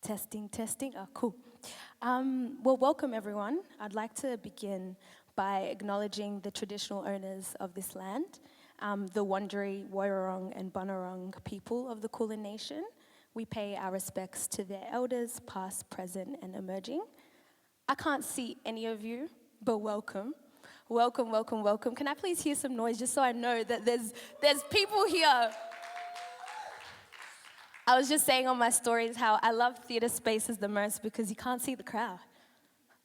Testing, testing. Oh, cool. Well, welcome everyone. I'd like to begin by acknowledging the traditional owners of this land, the Wurundjeri, Woiwurrung and Bunurong people of the Kulin Nation. We pay our respects to their elders, past, present and emerging. I can't see any of you, but welcome. Welcome, welcome, welcome. Can I please hear some noise just so I know that there's people here. I was just saying on my stories how I love theatre spaces the most because you can't see the crowd.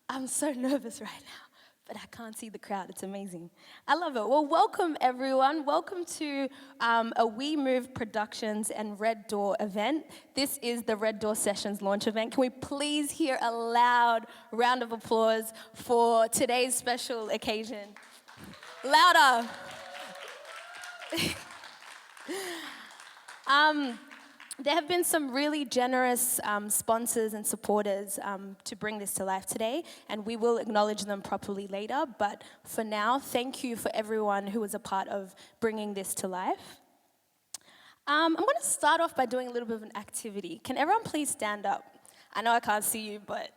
I'm so nervous right now, but I can't see the crowd. It's amazing. I love it. Well, welcome everyone. Welcome to a We Move Productions and Red Door event. This is the Red Door Sessions launch event. Can we please hear a loud round of applause for today's special occasion? Louder. There have been some really generous sponsors and supporters to bring this to life today, and we will acknowledge them properly later. But for now, thank you for everyone who was a part of bringing this to life. I'm going to start off by doing a little bit of an activity. Can everyone please stand up? I know I can't see you, but...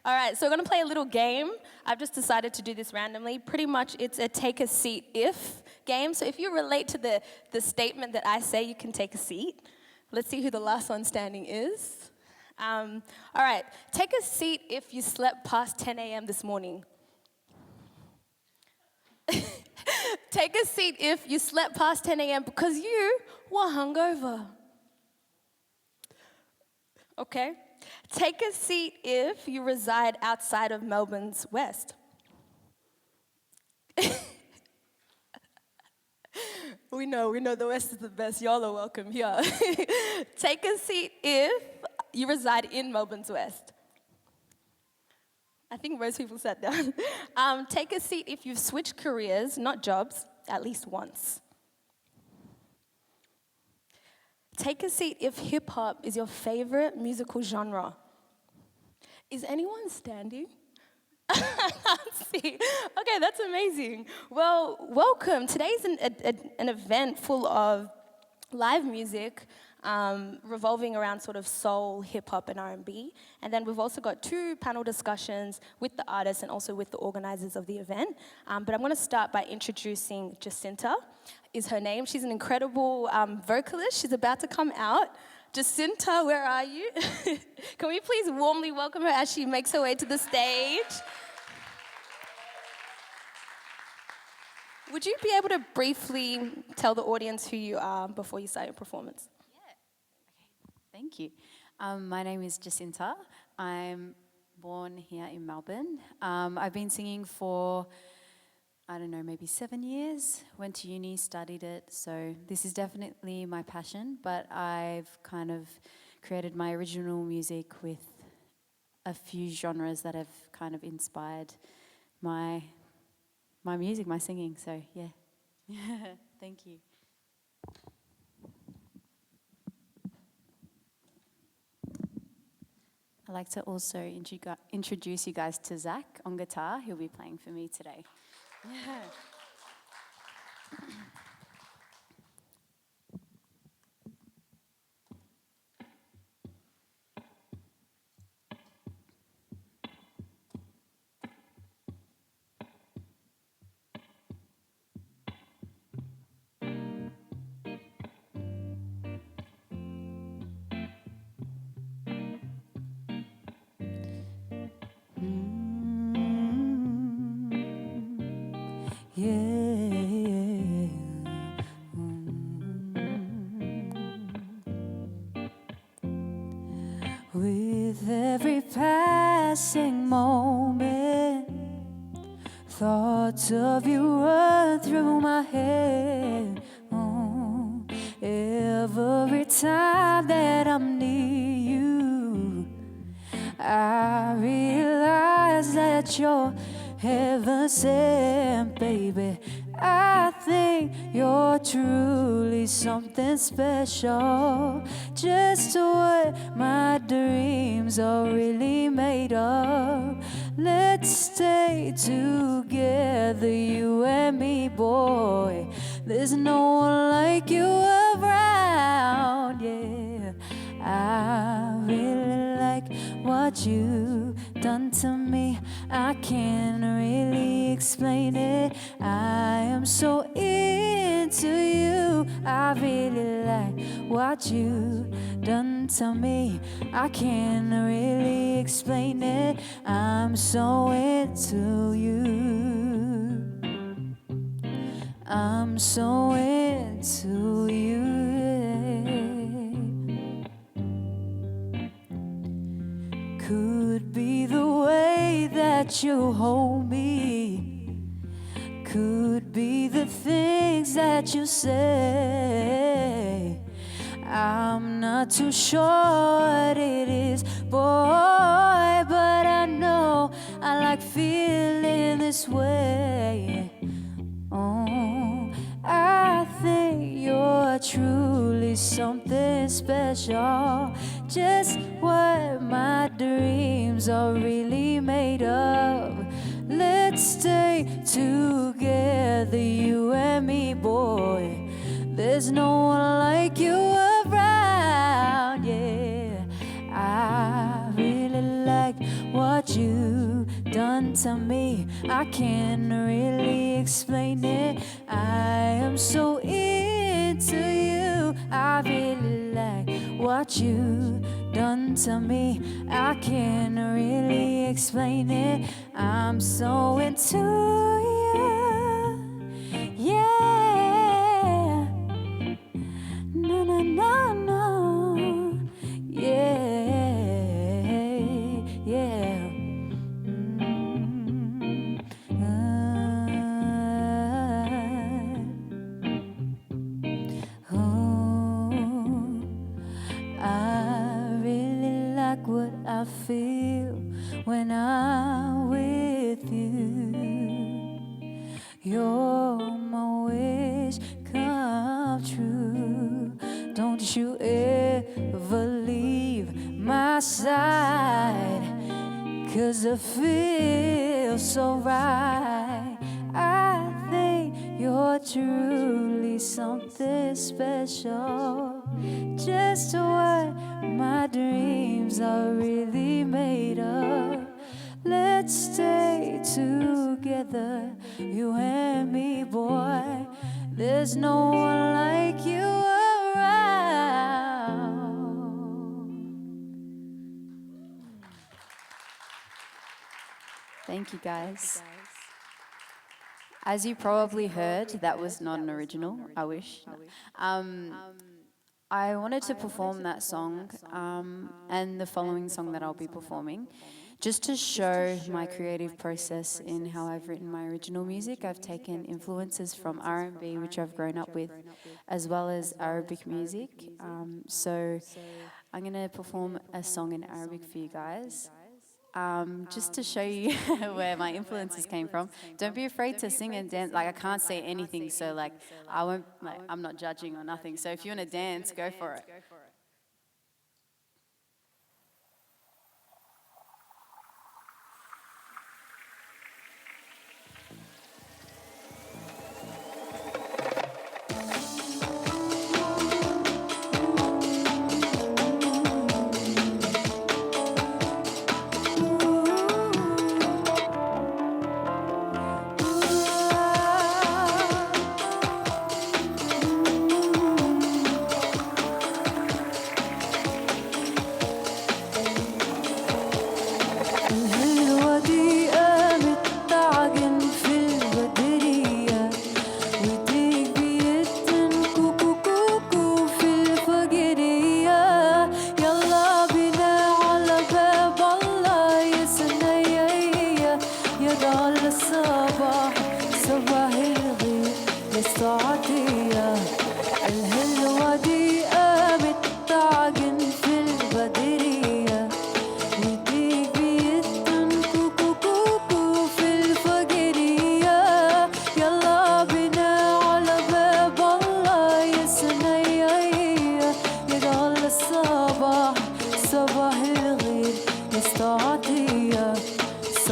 All right, so we're going to play a little game. I've just decided to do this randomly. Pretty much it's a take a seat if game. So if you relate to the statement that I say, you can take a seat. Let's see who the last one standing is. All right, take a seat if you slept past 10 a.m. this morning. Take a seat if you slept past 10 a.m. because you were hungover. Okay. Take a seat if you reside outside of Melbourne's west. We know the west is the best. Y'all are welcome here. Take a seat if you reside in Melbourne's west. I think most people sat down. Take a seat if you've switched careers, not jobs, at least once. Take a seat if hip-hop is your favorite musical genre. Is anyone standing? See, okay, that's amazing. Well, welcome. Today's an event full of live music revolving around sort of soul, hip-hop, and R&B. And then we've also got 2 panel discussions with the artists and also with the organizers of the event. But I'm going to start by introducing JACINTA, is her name. She's an incredible vocalist. She's about to come out. JACINTA, where are you? Can we please warmly welcome her as she makes her way to the stage? Would you be able to briefly tell the audience who you are before you start your performance? Yeah. Okay. Thank you. My name is JACINTA. I'm born here in Melbourne. I've been singing for, I don't know, maybe 7 years. Went to uni, studied it. So this is definitely my passion, but I've kind of created my original music with a few genres that have kind of inspired my music, my singing. So yeah, thank you. I'd like to also introduce you guys to Zach on guitar. He'll be playing for me today. With every passing moment, thoughts of you run through my head. Oh, every time that I'm near you, I realize that you're heaven sent, baby. I think you're truly something special. Just what my dreams are really made of. Let's stay together, you and me, boy. There's no one like you around, yeah. I really like what you done to me. I can't really explain it. I am so into you. I really like what you done to me. I can't really explain it. I'm so into you. I'm so into you. Could be the way that you hold me, could be the things that you say. I'm not too sure what it is, boy, but I know I like feeling this way. Oh, I think you're truly something special. Just what my dreams are really made of. Let's stay together, you and me, boy. There's no one like you around, yeah. I really like what you done to me. I can't really explain it. I am so into you. I really like what you done to me. I can't really explain it. I'm so into you, yeah. No, no, no, no, yeah, yeah. I really like what I feel when I'm with you. You're my wish come true. Don't you ever leave my side, 'cause I feel so right. I think you're truly something special. Just what my dreams are really made of. Let's stay together, you and me, boy. There's no one like you around. Thank you, guys. As you probably heard, that was not an original. I wish. I wanted to perform that song and the following song that I'll be performing, just to show my creative process in how I've written my original music. I've taken influences from R&B, which I've grown up with, as well as Arabic music. So I'm going to perform a song in Arabic for you guys. Just to show you where my influences came from. Don't be afraid to sing and dance. Like, I can't say anything, so like I'm not judging or nothing. So if you want to dance, go for it.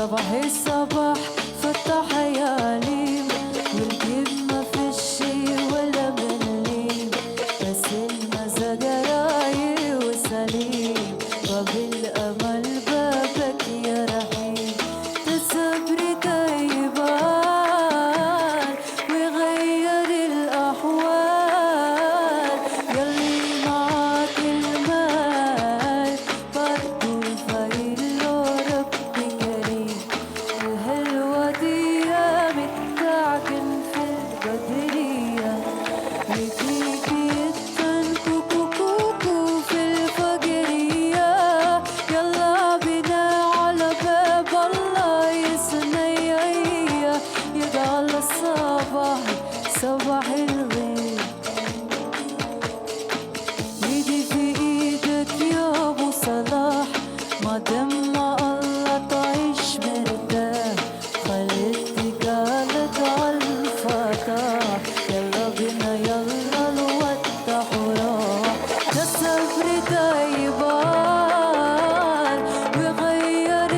صباح الصباح فتح يا ليم والجيب ما فيش شي ولا مليم بس المزاج رايق وسليم باب الأمل بابك يا رحيم تصبري طيبان ويغير الأحوال يلي معاك المال برضو الفايل له ربي كريم الهلوة دي متعجن في البدرية وفيكي التنكو كوكو في الفجرية يلا بينا على باب الله يسنيا يجعل الصباح صباح الغيب ايدي في ايدك يا ابو صلاح ما دام ما الله تعيش مرتاح خليتك قالت عالفتح يلا بينا يلا الوضح وراح ده الصبر طيبان ويغير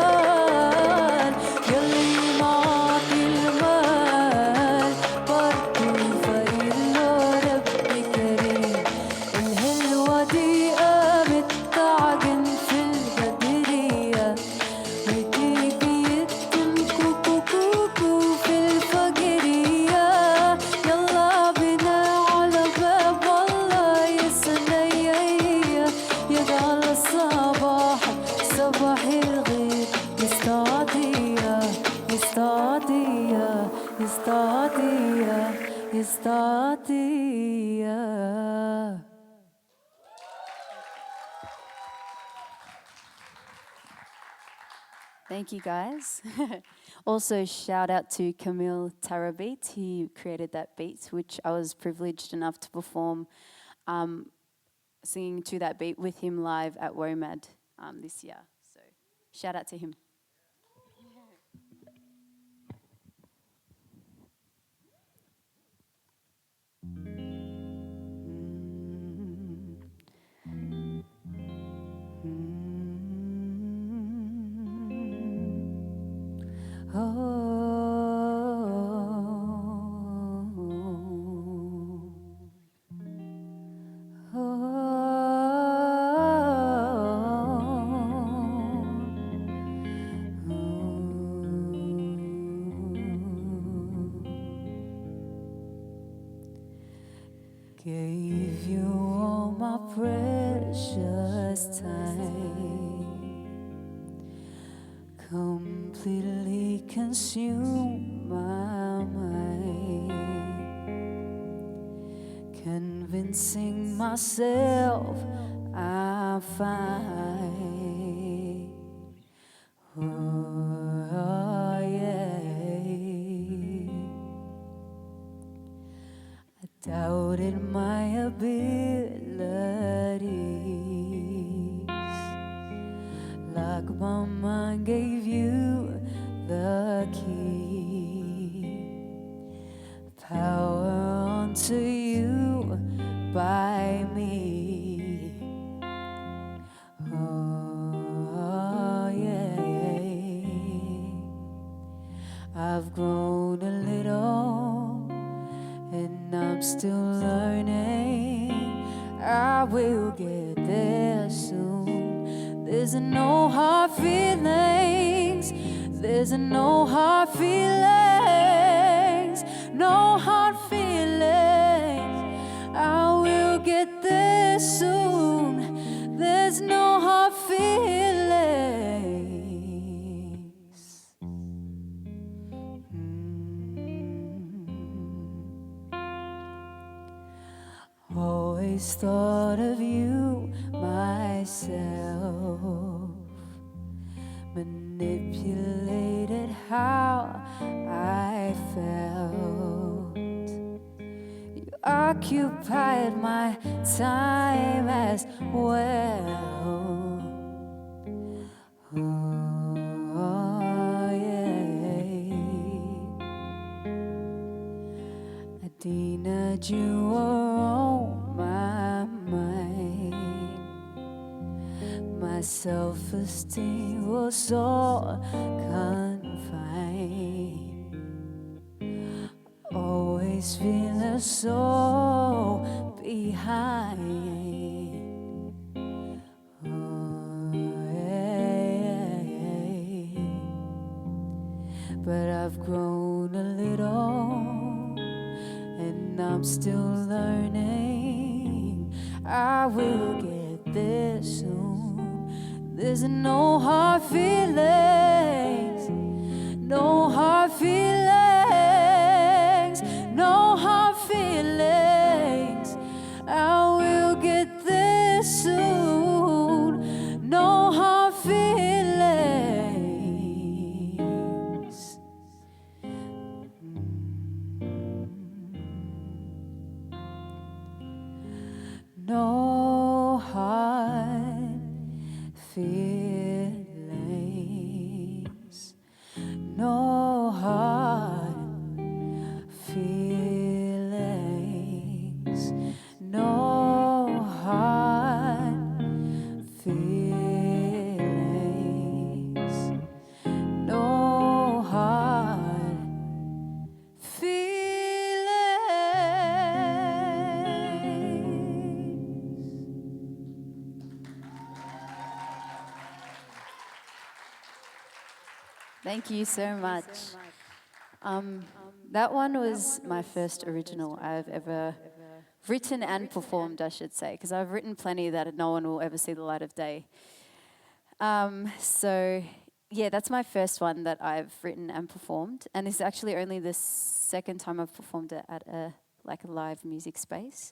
الأحوال يلي معاك المال برضو الفقير له ربي كريم الهلوة دي قامت تعجن في البدرية وتيجي التنكو كوكو في الفجرية يلا بينا على باب الله يسنيا يجعل الصباح صباح الغيب يستعدية يستعدية يستعدية يستعدية Thank you, guys. Also, shout out to Camille Tarabit. He created that beat, which I was privileged enough to perform singing to that beat with him live at WOMAD this year. So, shout out to him. Gave you all my precious time, completely consumed my mind, convincing myself I'm fine. Oh, yeah. Doubted my abilities, like my mind gave you the key, power unto you by me. Oh, yeah. I've grown a little and I'm still learning. I will get there soon. There's no hard feelings. There's no hard feelings. No hard feelings. I will get there soon. There's no hard feelings. Always thought of you myself, manipulated how I felt. You occupied my time as well. Oh, yeah. Adina, you are on my mind. My my self-esteem was so confined, always feeling so behind. Oh, yeah, yeah. But I've grown a little, and I'm still learning. I will get there soon. There's no hard feelings, no hard feelings, no hard feelings. I will get there soon. No hard feelings. No hard feelings. No hard feelings. No hard feelings. No hard Thank you so much. That one was my first original I've ever written and performed, I should say, because I've written plenty that no one will ever see the light of day. So, yeah, that's my first one that I've written and performed, and it's actually only the second time I've performed it at a live music space.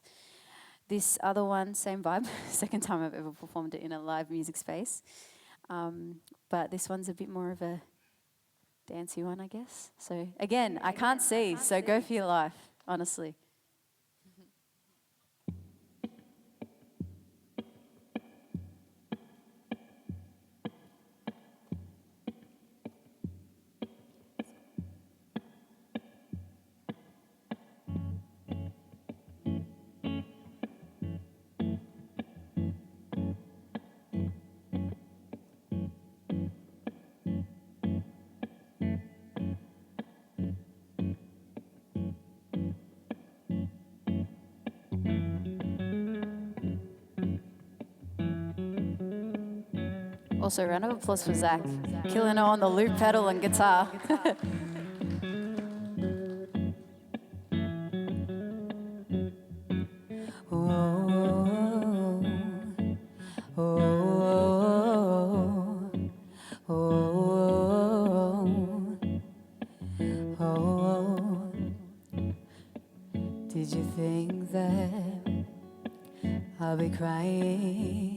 This other one, same vibe, second time I've ever performed it in a live music space. But this one's a bit more of a dancey one, I guess. So again, I can't see, so go for your life, honestly. Also, round of applause for Zach, killing it on the loop pedal and guitar. Did you think that I'll be crying?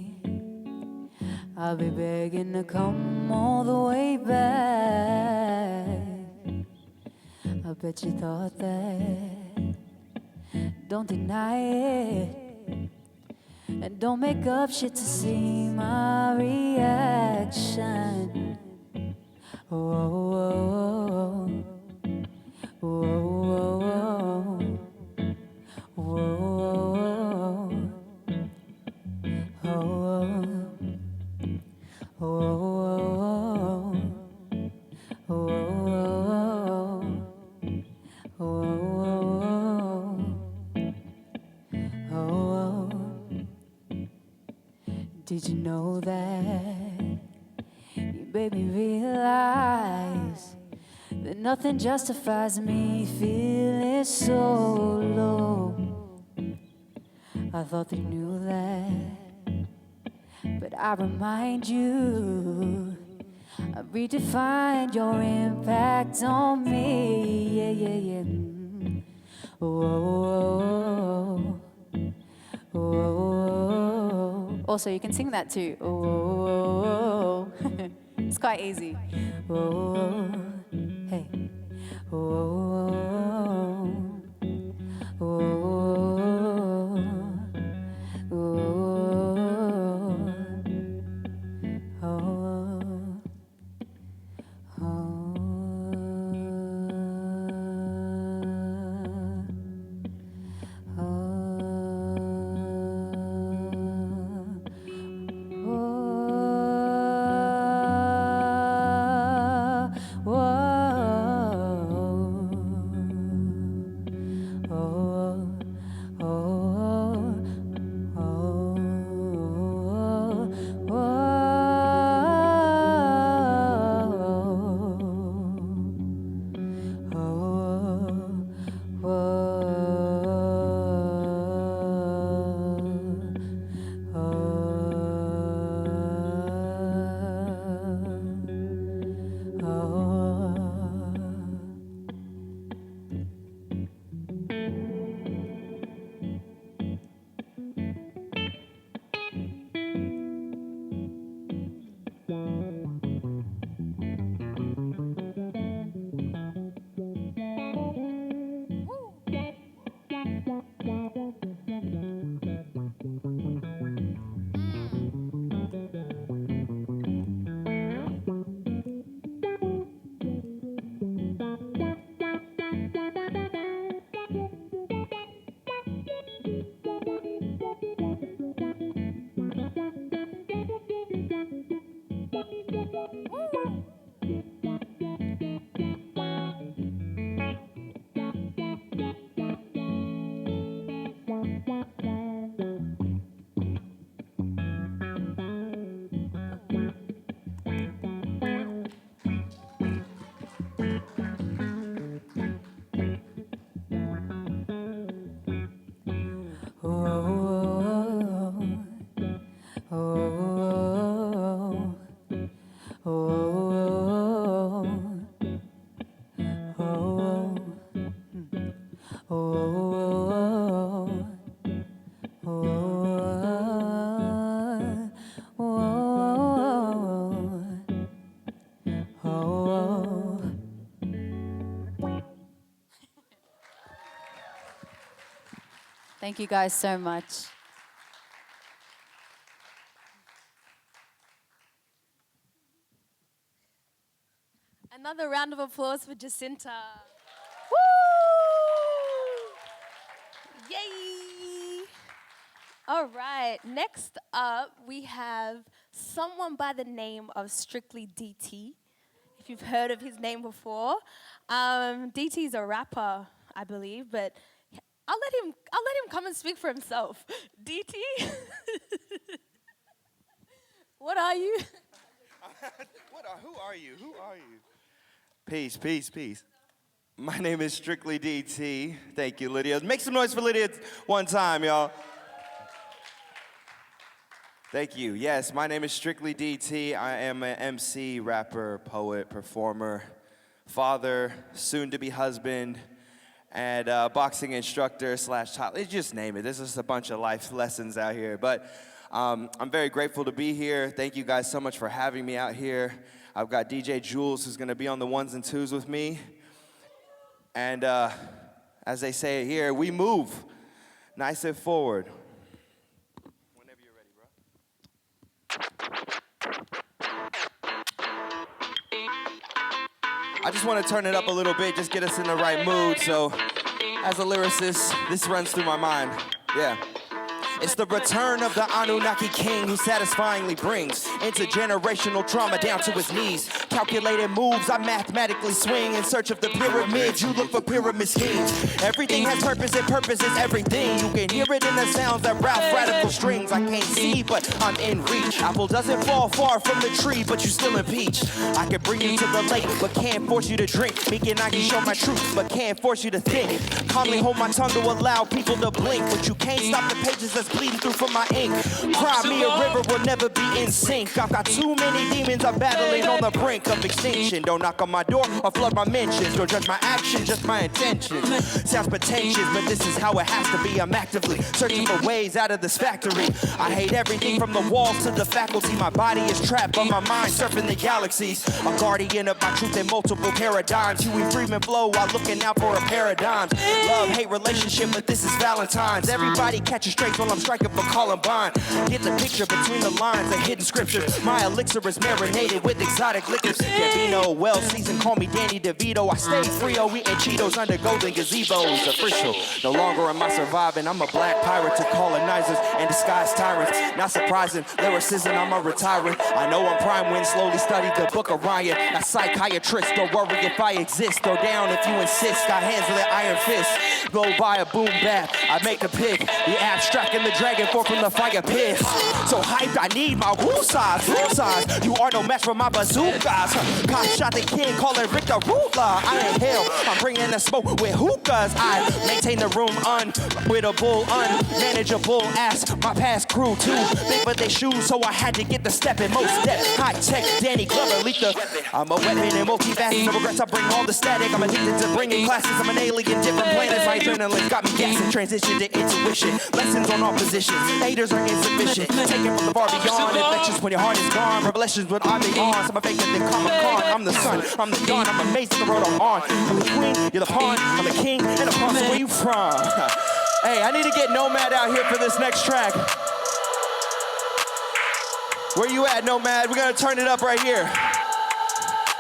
I'll be begging to come all the way back. I bet you thought that. Don't deny it, and don't make up shit to see my reaction. Whoa, whoa, whoa, whoa, whoa, whoa, whoa. Did you know that you made me realize that nothing justifies me feeling so low? I thought that you knew that, but I remind you, I redefined your impact on me. Yeah, yeah, yeah. Whoa, whoa, whoa. Also, you can sing that too. Whoa. It's quite easy. Whoa, hey. Whoa, whoa, whoa, Thank you guys so much. Another round of applause for Jacinta. Woo! Yay! All right, next up we have someone by the name of Strictly D.T. If you've heard of his name before. D.T. is a rapper, I believe, but I'll let him come and speak for himself. D.T. What are you? Who are you? Who are you? Peace, peace, peace. My name is Strictly D.T. Thank you, Lydia. Make some noise for Lydia one time, y'all. Thank you. Yes, my name is Strictly D.T. I am an MC, rapper, poet, performer, father, soon-to-be husband, and boxing instructor / child. Just name it. This is a bunch of life lessons out here. But I'm very grateful to be here. Thank you guys so much for having me out here. I've got DJ Jules, who's going to be on the ones and twos with me. And as they say it here, we move nice and forward. Whenever you're ready, bro. I just want to turn it up a little bit, just get us in the right mood. So as a lyricist, this runs through my mind. Yeah. It's the return of the Anunnaki king who satisfyingly brings intergenerational trauma down to his knees. Calculated moves I mathematically swing in search of the pyramids. You look for pyramid schemes. Everything has purpose and purpose is everything. You can hear it in the sounds that Ralph Radical strings. I can't see, but I'm in reach. Apple doesn't fall far from the tree, but you still impeach. I can bring you to the lake, but can't force you to drink. Meek and I can show my truth, but can't force you to think. Calmly hold my tongue to allow people to blink, but you can't stop the pages that's bleeding through from my ink. Cry me a river will never be in sync. I've got too many demons I'm battling on the brink of extinction. Don't knock on my door or flood my mentions. Don't judge my actions, just my intentions. Sounds pretentious, but this is how it has to be. I'm actively searching for ways out of this factory. I hate everything from the walls to the faculty. My body is trapped, but my mind surfing the galaxies. A guardian of my truth in multiple paradigms. Huey Freeman flow while looking out for a paradigm. Love, hate relationship, but this is Valentine's. Everybody catches strays while I'm striking for Columbine. Get the picture between the lines of hidden scriptures. My elixir is marinated with exotic liquors. Gambino, well seasoned, call me Danny DeVito. I stay Frio, eating Cheetos under golden gazebos. Official, no longer am I surviving. I'm a black pirate to colonizers and disguised tyrants. Not surprising, lyricism, I'm a retirant. I know I'm prime when slowly study the book of Ryan. A psychiatrist, don't worry if I exist. Throw down if you insist. Got hands with an iron fist. Blow by a boom bap, I make the pick. The abstract and the dragon forth from the fire pit. So hyped, I need my woo size. You are no match for my bazookas. Cop shot the king, call it Rick the Ruler. I inhale, I'm bringing the smoke with hookahs. I maintain the room unwittable, unmanageable. Ask my past crew too big for their shoes, so I had to get the step in most step. High tech, Danny Glover, Letha. I'm a weapon in multifaceted. No regrets, I bring all the static. I'm addicted to bringing classes. I'm an alien, different planets. My adrenaline got me gassing. Transition to intuition. Lessons on all positions. Haters are insufficient. Taken from the far beyond. Infections when your heart is gone. Revelations when I'm beyond. Some are faker than Comic-Con. I'm the sun. I'm the dawn. I'm amazing. The road I'm on. I'm the queen. You're the pawn. I'm the king. And the pawn. So where you from? Hey, I need to get Nomad out here for this next track. Where you at, Nomad? We're gonna turn it up right here.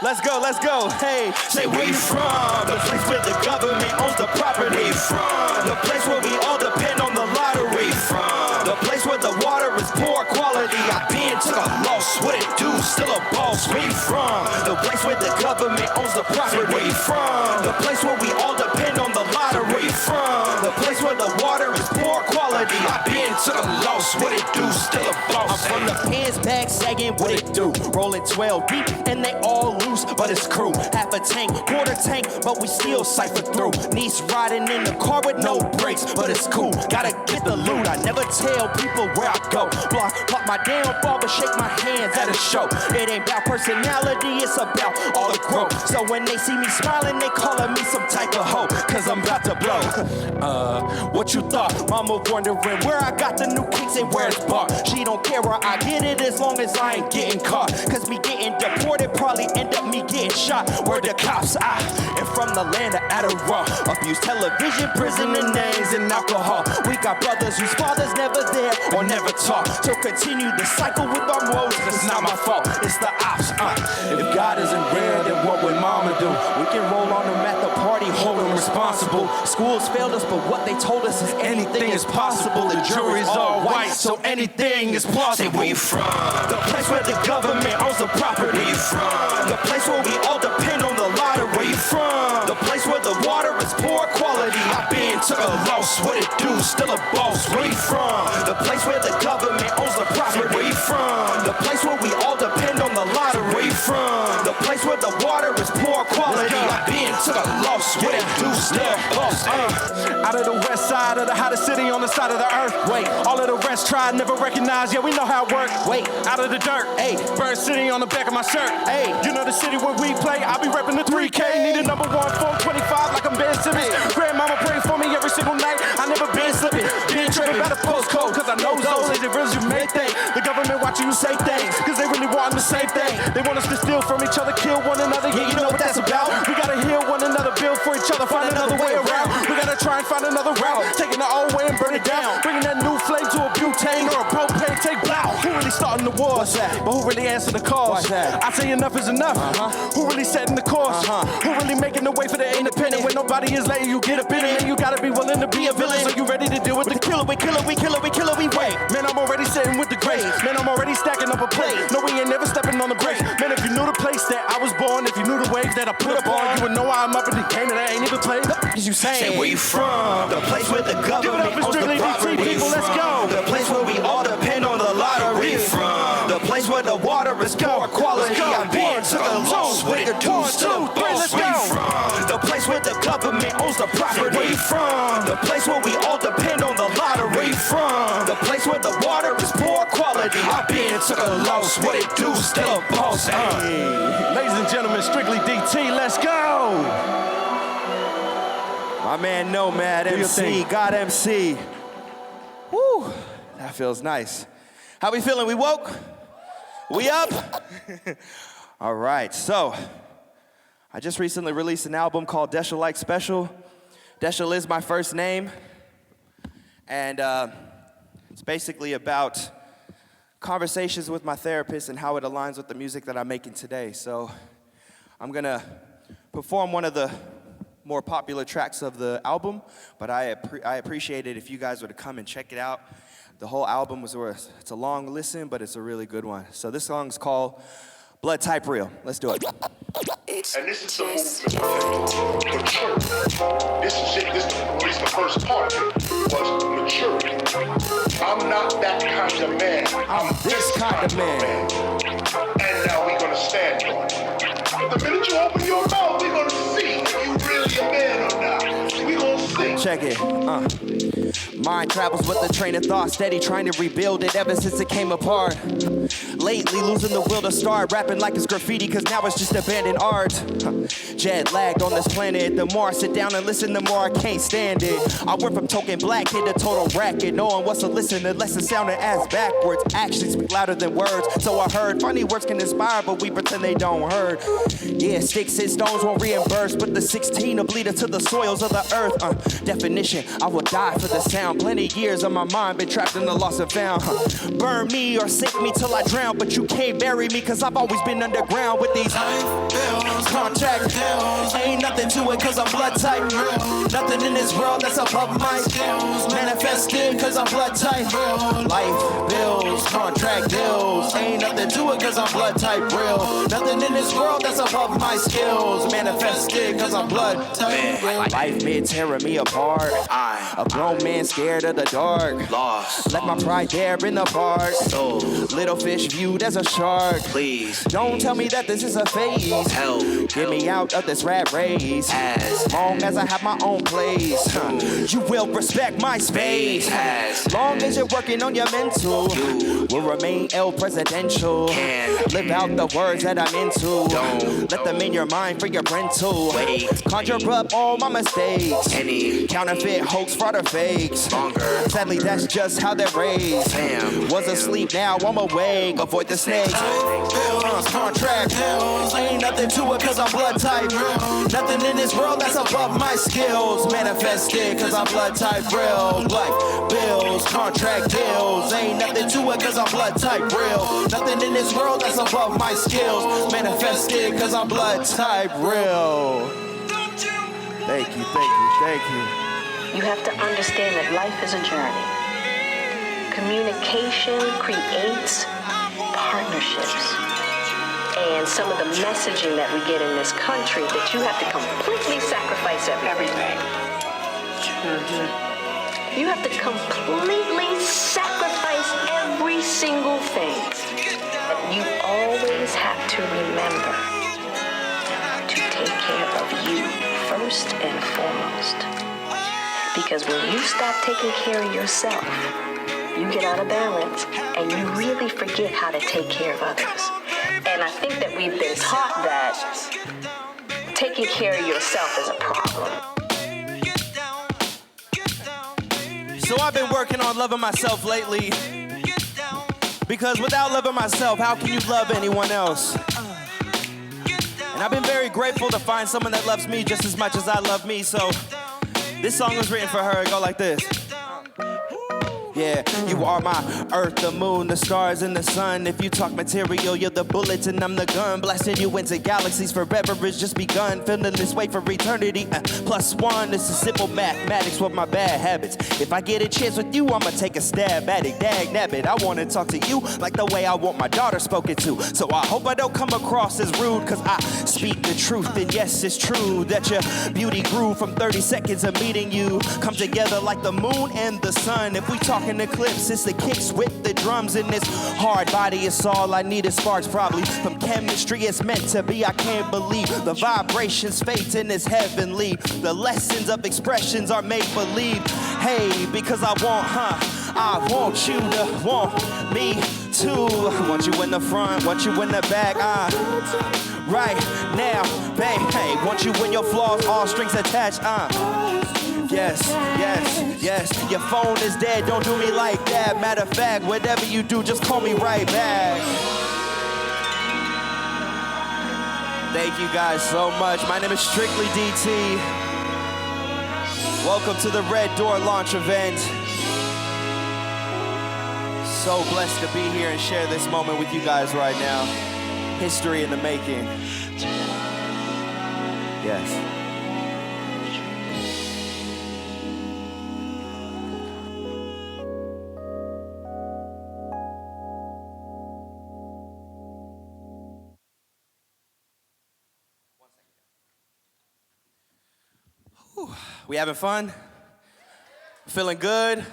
Let's go, let's go. Hey, say where you from? The place where the government owns the property. From the place where we all depend on the lottery. From the place where the water is poor quality. I've been to the loss. What it do? Still a boss. Where you from? The place where the government owns the property. Where you from? The place where we all depend on the lottery. From the place where the water is poor quality. I've been to the loss. What it do? Still a boss. I'm from the pants back sagging. What it do? Rolling 12 deep and they all loose, but it's crew. Half a tank, quarter tank, but we still cipher through. Niece riding in the car with no brakes, but it's cool. Gotta get the loot. I never tell people where I go. Block my downfall, but shake my hands at the show. It ain't about personality, it's about all the growth. So when they see me smiling, they calling me some type of hoe, cause I'm about to blow. What you thought? Mama wondering where I got the new kicks and where it's bought. She don't care where I get it as long as I ain't getting caught. Cause me getting deported probably end up me getting shot. Where the cops and from the land of Adderall. Abuse television, prison, and names and alcohol. We got brothers whose fathers never there or never taught. So continue the cycle with our woes. It's not my fault, it's the ops. If God isn't there, then what would mama do? We can roll on them at the party, hold them responsible. Schools failed us, but what they told us is anything is possible. The jury's all white, so anything is plausible. Say where you from? The place where the government owns the property. Where you from? The place where we all depend on the lottery. Where you from? The place where the water is poor quality. I've been to a loss, what it do? Still a boss. Where you from? The place where the government owns the property. Where you from? The place where we all depend on the lottery. Where you from? The place where the water is poor quality. I've been to the loss, what it do? Still a boss. Out of the west side of the hottest city on the side of the earth. Wait, all of the rest tried, never recognized. Yeah, we know how it works. Wait, out of the dirt. Hey, Bird City on the back of my shirt. Hey, you know the city where we play. I be repping the 3K. Need a number 1 425 like I'm Ben Simmons. Grandmama pray for me every single night. I never been slipping. Been tripping by the postcode, cause I know those ain't the real you make things. The government watching you say things, cause they really want the same thing. They want us to steal from each other, kill one another. Yeah, you know what that's about. We gotta heal one another, build for each other, find another way around. We gotta try and find another route, taking the old way and burn it down. Bringing that new flame to a butane or a propane, take blow. Who really starting the war? But who really answer the calls? I say enough is enough. Who really setting the course? Who really making the way for the independent? When nobody is letting you get up in it, and you gotta be willing to be a villain. So you ready to deal with the killer? We kill it, we kill it, we kill it, we wait. Man, I'm already sitting with the grace. Man, I'm already stacking up a plate. No, we ain't never stepping on the brakes. Man, if you knew the place that I was born, if you knew the waves that I put up on, you would know I'm up in the game that I ain't even played. Cause you saying, where you from? The place where the government owns the property. People, let's go. The place where we all depend on the lottery. Where you from? The place where the water is poor quality. I've been to the loss with the dudes to the boss. Where you from? The place where the government owns the property. Where you from? The place where we all depend on the lottery. Where you from? The place where the water is poor quality. I've been to the loss. What it do? Still a boss. Ladies and gentlemen, Strictly D.T. Let's go. My man Nomad MC, God MC. Woo, that feels nice. How we feeling? We woke? We up? All right, so I just recently released an album called Desha Like Special. Desha is my first name, and it's basically about conversations with my therapist and how it aligns with the music that I'm making today. So I'm gonna perform one of the more popular tracks of the album, but I appreciate it if you guys were to come and check it out. The whole album it's a long listen, but it's a really good one. So this song's called Blood Type Real. Let's do it. And this is the movement of maturity. This is it. This is at least the first part of it was maturity. I'm not that kind of man. I'm this kind of man. And now we're gonna stand on it. But the minute you open your mouth, we're gonna see if you really a man or not. We're gonna see. Check it. Mind travels with the train of thought, steady trying to rebuild it ever since it came apart. Lately losing the will to start rapping like it's graffiti, cause now it's just abandoned art. Jet lagged on this planet. The more I sit down and listen, the more I can't stand it. I went from token black, hit a total racket. No one wants to listen unless it sounded ass backwards. Actions speak louder than words. So I heard funny words can inspire, but we pretend they don't hurt. Yeah, sticks and stones won't reimburse, but the 16 will bleed into the soils of the earth. Definition, I will die for the sound. Plenty years of my mind been trapped in the lost and found. Burn me or sink me till I drown, but you can't bury me, cause I've always been underground with these contract deals. Ain't nothing to it cause I'm blood type. Nothing in this world that's above my skills. Manifesting cause I'm blood type. Life bills, contract deals. Ain't nothing to it cause I'm blood type real. Nothing in this this world that's above my skills. Manifested cause I'm blood type. Life been tearing me apart. A grown man scared of the dark. Lost. Left my pride there in the park. So, Little fish viewed as a shark. please, Don't tell me that this is a phase. help. Get me out of this rat race. As Long as I have my own place, you will respect my space. As Long as you're working on your mental, will remain ill presidential. Can Live out the words that I'm into. Don't Let them in your mind for your rental. Wait. Conjure up all my mistakes. Any Counterfeit, hoax, fraud, or fakes. longer. Sadly, that's just how they're raised. Damn. Was asleep, now I'm awake. Avoid the snakes. Contract bills. Ain't nothing to it cause I'm blood type. Nothing in this world that's above my skills. Manifested cause I'm blood type real. Life bills, contract deals. Ain't nothing to it cause I'm blood type real. Nothing in this world that's above my skills. Manifested cause I'm blood type real. Thank you, thank you, thank you. You have to understand that life is a journey. Communication creates partnerships. And some of the messaging that we get in this country, that you have to completely sacrifice everything. You have to completely sacrifice every single thing. But you always have to remember to take care of you first and foremost. Because when you stop taking care of yourself, you get out of balance and you really forget how to take care of others. And I think that we've been taught that taking care of yourself is a problem. So I've been working on loving myself lately. Because without loving myself, how can you love anyone else? And I've been very grateful to find someone that loves me just as much as I love me. So this song was written for her. It go like this. Yeah, you are my earth, the moon, the stars, and the sun. If you talk material, you're the bullets and I'm the gun. Blasting you into galaxies forever has just begun. Feeling this way for eternity. +1, this is simple mathematics with my bad habits. If I get a chance with you, I'ma take a stab at it. Dag nabbit, I wanna talk to you like the way I want my daughter spoken to. So I hope I don't come across as rude, cause I speak the truth. And yes, it's true that your beauty grew from 30 seconds of meeting you. Come together like the moon and the sun. If we talk in the clips, it's the kicks with the drums in this hard body. It's all I need is sparks probably from chemistry. It's meant to be. I can't believe the vibrations fate in this heavenly. The lessons of expressions are made believe. Hey, because I want you to want me too. I want you in the front, want you in the back. Right now, babe. Hey, want you in your flaws, all strings attached. Yes, yes, yes. Your phone is dead, don't do me like that. Matter of fact, whatever you do, just call me right back. Thank you guys so much. My name is Strictly D.T. Welcome to the Red Door launch event. So blessed to be here and share this moment with you guys right now. History in the making. Yes. We having fun? Feeling good?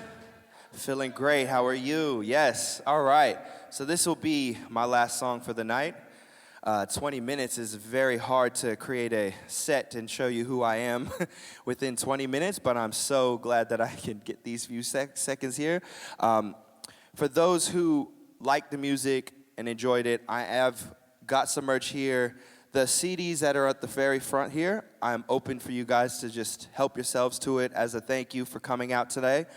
Feeling great. How are you? Yes. All right. So this will be my last song for the night. 20 minutes is very hard to create a set and show you who I am within 20 minutes, but I'm so glad that I can get these few seconds here. For those who like the music and enjoyed it, I have got some merch here. The CDs that are at the very front here, I'm open for you guys to just help yourselves to it as a thank you for coming out today.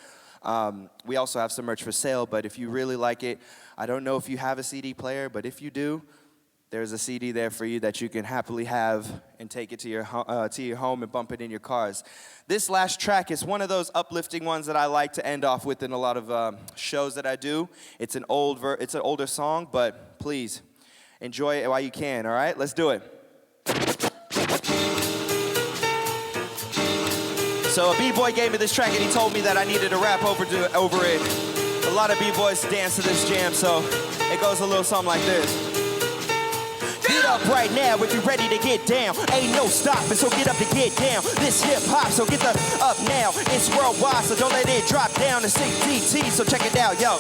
We also have some merch for sale, but if you really like it, I don't know if you have a CD player, but if you do, there's a CD there for you that you can happily have and take it to your home and bump it in your cars. This last track is one of those uplifting ones that I like to end off with in a lot of shows that I do. It's an older song, but please enjoy it while you can, all right? Let's do it. So a B-boy gave me this track and he told me that I needed to rap over it. A lot of B-boys dance to this jam, so it goes a little something like this. Get up right now if you're ready to get down. Ain't no stopping, so get up to get down. This hip hop, so get the up now. It's worldwide, so don't let it drop down. It's DT, so check it out, yo.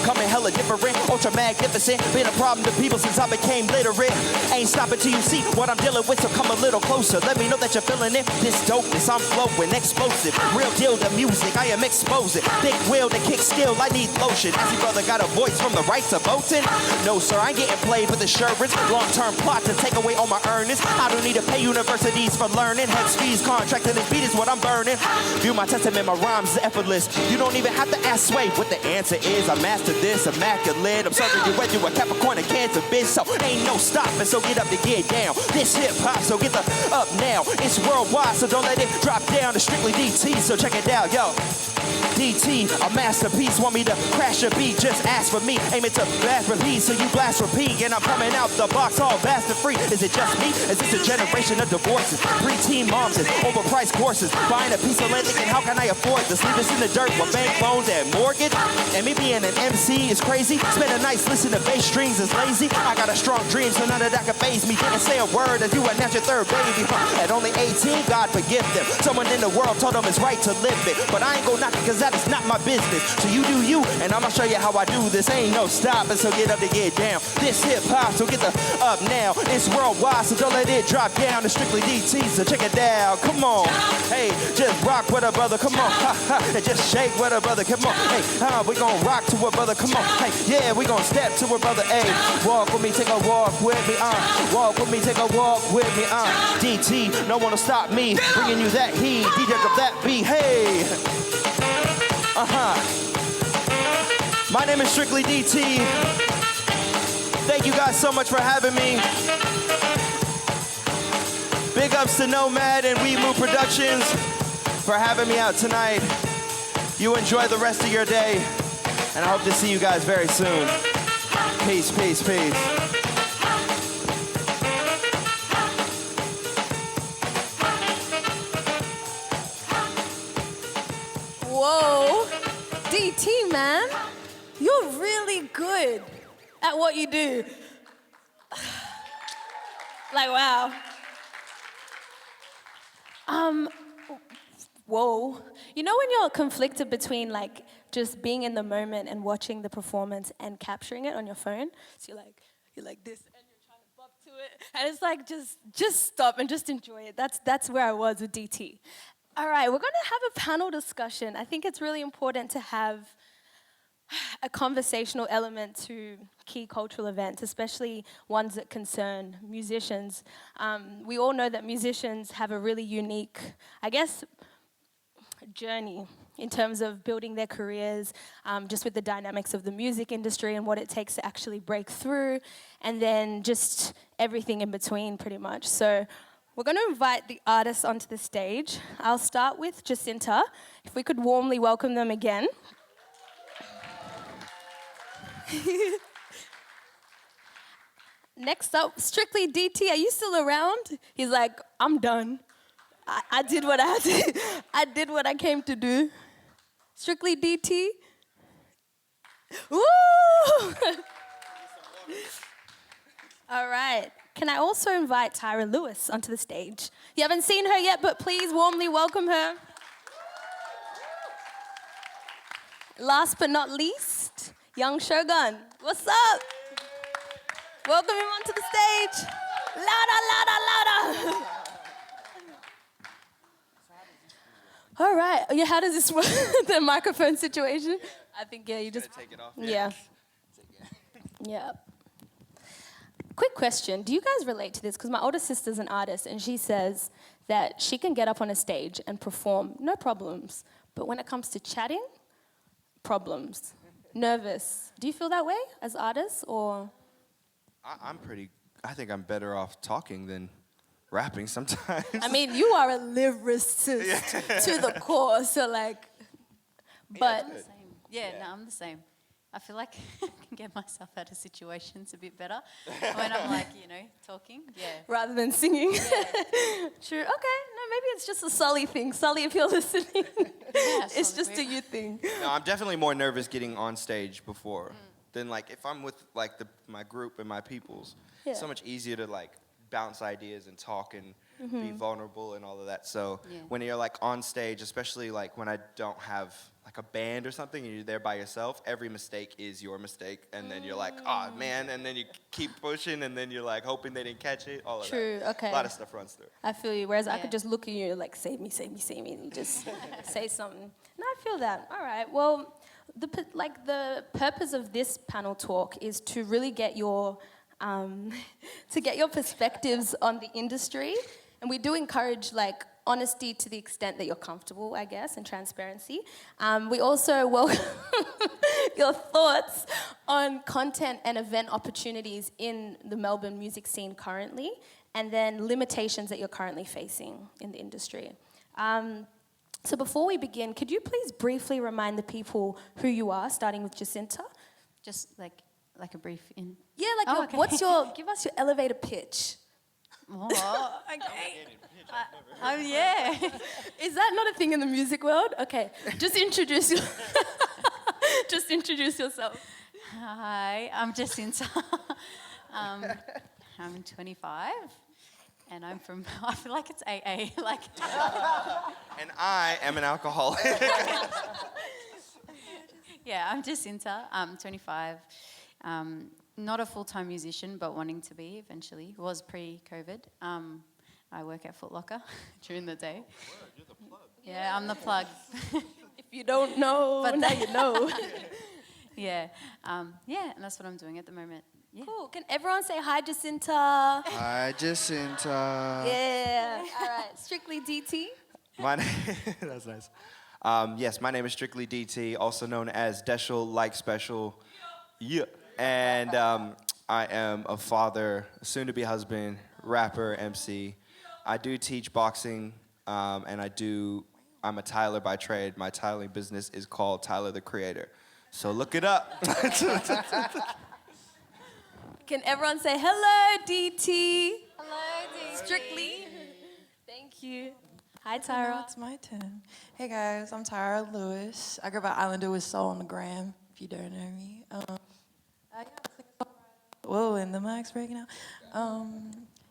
Coming hella different, ultra magnificent. Been a problem to people since I became literate. Ain't stopping till you see what I'm dealing with, so come a little closer. Let me know that you're feeling it. This dopeness, I'm flowing, explosive. Real deal to music, I am exposing. Thick will to kick skill, I need lotion. Assy brother got a voice from the rights of Bolton. No sir, I ain't getting played with insurance. Long-term plot to take away all my earnings. I don't need to pay universities for learning. Hex fees, contract, and this beat is what I'm burning. View my testament, my rhymes is effortless. You don't even have to ask Sway what the answer is. I mastered this, immaculate. I'm serving you wet, you a Capricorn and Cancer, bitch. So ain't no stopping, so get up to get down. This hip hop, so get the up now. It's worldwide, so don't let it drop down. It's Strictly DT, so check it out, yo. DT, a masterpiece, want me to crash a beat, just ask for me. Aim it to blast repeat, so you blast repeat. And I'm coming out the box all bastard free. Is it just me? Is this a generation of divorces? Preteen moms and overpriced courses. Buying a piece of land thinking, how can I afford this? Leave this in the dirt with bank loans and mortgage. And me being an MC is crazy. Spend a night listening to bass strings is lazy. I got a strong dream, so none of that can faze me. Didn't say a word as you announced your third baby. At only 18, God forgive them. Someone in the world told them it's right to live it. But I ain't gon' knock it, cause that is not my business. So you do you, and I'ma show you how I do this. Ain't no stopping, so get up to get down. This hip hop, so get the up now. It's worldwide, so don't let it drop down. It's Strictly DT, so check it down. Come on, hey, just rock with a brother. Come on, ha ha, and just shake with a brother. Come on, hey, we gon' rock to a brother. Come on, hey, yeah, we gon' step to a brother. Hey, walk with me, take a walk with me. Walk with me, take a walk with me. DT, no one will stop me. Bringing you that heat, DJ up that beat. Hey. My name is Strictly DT. Thank you guys so much for having me. Big ups to Nomad and We Move Productions for having me out tonight. You enjoy the rest of your day, and I hope to see you guys very soon. Peace, peace, peace. Whoa, DT, man, you're really good at what you do. Like, wow. Whoa. You know when you're conflicted between like just being in the moment and watching the performance and capturing it on your phone? So you're like this and you're trying to bop to it. And it's like, just stop and just enjoy it. That's where I was with DT. All right, we're gonna have a panel discussion. I think it's really important to have a conversational element to key cultural events, especially ones that concern musicians. We all know that musicians have a really unique, I guess, journey in terms of building their careers, just with the dynamics of the music industry and what it takes to actually break through, and then just everything in between pretty much. So we're going to invite the artists onto the stage. I'll start with JACINTA. If we could warmly welcome them again. Next up, Strictly D.T. Are you still around? He's like, I'm done. I did what I had to. I did what I came to do. Strictly D.T. Woo! All right. Can I also invite Tyra Lewis onto the stage? You haven't seen her yet, but please warmly welcome her. Last but not least, young Shogun. What's up? Welcome him onto the stage. Louder, louder, louder. All right. Yeah, how does this work? The microphone situation? I think, yeah, you just... Take it off. Yeah. Yeah. Quick question. Do you guys relate to this? Because my older sister's an artist, and she says that she can get up on a stage and perform, no problems. But when it comes to chatting, problems. Nervous. Do you feel that way as artists, or...? I think I'm better off talking than rapping sometimes. I mean, you are a lyricist to the core, so like, but... Yeah, no, I'm the same. I feel like I can get myself out of situations a bit better when I'm like, talking. Yeah. Rather than singing. Yeah. True. Okay. No, maybe it's just a Sully thing. Sully, if you're listening, it's just a you thing. No, I'm definitely more nervous getting on stage before than like if I'm with like my group and my peoples. Yeah. It's so much easier to like bounce ideas and talk and be vulnerable and all of that. So Yeah. when you're like on stage, especially like when I don't have like a band or something and you're there by yourself, every mistake is your mistake. And then you're like, oh man, and then you keep pushing and then you're like hoping they didn't catch it, all of True, that. okay. A lot of stuff runs through. I feel you. Whereas I Yeah. could just look at you like, save me, save me, save me, and you just say something. No, I feel that. All right. Well, the purpose of this panel talk is to really get your perspectives on the industry, and we do encourage like honesty to the extent that you're comfortable, I guess, and transparency. We also welcome your thoughts on content and event opportunities in the Melbourne music scene currently, and then limitations that you're currently facing in the industry. So before we begin, could you please briefly remind the people who you are, starting with Jacinta? Just like a brief in. Yeah, like Oh, okay. give us your elevator pitch. Oh, okay. Yeah. Is that not a thing in the music world? Okay, just introduce yourself. Hi, I'm Jacinta. I'm 25, and I'm from. I feel like it's AA. Like. And I am an alcoholic. Yeah, I'm Jacinta. I'm 25. Not a full-time musician, but wanting to be eventually. Was pre-COVID. I work at Foot Locker during the day. You're the plug. Yeah, I'm the plug. If you don't know, But now you know. Yeah, yeah, and that's what I'm doing at the moment. Yeah. Cool. Can everyone say hi, Jacinta? Hi, Jacinta. Yeah. All right. Strictly D.T. That's nice. Yes, my name is Strictly D.T, also known as Deschel Like Special. Yeah. And I am a father, soon-to-be husband, rapper, MC. I do teach boxing, and I'm a Tyler by trade. My tiling business is called Tyler the Creator. So look it up. Can everyone say hello, D.T.? Hello, D. Strictly. Thank you. Hi, Now Tyra. it's my turn. Hey guys, I'm Tyra Lewis. I go by IslanderWitSoul on the gram, if you don't know me. Whoa, and the mic's breaking out.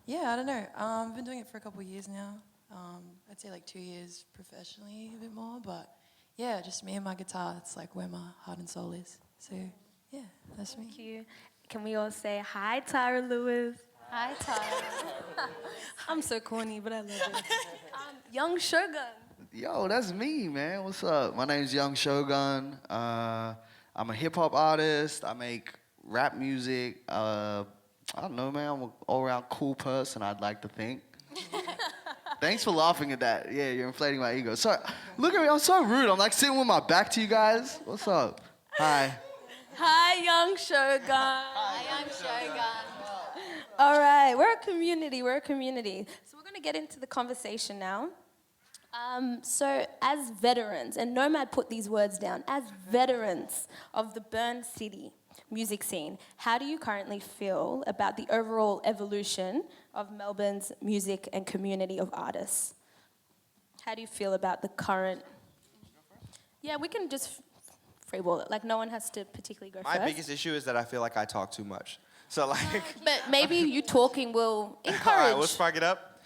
Yeah, I don't know. I've been doing it for a couple years now. I'd say like 2 years professionally, a bit more, but yeah, just me and my guitar. That's like where my heart and soul is. So yeah, that's me. Thank you. Can we all say hi, Tyra Lewis? Hi, Tyler. I'm so corny, but I love it. Young Shogun. Yo, that's me, man. What's up? My name's Young Shogun. I'm a hip-hop artist. I make rap music. I don't know, man. I'm an all-around cool person, I'd like to think. Thanks for laughing at that. Yeah, you're inflating my ego. Sorry. Look at me. I'm so rude. I'm like sitting with my back to you guys. What's up? Hi. Hi, Young Shogun. Hi, I'm Shogun. All right, we're a community. So we're going to get into the conversation now. So as veterans, and Nomad put these words down, as veterans of the Burn City music scene, how do you currently feel about the overall evolution of Melbourne's music and community of artists? How do you feel about the current... Yeah, we can just freeball it. Like, no one has to particularly go My first. biggest issue is that I feel like I talk too much. So like... But maybe you talking will encourage. All right, we'll spark it up.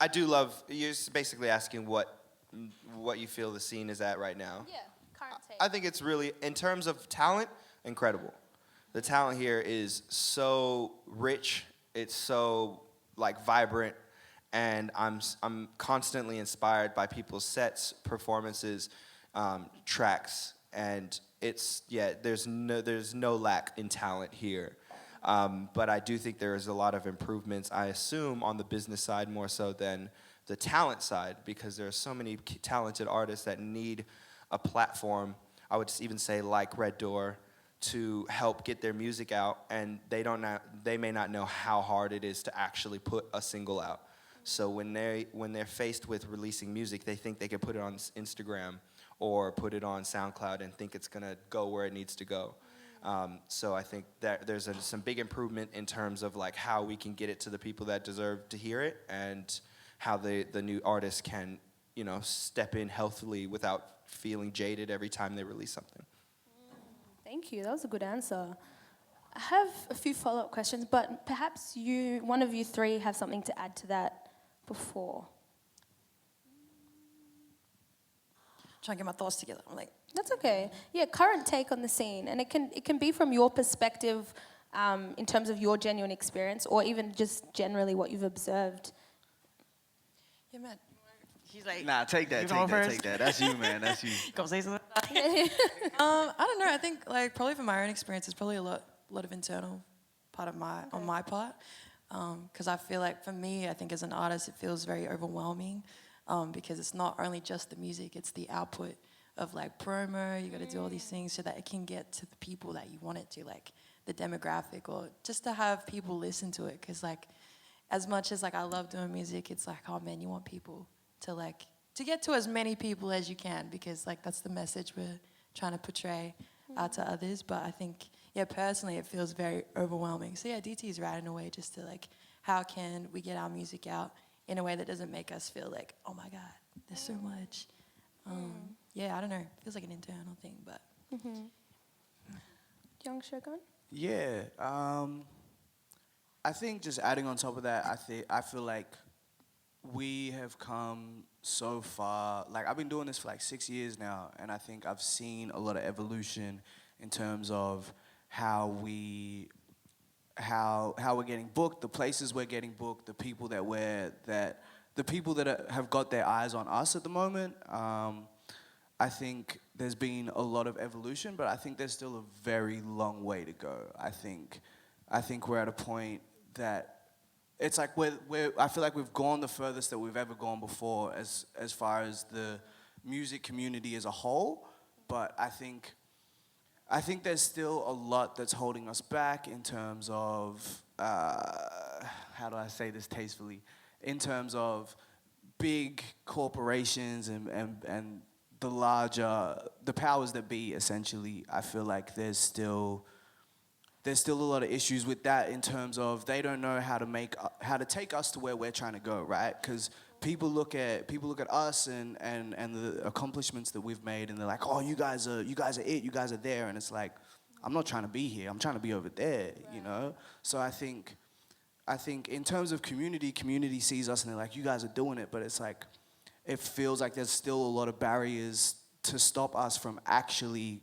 I do love, you're basically asking what you feel the scene is at right now. Yeah, current take. I think it's really, in terms of talent, incredible. The talent here is so rich, it's so like vibrant, and I'm constantly inspired by people's sets, performances, tracks, and it's, yeah, there's no lack in talent here. But I do think there is a lot of improvements, I assume, on the business side more so than the talent side, because there are so many talented artists that need a platform, I would even say like Red Door, to help get their music out, and they may not know how hard it is to actually put a single out. So when they're faced with releasing music, they think they can put it on Instagram or put it on SoundCloud and think it's gonna go where it needs to go. So I think that there's some big improvement in terms of like how we can get it to the people that deserve to hear it, and how the new artists can, you know, step in healthily without feeling jaded every time they release something. Thank you. That was a good answer. I have a few follow-up questions, but perhaps one of you three, have something to add to that before. Trying to get my thoughts together. I'm like, That's okay. Yeah, current take on the scene, and it can be from your perspective, in terms of your genuine experience, or even just generally what you've observed. yeah, man. He's like, Nah, take that. That's you, man. That's you. go say something. I don't know. I think like probably from my own experience, it's probably a lot of internal part of on my part, because I feel like for me, I think as an artist, it feels very overwhelming, because it's not only just the music, it's the output of like promo. You got to do all these things so that it can get to the people that you want it to, like the demographic, or just to have people listen to it. Because like, as much as like I love doing music, it's like, oh man, you want people to get to as many people as you can, because like that's the message we're trying to portray out to others. But I think, yeah, personally it feels very overwhelming. So yeah, DT is right in a way, just to like, how can we get our music out in a way that doesn't make us feel like, oh my God, there's so much. Yeah, I don't know, it feels like an internal thing, but. Young Shogun? Yeah, I think just adding on top of that, I feel like we have come so far. Like, I've been doing this for like 6 years now, and I think I've seen a lot of evolution in terms of how we're getting booked, the places we're getting booked, the people that have got their eyes on us at the moment. I think there's been a lot of evolution, but I think there's still a very long way to go. I think we're at a point that it's like I feel like we've gone the furthest that we've ever gone before as far as the music community as a whole. But I think there's still a lot that's holding us back in terms of, how do I say this tastefully, in terms of big corporations and the powers that be, essentially. I feel like there's still a lot of issues with that, in terms of they don't know how to take us to where we're trying to go, right? Because people look at us and the accomplishments that we've made, and they're like, oh, you guys are it, you guys are there, and it's like, I'm not trying to be here, I'm trying to be over there, you know? So I think in terms of community sees us and they're like, you guys are doing it, but it's like, it feels like there's still a lot of barriers to stop us from actually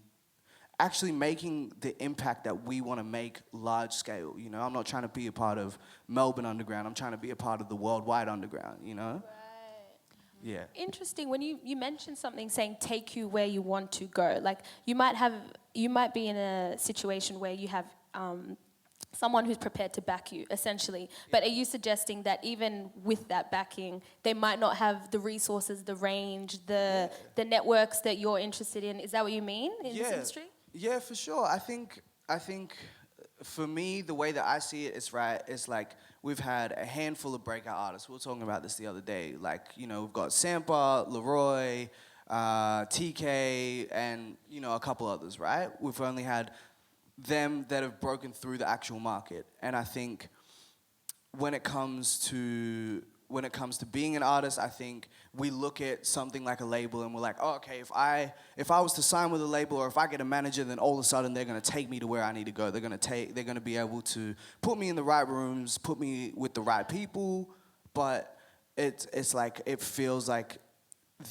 making the impact that we want to make large scale, you know? I'm not trying to be a part of Melbourne Underground, I'm trying to be a part of the worldwide underground, you know? Right. Yeah. Interesting, when you mentioned something saying take you where you want to go, like you might be in a situation where you have someone who's prepared to back you, essentially. But are you suggesting that even with that backing, they might not have the resources, the range, the networks that you're interested in? Is that what you mean in this industry? Yeah, for sure. I think for me, the way that I see it is right. It's like we've had a handful of breakout artists. We were talking about this the other day. Like, you know, we've got Sampa, Leroy, TK, and, you know, a couple others, right? We've only had them that have broken through the actual market. And I think when it comes to being an artist, I think we look at something like a label and we're like, oh, okay, if I was to sign with a label, or if I get a manager, then all of a sudden they're gonna take me to where I need to go. They're gonna be able to put me in the right rooms, put me with the right people. But it's like, it feels like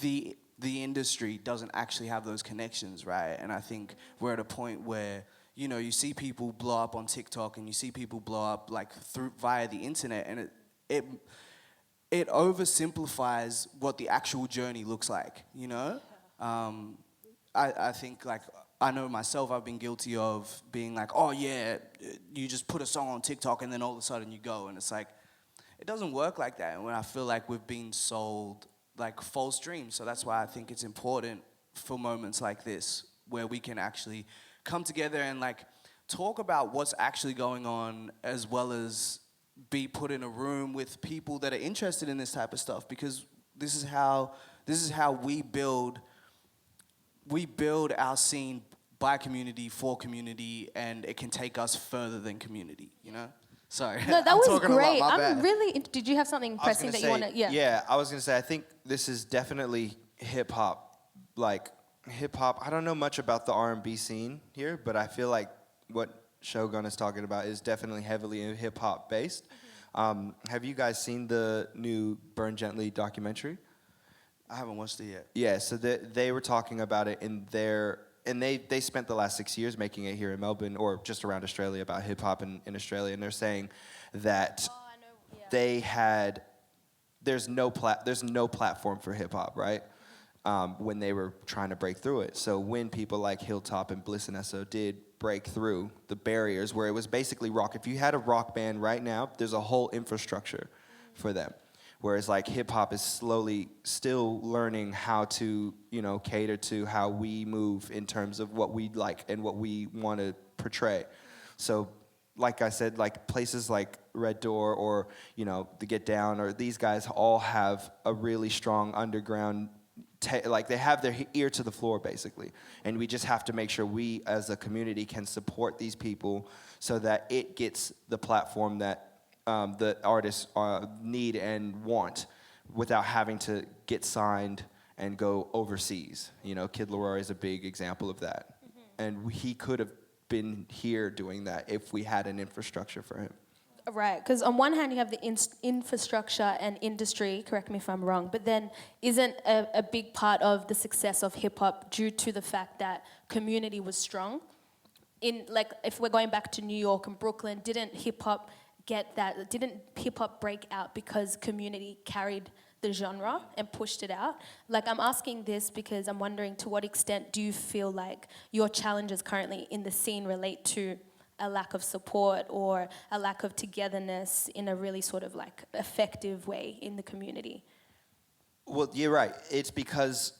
the industry doesn't actually have those connections, right? And I think we're at a point where, you know, you see people blow up on TikTok and you see people blow up like via the internet, and it oversimplifies what the actual journey looks like, you know? I think, like, I know myself, I've been guilty of being like, oh yeah, you just put a song on TikTok and then all of a sudden you go, and it's like, it doesn't work like that. And when I feel like we've been sold like false dreams. So that's why I think it's important for moments like this, where we can actually come together and like talk about what's actually going on, as well as be put in a room with people that are interested in this type of stuff, because this is how we build our scene by community, for community, and it can take us further than community, you know? Sorry. No, that was great. Did you have something pressing that you want to, Yeah, I was going to say, I think this is definitely hip hop, like, hip hop. I don't know much about the R&B scene here, but I feel like what Shogun is talking about is definitely heavily hip hop based. Have you guys seen the new Burn Gently documentary? I haven't watched it yet. Yeah, so they were talking about it in their, and they spent the last 6 years making it here in Melbourne or just around Australia about hip hop in Australia, and they're saying that they had, there's no platform for hip hop, right? When they were trying to break through it. So when people like Hilltop and Bliss and SO did break through the barriers where it was basically rock. If you had a rock band right now, there's a whole infrastructure for them. Whereas like hip hop is slowly still learning how to, you know, cater to how we move in terms of what we like and what we want to portray. So like I said, like places like Red Door or, you know, the Get Down or these guys all have a really strong underground, like they have their ear to the floor basically. And we just have to make sure we as a community can support these people so that it gets the platform that the artists need and want without having to get signed and go overseas. You know, Kid Laroi is a big example of that. And he could have been here doing that if we had an infrastructure for him. Right, because on one hand you have the infrastructure and industry, correct me if I'm wrong, but then isn't a big part of the success of hip-hop due to the fact that community was strong? In, like, if we're going back to New York and Brooklyn, didn't hip-hop break out because community carried the genre and pushed it out? Like, I'm asking this because I'm wondering to what extent do you feel like your challenges currently in the scene relate to a lack of support or a lack of togetherness in a really sort of like effective way in the community? Well, you're right. It's because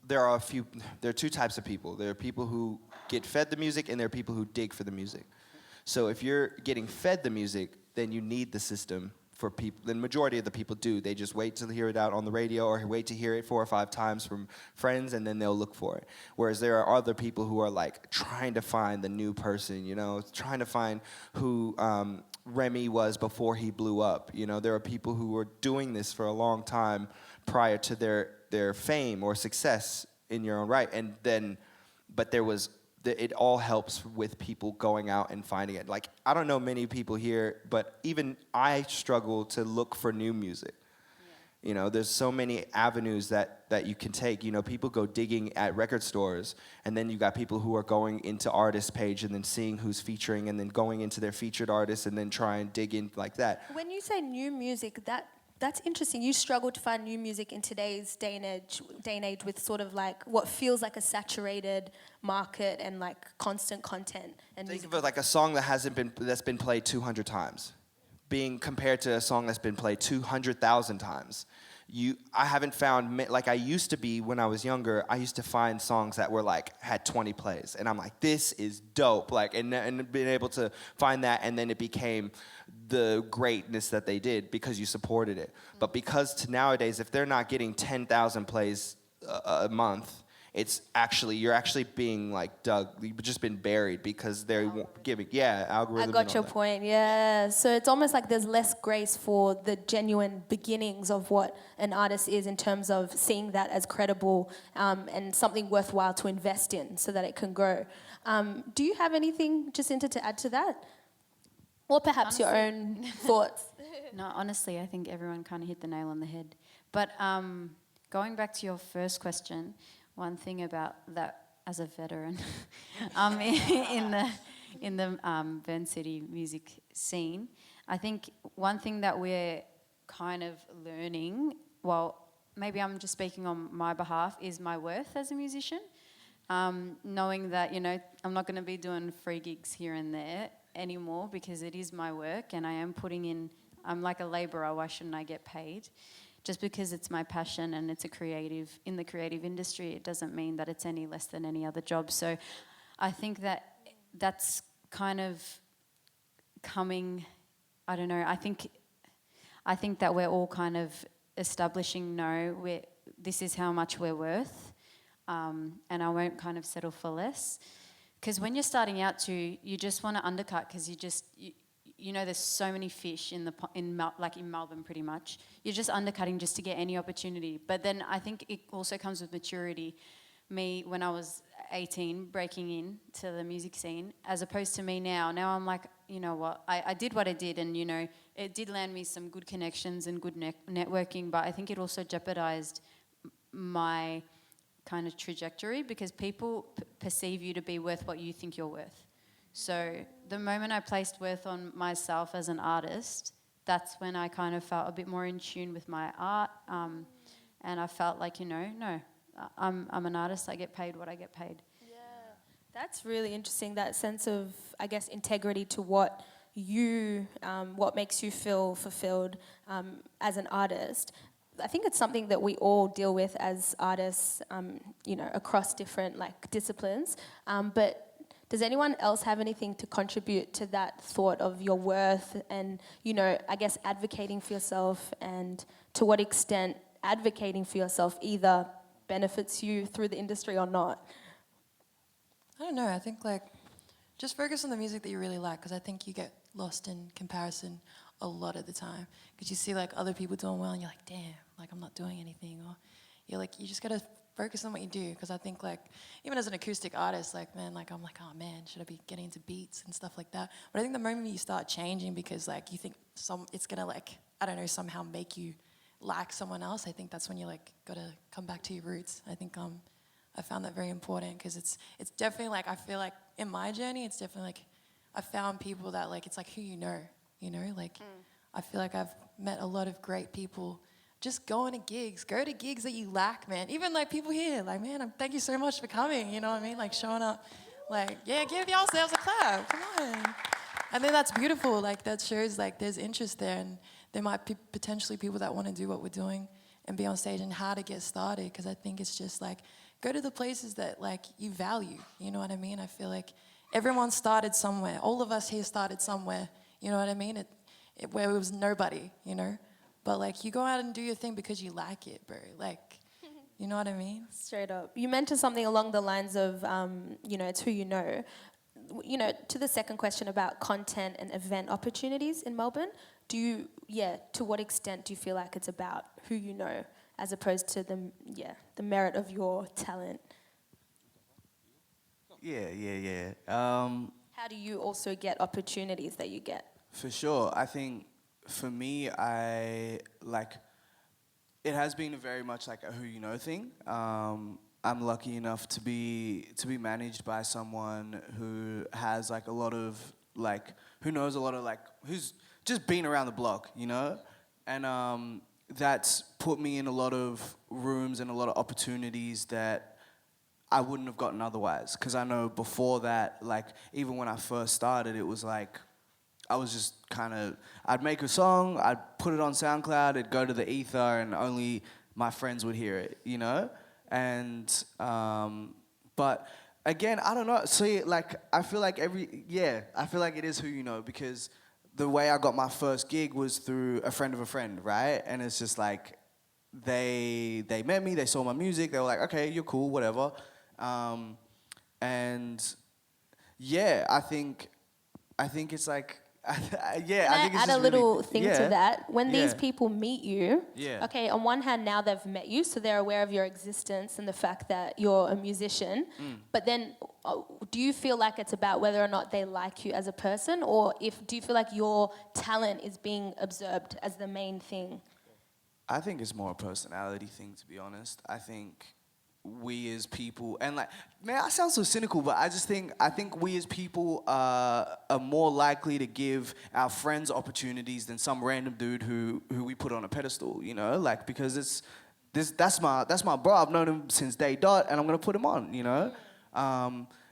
there are two types of people. There are people who get fed the music and there are people who dig for the music. So if you're getting fed the music, then you need the system for people. The majority of the people do. They just wait to hear it out on the radio or wait to hear it 4 or 5 times from friends and then they'll look for it. Whereas there are other people who are like trying to find the new person, you know, trying to find who Remy was before he blew up. You know, there are people who were doing this for a long time prior to their fame or success in your own right. And then, but it all helps with people going out and finding it. Like, I don't know many people here, but even I struggle to look for new music. Yeah. You know, there's so many avenues that you can take. You know, people go digging at record stores, and then you got people who are going into artist page and then seeing who's featuring, and then going into their featured artists and then try and dig in like that. When you say new music, that's interesting. You struggle to find new music in today's day and age with sort of like what feels like a saturated market and like constant content. And think of it like a song that's been played 200 times, being compared to a song that's been played 200,000 times. I haven't found, like I used to be when I was younger, I used to find songs that were like, had 20 plays. And I'm like, this is dope. Like, and being able to find that, and then it became the greatness that they did because you supported it. But because to nowadays, if they're not getting 10,000 plays a month, you're actually being like dug, you've just been buried because they're giving, algorithm. I got your point, yeah. So it's almost like there's less grace for the genuine beginnings of what an artist is in terms of seeing that as credible and something worthwhile to invest in so that it can grow. Do you have anything, Jacinta, to add to that? Or perhaps your own thoughts? No, honestly, I think everyone kind of hit the nail on the head. But going back to your first question, one thing about that as a veteran in the Burn City music scene, I think one thing that we're kind of learning, well, maybe I'm just speaking on my behalf, is my worth as a musician. Knowing that, you know, I'm not going to be doing free gigs here and there anymore because it is my work and I am putting in, I'm like a labourer, why shouldn't I get paid? Just because it's my passion and it's in the creative industry, it doesn't mean that it's any less than any other job. So I think that's kind of coming, I don't know, I think that we're all kind of establishing, this is how much we're worth, and I won't kind of settle for less. Because when you're starting out too, you just want to undercut because you know there's so many fish in Melbourne pretty much. You're just undercutting just to get any opportunity. But then I think it also comes with maturity me when I was 18 breaking into the music scene as opposed to me now. Now I'm like, you know what, I did what I did, and you know, it did land me some good connections and good networking, but I think it also jeopardized my kind of trajectory because people perceive you to be worth what you think you're worth. So the moment I placed worth on myself as an artist, that's when I kind of felt a bit more in tune with my art, and I felt like, you know, no, I'm an artist, I get paid what I get paid. That's really interesting, that sense of, I guess, integrity to what makes you feel fulfilled as an artist. I think it's something that we all deal with as artists, you know, across different like disciplines. But does anyone else have anything to contribute to that thought of your worth and, you know, I guess advocating for yourself, and to what extent advocating for yourself either benefits you through the industry or not? I don't know. I think like just focus on the music that you really like, because I think you get lost in comparison a lot of the time, because you see like other people doing well and you're like, damn, like I'm not doing anything, or you're like, you just gotta focus on what you do. Because I think like even as an acoustic artist, like man, like I'm like, oh man, should I be getting into beats and stuff like that? But I think the moment you start changing because like you think it's gonna like, I don't know, somehow make you like someone else, I think that's when you like gotta come back to your roots. I think I found that very important, because it's definitely like, I feel like in my journey, it's definitely like I found people that like, it's like who you know, like I feel like I've met a lot of great people just going to gigs. Go to gigs that you like, man. Even like people here, like, man, thank you so much for coming, you know what I mean? Like showing up, like, yeah, give yourselves a clap, come on. I think that's beautiful, like that shows like there's interest there, and there might be potentially people that want to do what we're doing and be on stage, and how to get started, because I think it's just like, go to the places that like you value, you know what I mean? I feel like everyone started somewhere. All of us here started somewhere, you know what I mean? Where it was nobody, you know? But like you go out and do your thing because you like it, bro. Like, you know what I mean? Straight up. You mentioned something along the lines of, you know, it's who you know. You know, to the second question about content and event opportunities in Melbourne, to what extent do you feel like it's about who you know, as opposed to the merit of your talent? Yeah. How do you also get opportunities that you get? For sure. I think for me, it has been very much like a who you know thing. I'm lucky enough to be managed by someone who has like a lot of like, who knows a lot of like, who's just been around the block, you know? And that's put me in a lot of rooms and a lot of opportunities that I wouldn't have gotten otherwise. Because I know before that, like, even when I first started, it was like, I was just kind of, I'd make a song, I'd put it on SoundCloud, it'd go to the ether, and only my friends would hear it, you know? And, but again, I don't know. See, like, I feel like I feel like it is who you know, because the way I got my first gig was through a friend of a friend, right? And it's just like, they met me, they saw my music, they were like, okay, you're cool, whatever. And yeah, I think it's like, I think it's add a little thing to that. When these Yeah. people meet you, Yeah. okay, on one hand, now they've met you, so they're aware of your existence and the fact that you're a musician. But then, do you feel like it's about whether or not they like you as a person, or do you feel like your talent is being observed as the main thing? I think it's more a personality thing, to be honest. I think we as people, and like, man, I sound so cynical, but I think we as people are more likely to give our friends opportunities than some random dude who we put on a pedestal, you know, like, because that's my bro. I've known him since day dot, and I'm gonna put him on, you know.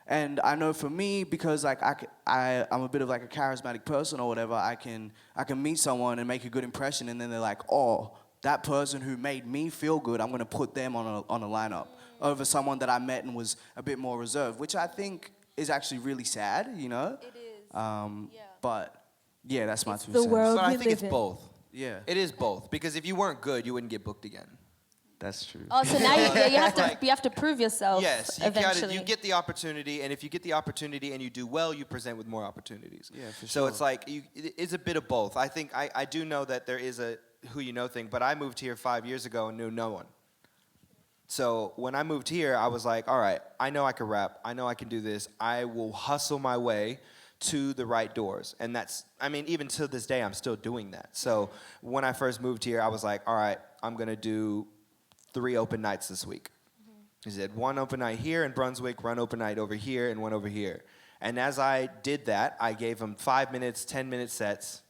And I know for me, because like I'm a bit of like a charismatic person or whatever, I can meet someone and make a good impression, and then they're like, oh, that person who made me feel good, I'm gonna put them on a lineup over someone that I met and was a bit more reserved, which I think is actually really sad, you know? It is. But yeah, that's my 2 the cents. world But I we think live it's in. both. Yeah, It is both, because if you weren't good, you wouldn't get booked again. that's true. Oh, so now you have to prove yourself. Yes, eventually. you get the opportunity, and if you get the opportunity and you do well, you present with more opportunities. Yeah, for So sure. it's like, it's a bit of both. I think, I do know that there is a who you know thing, but I moved here 5 years ago and knew no one. So when I moved here, I was like, all right, I know I can rap. I know I can do this. I will hustle my way to the right doors. And that's, I mean, even to this day, I'm still doing that. So when I first moved here, I was like, all right, I'm going to do 3 open nights this week. He said, 1 open night here in Brunswick, 1 open night over here, and 1 over here. And as I did that, I gave them 5 minutes, 10-minute sets,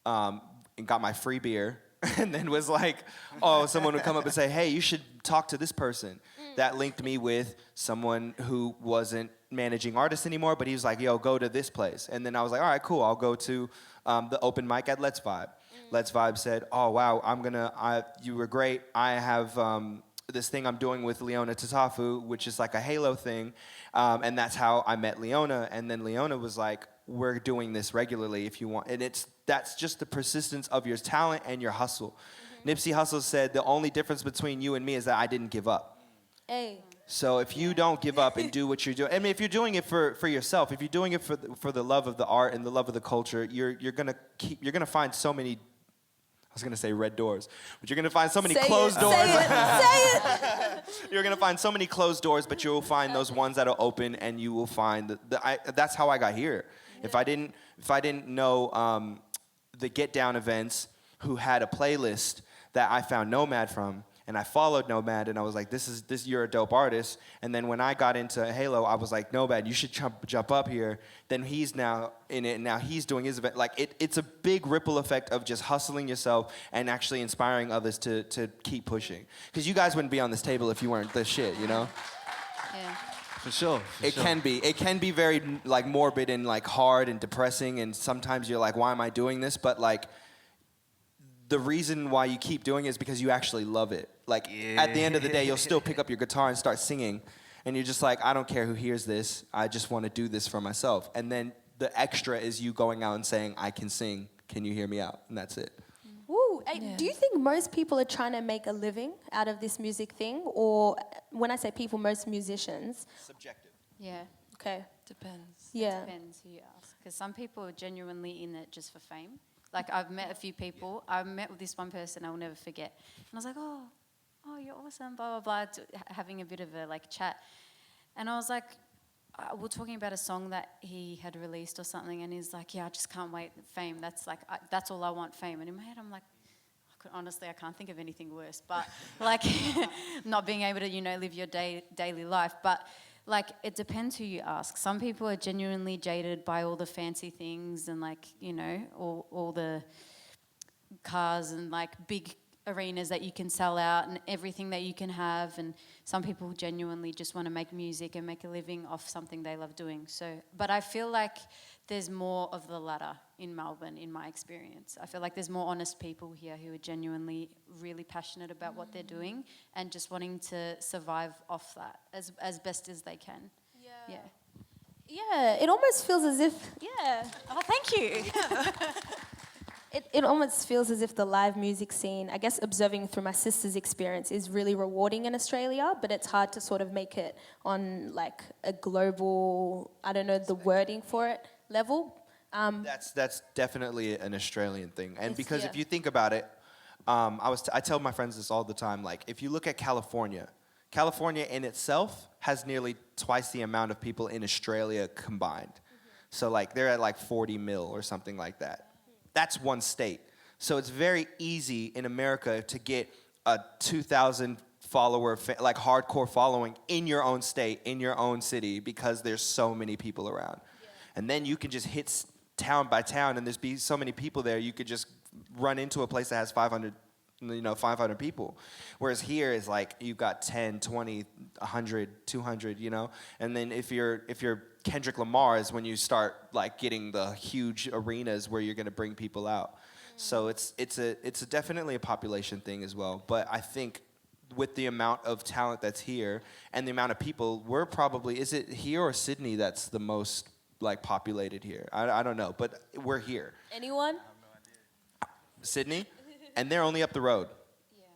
and got my free beer. And then was like, oh, someone would come up and say, hey, you should talk to this person. That linked me with someone who wasn't managing artists anymore, but he was like, yo, go to this place. And then I was like, all right, cool, I'll go to the open mic at Let's Vibe. Let's Vibe said, oh, wow, you were great. I have this thing I'm doing with Leona Tatafu, which is like a Halo thing. And that's how I met Leona. And then Leona was like, we're doing this regularly if you want. And that's just the persistence of your talent and your hustle. Nipsey Hussle said the only difference between you and me is that I didn't give up. Hey. So if you don't give up and do what you're doing, I mean, if you're doing it for yourself, if you're doing it for the love of the art and the love of the culture, you're gonna find so many. I was gonna say red doors, but you're gonna find so many closed doors. Say it. You're gonna find so many closed doors, but you will find those ones that'll open, and you will find that's how I got here. Yeah. If I didn't know the Get Down events, who had a playlist that I found Nomad from, and I followed Nomad, and I was like, this you're a dope artist. And then when I got into Halo, I was like, Nomad, you should jump up here. Then he's now in it, and now he's doing his event. Like, it's a big ripple effect of just hustling yourself and actually inspiring others to keep pushing. Because you guys wouldn't be on this table if you weren't this shit, you know? Yeah. For sure. It can be very like morbid and like hard and depressing, and sometimes you're like, why am I doing this? But like, the reason why you keep doing it is because you actually love it. Like, at the end of the day, you'll still pick up your guitar and start singing, and you're just like, I don't care who hears this, I just want to do this for myself. And then the extra is you going out and saying, I can sing, can you hear me out? And that's it. Woo. Hey, do you think most people are trying to make a living out of this music thing? Or when I say people, most musicians? Subjective. Yeah. Okay. Depends. Yeah. Depends who you ask. Because some people are genuinely in it just for fame. Like, I've met a few people. I met with this one person I will never forget. And I was like, oh, you're awesome, blah, blah, blah, having a bit of a, like, chat. And I was like, we're talking about a song that he had released or something, and he's like, yeah, I just can't wait, fame. That's, like, that's all I want, fame. And in my head, I'm like, honestly, I can't think of anything worse. But, like, not being able to, live your daily life. But, like, it depends who you ask. Some people are genuinely jaded by all the fancy things and, like, all the cars and, like, big arenas that you can sell out and everything that you can have. And some people genuinely just want to make music and make a living off something they love doing. So, but I feel like there's more of the latter in Melbourne, in my experience. I feel like there's more honest people here who are genuinely really passionate about what they're doing and just wanting to survive off that as best as they can. Yeah. Yeah, it almost feels as if, Oh, thank you. It almost feels as if the live music scene, I guess observing through my sister's experience, is really rewarding in Australia, but it's hard to sort of make it on like a global, I don't know the wording for it, level. That's definitely an Australian thing. And because if you think about it, I tell my friends this all the time, like if you look at California in itself has nearly twice the amount of people in Australia combined. So like they're at like 40 mil or something like that. That's one state. So it's very easy in America to get a 2,000 follower, like hardcore following in your own state, in your own city, because there's so many people around. Yeah. And then you can just hit town by town, and there's be so many people there, you could just run into a place that has 500 people. Whereas here is like, you've got 10, 20, 100, 200, And then if you're Kendrick Lamar is when you start like getting the huge arenas where you're going to bring people out. So it's definitely a population thing as well. But I think with the amount of talent that's here and the amount of people, we're probably, is it here or Sydney that's the most like populated here? I don't know, but we're here. Anyone? Sydney? And they're only up the road.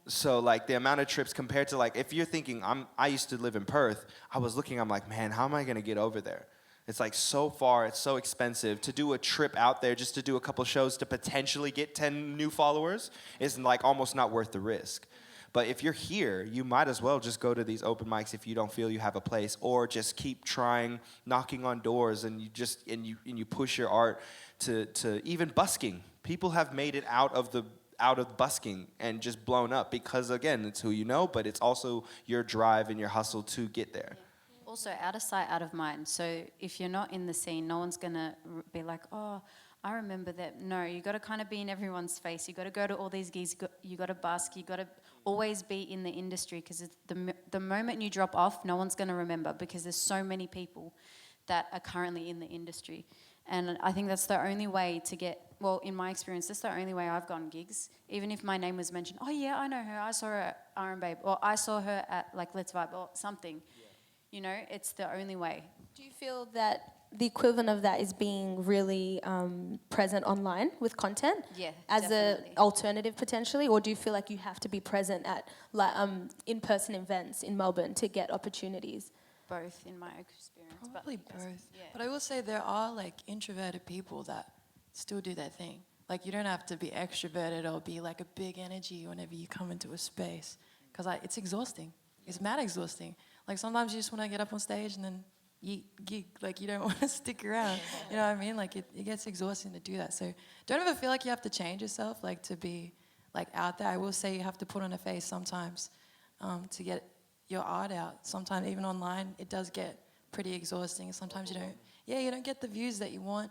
So like the amount of trips compared to like, if you're thinking, I used to live in Perth, I was looking, I'm like, man, how am I going to get over there? It's like so far, it's so expensive. To do a trip out there just to do a couple shows to potentially get 10 new followers is like almost not worth the risk. But if you're here, you might as well just go to these open mics if you don't feel you have a place, or just keep trying, knocking on doors, and you push your art to even busking. People have made it out of busking and just blown up because, again, it's who you know, but it's also your drive and your hustle to get there. Also, out of sight, out of mind. So if you're not in the scene, no one's gonna be like, oh, I remember that. No, you got to kind of be in everyone's face. You got to go to all these gigs. You got to busk. You got to always be in the industry, because the moment you drop off, no one's going to remember, because there's so many people that are currently in the industry. And I think that's the only way to get, well, in my experience, that's the only way I've gotten gigs. Even if my name was mentioned, oh yeah, I know her. I saw her at R&B, or I saw her at like Let's Vibe or something. Yeah. You know, it's the only way. Do you feel that the equivalent of that is being really present online with content? Yeah, as an alternative potentially, or do you feel like you have to be present at in-person events in Melbourne to get opportunities? Both, in my experience. Probably both. Yeah. But I will say there are like introverted people that still do their thing. Like you don't have to be extroverted or be like a big energy whenever you come into a space, because it's exhausting. It's mad exhausting. Like sometimes you just want to get up on stage and then you don't want to stick around. You know what I mean? Like it gets exhausting to do that. So don't ever feel like you have to change yourself, like to be like out there. I will say you have to put on a face sometimes to get your art out. Sometimes even online it does get pretty exhausting. Sometimes you don't get the views that you want.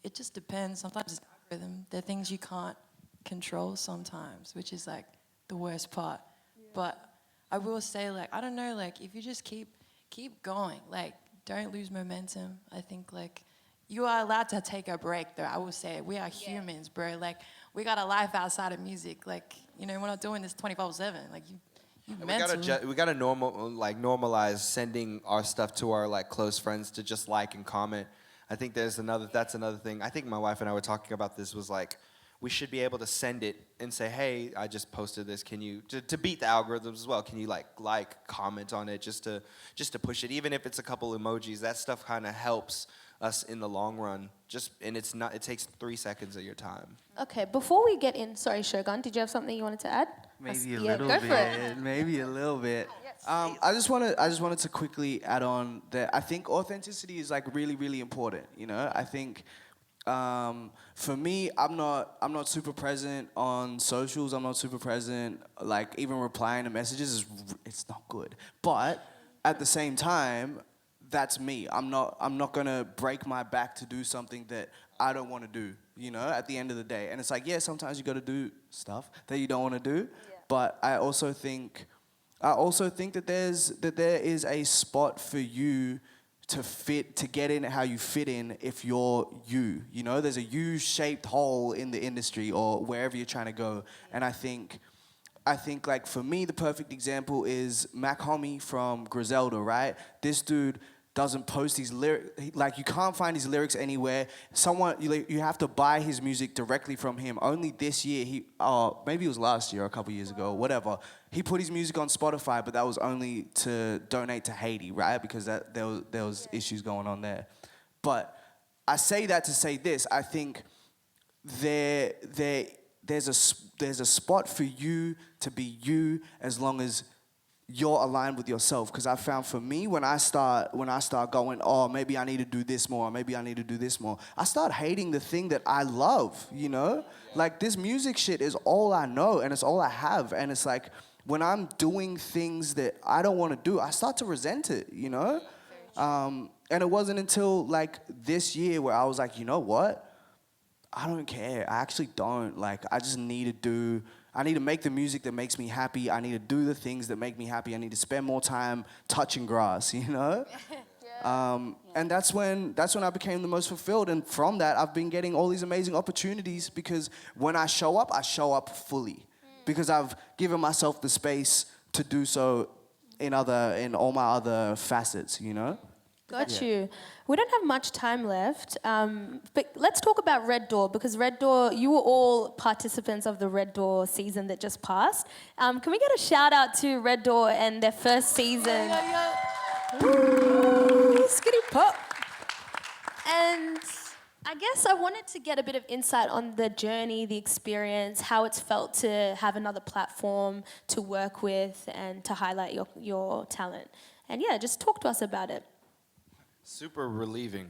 It just depends. Sometimes it's algorithm. There are things you can't control sometimes, which is like the worst part. Yeah. But I will say, like, I don't know, like if you just keep going, like don't lose momentum. I think like you are allowed to take a break though. I will say we are humans, bro. Like we got a life outside of music. Like, you know, we're not doing this 24/7. Like you we gotta normalize sending our stuff to our like close friends to just like and comment. I think that's another thing. I think my wife and I were talking about this, was like, we should be able to send it and say, hey, I just posted this. Can you, to beat the algorithms as well, can you like comment on it just to push it, even if it's a couple emojis. That stuff kind of helps us in the long run. It takes 3 seconds of your time. Okay, before we get in, sorry, Shogun, did you have something you wanted to add? Maybe a little bit. Maybe a little bit. I just wanted to quickly add on that I think authenticity is like really, really important. You know, I think. For me, I'm not super present on socials. I'm not super present, like even replying to messages it's not good. But at the same time, that's me. I'm not gonna break my back to do something that I don't want to do. You know, at the end of the day, and it's like, yeah, sometimes you got to do stuff that you don't want to do. Yeah. But I also think that there is a spot for you to get in how you fit in if you're you. You know, there's a U-shaped hole in the industry or wherever you're trying to go. And I think like for me, the perfect example is Mac Homie from Griselda, right? This dude doesn't post his lyrics, like you can't find his lyrics anywhere. You have to buy his music directly from him. Only this year, maybe it was last year or a couple years ago, whatever. He put his music on Spotify, but that was only to donate to Haiti, right? Because there was issues going on there. But I say that to say this. I think there's a spot for you to be you as long as you're aligned with yourself. Because I found for me, when I start going, oh, maybe I need to do this more, maybe I need to do this more, I start hating the thing that I love, you know? Like this music shit is all I know and it's all I have. And it's like, when I'm doing things that I don't want to do, I start to resent it, you know? And it wasn't until like this year where I was like, you know what? I don't care. I actually don't. Like, I just need to make the music that makes me happy. I need to do the things that make me happy. I need to spend more time touching grass, you know? And that's when I became the most fulfilled. And from that, I've been getting all these amazing opportunities because when I show up fully. Because I've given myself the space to do so in all my other facets, you know? Got you. We don't have much time left, but let's talk about Red Door, because Red Door, you were all participants of the Red Door season that just passed. Can we get a shout out to Red Door and their first season? Woo, skitty pop. And I guess I wanted to get a bit of insight on the journey, the experience, how it's felt to have another platform to work with and to highlight your talent. And yeah, just talk to us about it. Super relieving.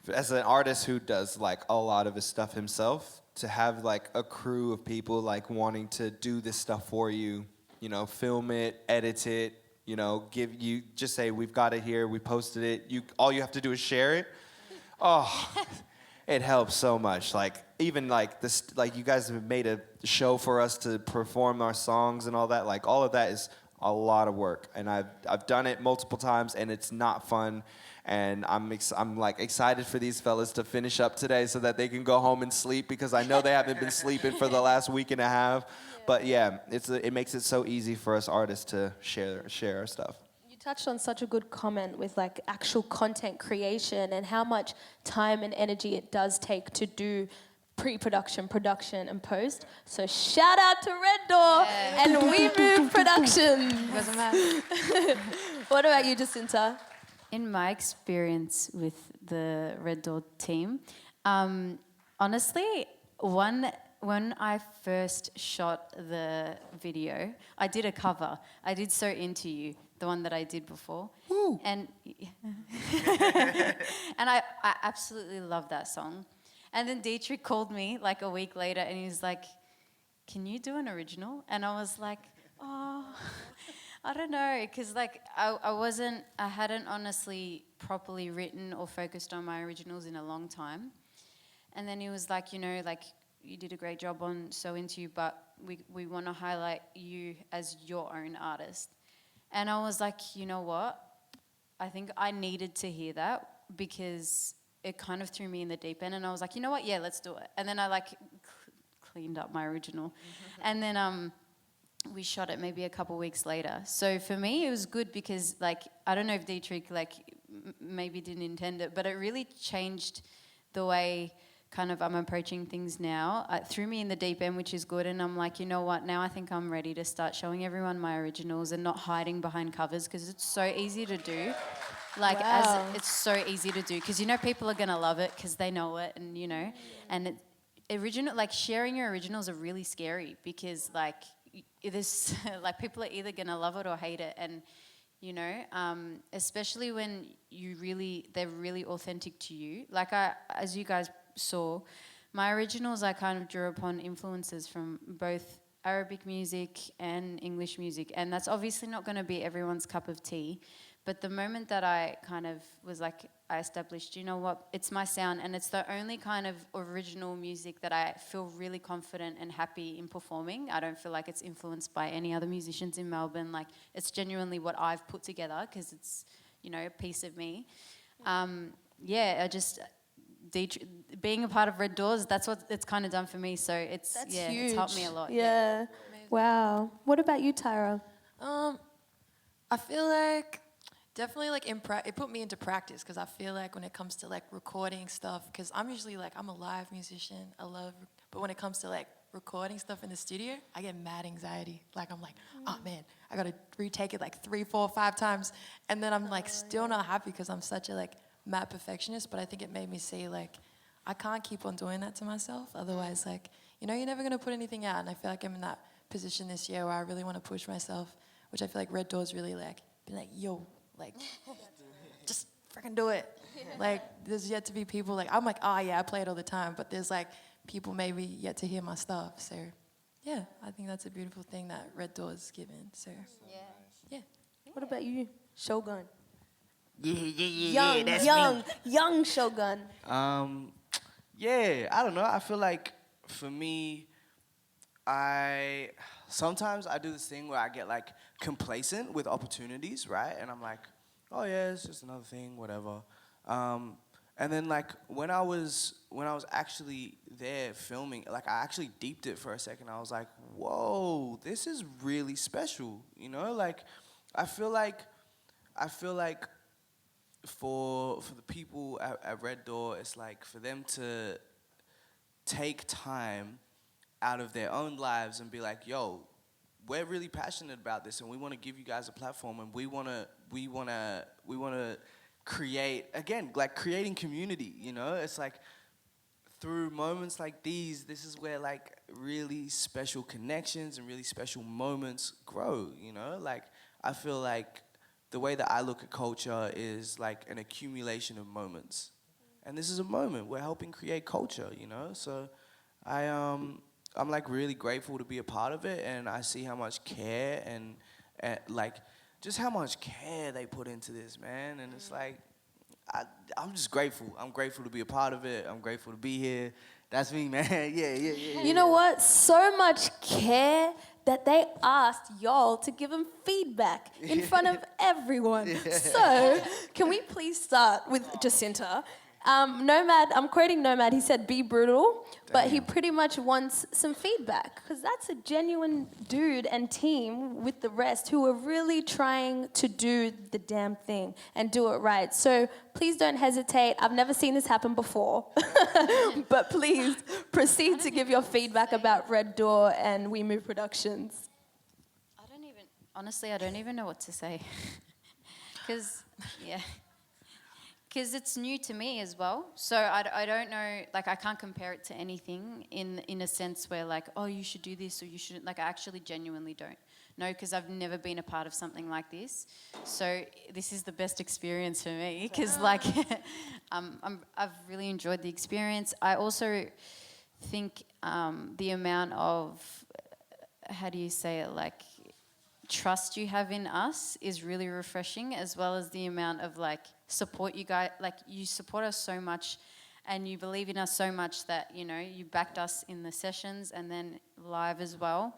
As an artist who does like a lot of his stuff himself, to have like a crew of people like wanting to do this stuff for you, you know, film it, edit it, you know, give you, just say we've got it here, we posted it, all you have to do is share it. Oh, it helps so much. Like even like this, like you guys have made a show for us to perform our songs and all that. Like all of that is a lot of work, and I've done it multiple times, and it's not fun. And I'm like excited for these fellas to finish up today so that they can go home and sleep, because I know they haven't been sleeping for the last week and a half. But yeah, it makes it so easy for us artists to share our stuff. You touched on such a good comment with like actual content creation and how much time and energy it does take to do pre-production, production, and post. So shout out to Red Door and We Move Productions. What about you, Jacinta? In my experience with the Red Door team, honestly, when I first shot the video, I did a cover. I did So Into You, the one that I did before. Woo. And I absolutely love that song. And then Diederich called me like a week later and he was like, can you do an original? And I was like, oh, I don't know, because like I hadn't honestly properly written or focused on my originals in a long time. And then he was like, you know, like you did a great job on So Into You, but we want to highlight you as your own artist. And I was like, you know what? I think I needed to hear that because it kind of threw me in the deep end. And I was like, you know what? Yeah, let's do it. And then I like cleaned up my original. And then we shot it maybe a couple weeks later. So for me, it was good because, like, I don't know if Diederich, like, maybe didn't intend it, but it really changed the way kind of I'm approaching things now. It threw me in the deep end, which is good, and I'm like, you know what, now I think I'm ready to start showing everyone my originals and not hiding behind covers, because it's so easy to do. Like, it's so easy to do, because, you know, people are going to love it because they know it, and, you know, and sharing your originals are really scary because, like, this, like, people are either gonna love it or hate it, and you know, especially when they're really authentic to you. Like as you guys saw, my originals, I kind of drew upon influences from both Arabic music and English music, and that's obviously not going to be everyone's cup of tea. But the moment that I kind of was like, I established, you know what, it's my sound, and it's the only kind of original music that I feel really confident and happy in performing. I don't feel like it's influenced by any other musicians in Melbourne. Like, it's genuinely what I've put together because it's, you know, a piece of me. Being a part of Red Doors, that's what it's kind of done for me. So it's it's helped me a lot. Yeah. Wow. What about you, Tyra? I feel like definitely like it put me into practice, because I feel like when it comes to like recording stuff, because I'm usually like, I'm a live musician, but when it comes to like recording stuff in the studio, I get mad anxiety. Like, I'm like, oh man, I gotta retake it like 3, 4, 5 times, and then I'm like still not happy because I'm such a like mad perfectionist. But I think it made me see like, I can't keep on doing that to myself, otherwise, like, you know, you're never gonna put anything out. And I feel like I'm in that position this year where I really want to push myself, which I feel like Red Doors really like, be like, yo, like, just freaking do it. Like, there's yet to be people like, I'm like, oh yeah, I play it all the time, but there's like people maybe yet to hear my stuff. So yeah, I think that's a beautiful thing that Red Doors given. So yeah. What about you, Shogun? Yeah, Young Shogun. Yeah, I don't know. I feel like for me, sometimes I do this thing where I get like complacent with opportunities, right? And I'm like, oh yeah, it's just another thing, whatever. And then like when I was actually there filming, like I actually deeped it for a second. I was like, whoa, this is really special, you know? Like I feel like for the people at Red Door, it's like for them to take time out of their own lives and be like, yo, we're really passionate about this and we want to give you guys a platform, and we want to create, again, like creating community, you know? It's like through moments like these, this is where like really special connections and really special moments grow, you know? Like, I feel like the way that I look at culture is like an accumulation of moments. And this is a moment. We're helping create culture, you know? So I'm like really grateful to be a part of it, and I see how much care and like just how much care they put into this, man. And it's like, I'm just grateful. I'm grateful to be a part of it. I'm grateful to be here. That's me, man. Yeah. You know what? So much care that they asked y'all to give them feedback in front of everyone. So, can we please start with Jacinta? Nomad, I'm quoting Nomad, he said, be brutal, but he pretty much wants some feedback, because that's a genuine dude and team with the rest who are really trying to do the damn thing and do it right. So please don't hesitate. I've never seen this happen before, but please proceed to give your feedback about Red Door and We Move Productions. Honestly, I don't even know what to say. Because it's new to me as well. So I don't know, like I can't compare it to anything in a sense where like, oh, you should do this or you shouldn't. Like I actually genuinely don't know, because I've never been a part of something like this. So this is the best experience for me, because like I've really enjoyed the experience. I also think the amount of, how do you say it, like trust you have in us is really refreshing, as well as the amount of like support you guys, like you support us so much and you believe in us so much that, you know, you backed us in the sessions and then live as well.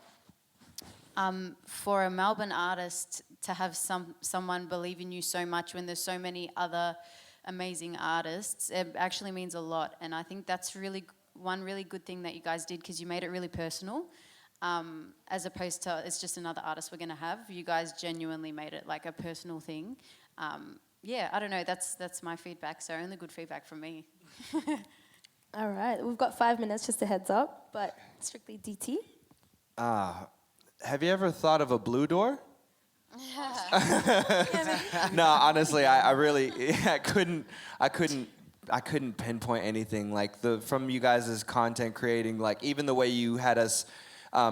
For a Melbourne artist to have someone believe in you so much when there's so many other amazing artists, it actually means a lot. And I think that's one really good thing that you guys did, because you made it really personal. As opposed to it's just another artist we're going to have. You guys genuinely made it like a personal thing. Yeah, I don't know, that's my feedback, so only good feedback from me. All right, we've got 5 minutes, just a heads up, but Strictly DT. Have you ever thought of a blue door? No, honestly, I really I couldn't pinpoint anything like from you guys' content creating, like even the way you had us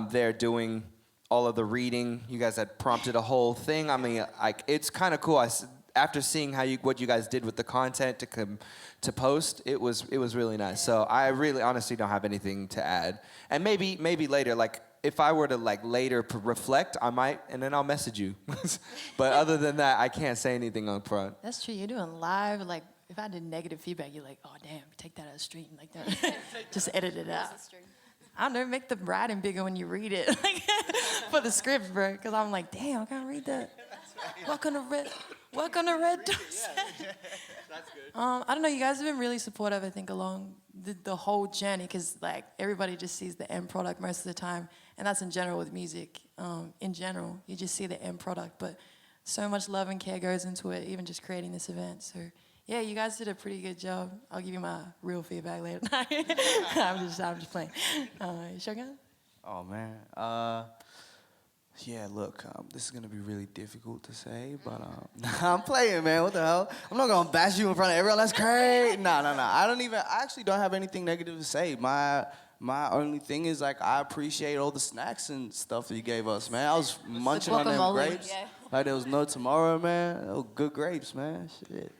there doing all of the reading. You guys had prompted a whole thing. I mean, like it's kind of cool. After seeing what you guys did with the content to post, it was really nice. So I really honestly don't have anything to add. And maybe later, like if I were to like later reflect, I might, and then I'll message you. But other than that, I can't say anything on front. That's true. You're doing live. Like if I did negative feedback, you're like, oh damn, take that out of the stream like that. Just edit it out. I don't know, make the writing bigger when you read it, like, for the script, bro. Because I'm like, damn, I can't read that. Welcome to Red Door. That's good. I don't know, you guys have been really supportive, I think, along the whole journey, because like everybody just sees the end product most of the time, and that's in general with music. In general, you just see the end product, but so much love and care goes into it, even just creating this event. So yeah, you guys did a pretty good job. I'll give you my real feedback later. I'm just playing. Shogun? Oh man. Yeah, look, this is gonna be really difficult to say, but I'm playing, man. What the hell? I'm not gonna bash you in front of everyone. That's great. No. I actually don't have anything negative to say. My only thing is, like, I appreciate all the snacks and stuff that you gave us, man. I was munching on them grapes. Yeah. Like there was no tomorrow, man. They were good grapes, man. Shit.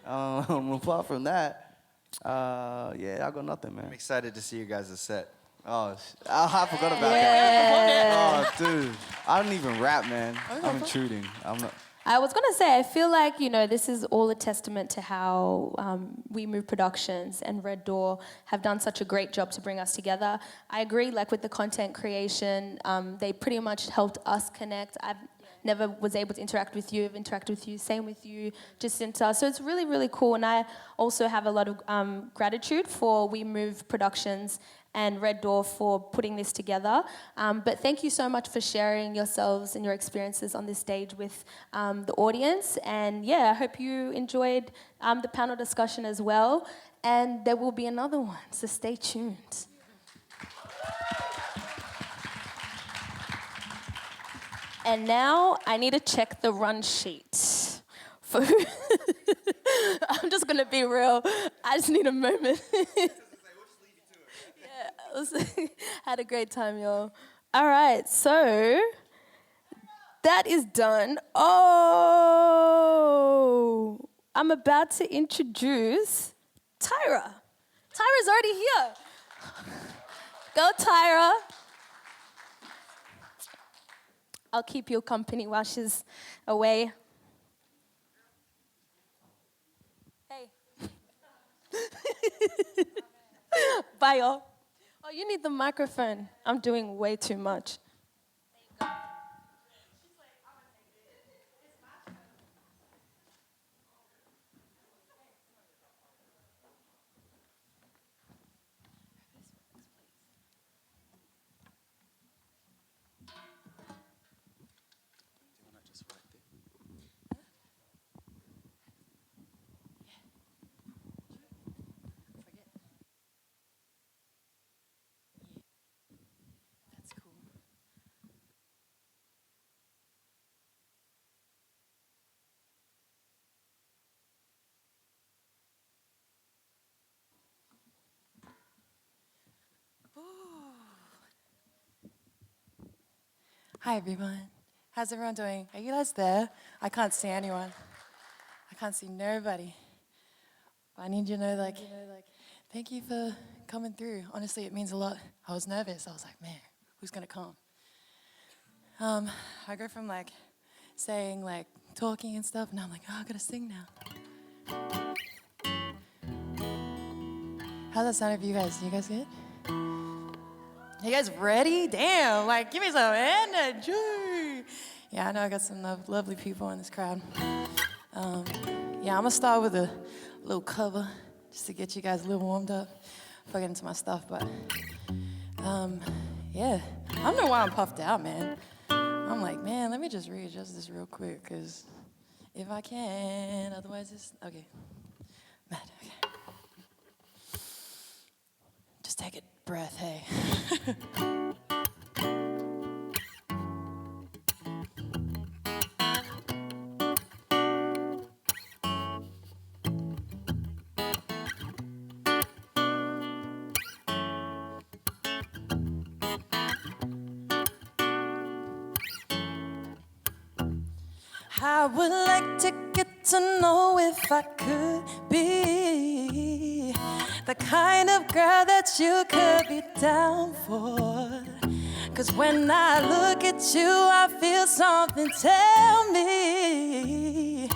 Apart from that, yeah, I got nothing, man. I'm excited to see you guys' set. Oh, I forgot about that. Oh, dude. I don't even rap, man. I'm intruding. I'm not. I was going to say, I feel like, you know, this is all a testament to how We Move Productions and Red Door have done such a great job to bring us together. I agree, like with the content creation, they pretty much helped us connect. I've never was able to interact with you, I've interacted with you, same with you, Jacinta. So it's really, really cool. And I also have a lot of gratitude for We Move Productions and Red Door for putting this together. But thank you so much for sharing yourselves and your experiences on this stage with the audience. And yeah, I hope you enjoyed the panel discussion as well. And there will be another one, so stay tuned. And now I need to check the run sheet for I'm just gonna be real. I just need a moment. Had a great time, y'all. All right, so that is done. Oh, I'm about to introduce Tyra. Tyra's already here. Go, Tyra. I'll keep you company while she's away. Hey. Bye, y'all. Oh, you need the microphone. I'm doing way too much. There you go. Hi, everyone. How's everyone doing? Are you guys there? I can't see anyone. I can't see nobody. But I need you to know, thank you for coming through. Honestly, it means a lot. I was nervous. I was like, man, who's gonna come? I go from saying talking and stuff, and I'm like, oh, I gotta sing now. How's that sound for you guys? You guys good? You guys ready? Damn, give me some energy. Yeah, I know I got some lovely people in this crowd. Yeah, I'm gonna start with a little cover just to get you guys a little warmed up before I get into my stuff, but yeah, I don't know why I'm puffed out, man. I'm like, man, let me just readjust this real quick, because if I can, otherwise it's, okay. Mad, okay. Just take a breath, hey. I would like to get to know if I could be the kind of girl that you could be down for. 'Cause when I look at you, I feel something tell me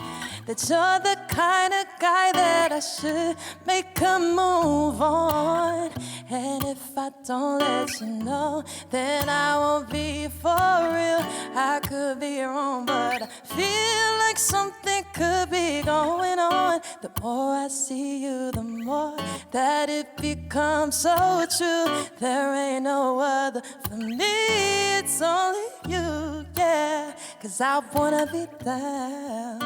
that you're the kind of guy that I should make a move on. And if I don't let you know, then I won't be for real. I could be wrong, but I feel like something could be going on. The more I see you, the more that it becomes so true. There ain't no other for me, it's only you, yeah. 'Cause I wanna be down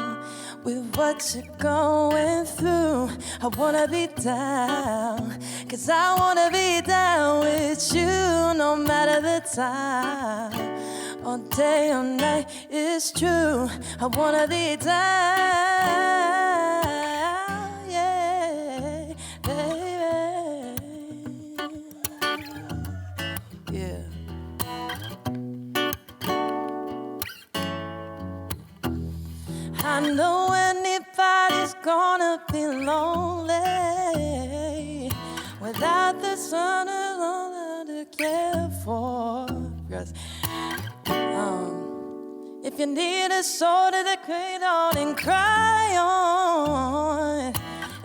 with what you're going through. I wanna be down, 'cause I wanna be down with you no matter the time. All day or night, it's true. I wanna be down, yeah, baby. Yeah. I know anybody's gonna be lonely without the sun alone to care for. Yes. If you need a shoulder to cry on and cry on,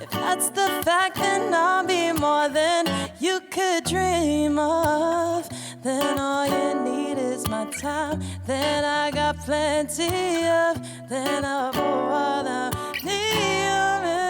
if that's the fact, then I'll be more than you could dream of. Then all you need is my time. Then I got plenty of. Then I'll pour all the need.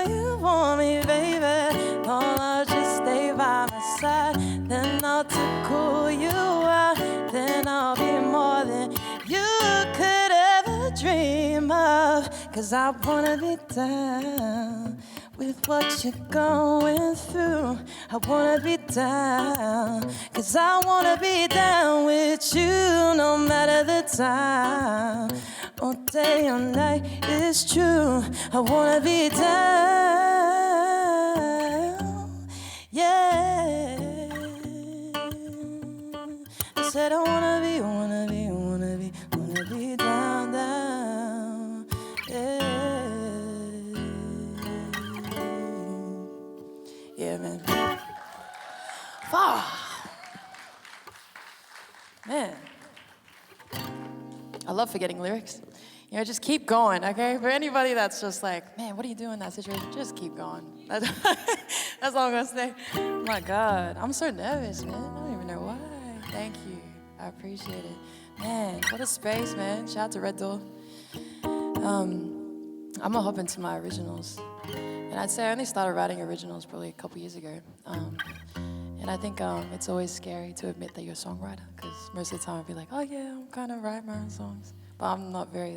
You want me, baby? Don't I'll just stay by my side. Then I'll cool you out. Then I'll be more than you could ever dream of. 'Cause I wanna be down with what you're going through. I wanna be down, 'cause I wanna be down with you no matter the time. all day, all night. It's true, I wanna be down. Yeah. I said I wanna be down, down. Yeah. Yeah, man. Man. I love forgetting lyrics. You know, just keep going, okay? For anybody that's just like, man, what do you do in that situation? Just keep going. That's all I'm gonna say. Oh my God, I'm so nervous, man. I don't even know why. Thank you, I appreciate it. Man, what a space, man. Shout out to Red Door. I'm gonna hop into my originals. And I'd say I only started writing originals probably a couple years ago. And I think it's always scary to admit that you're a songwriter, because most of the time I'd be like, oh yeah, I'm kind of write my own songs. But I'm not very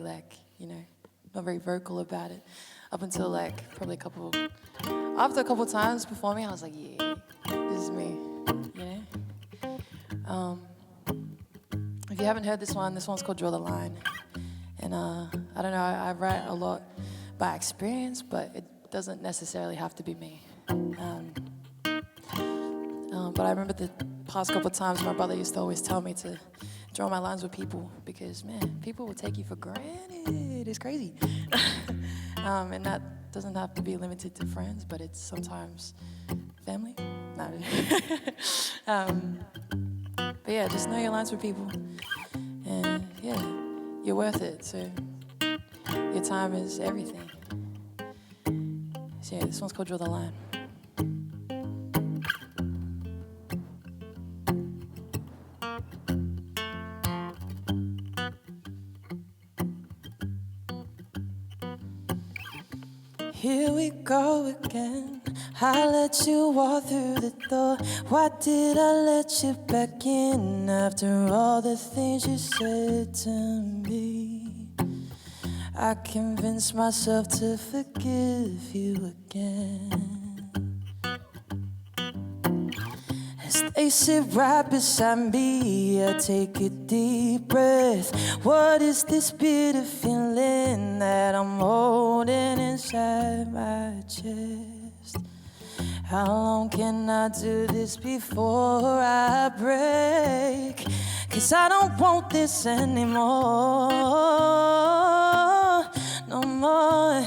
not very vocal about it. Up until like probably after a couple times performing, I was like, yeah, this is me, you know? If you haven't heard this one's called Draw the Line. And I don't know, I write a lot by experience, but it doesn't necessarily have to be me. But I remember the past couple of times my brother used to always tell me to draw my lines with people because, man, people will take you for granted. It's crazy. And that doesn't have to be limited to friends, but it's sometimes family. No. But yeah, just know your lines with people. And yeah, you're worth it. So your time is everything. So yeah, this one's called Draw the Line. Here we go again. I let you walk through the door. Why did I let you back in after all the things you said to me? I convinced myself to forgive you again. As they sit right beside me, I take a deep breath. What is this bitter feeling that I'm holding inside my chest? How long can I do this before I break? 'Cause I don't want this anymore. No more,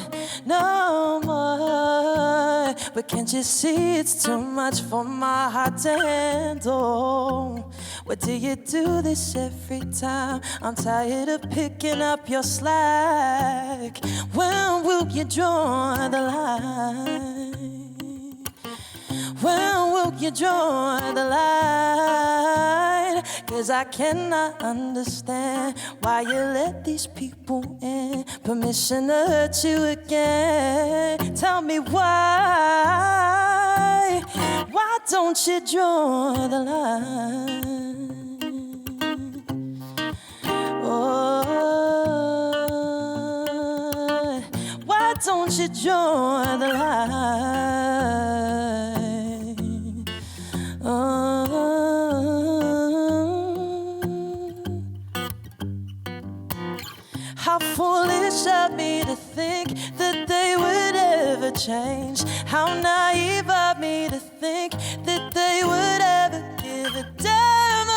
no more. But can't you see it's too much for my heart to handle? Why do you do this every time? I'm tired of picking up your slack. When will you draw the line? When will you draw the line? 'Cause I cannot understand why you let these people in. Permission to hurt you again. Tell me why. Why don't you draw the line? Oh, why don't you draw the line? Oh. How foolish of me to think that they would ever change. How naive of me to think that they would ever give a damn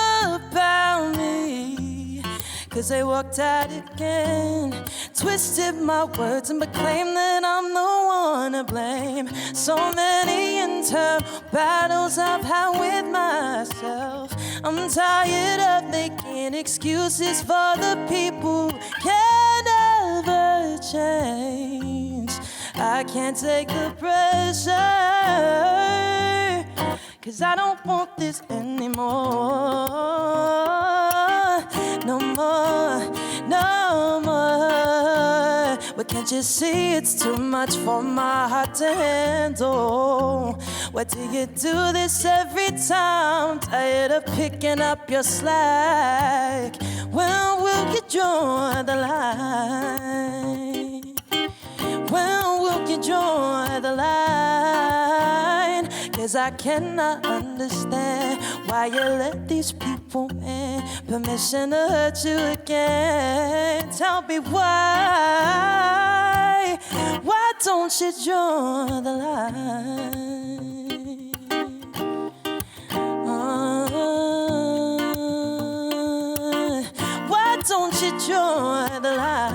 about me. 'Cause they walked out again, twisted my words and proclaimed that I'm the one to blame. So many internal battles I've had with myself. I'm tired of making excuses for the people who can never change. I can't take the pressure, 'cause I don't want this anymore. No more, no more. But can't you see it's too much for my heart to handle? Why do you do this every time? I'm tired of picking up your slack. When will you draw the line? When will you draw the line? 'Cause I cannot understand why you let these people in. permission to hurt you again. Tell me why don't you join the line? Why don't you join the line?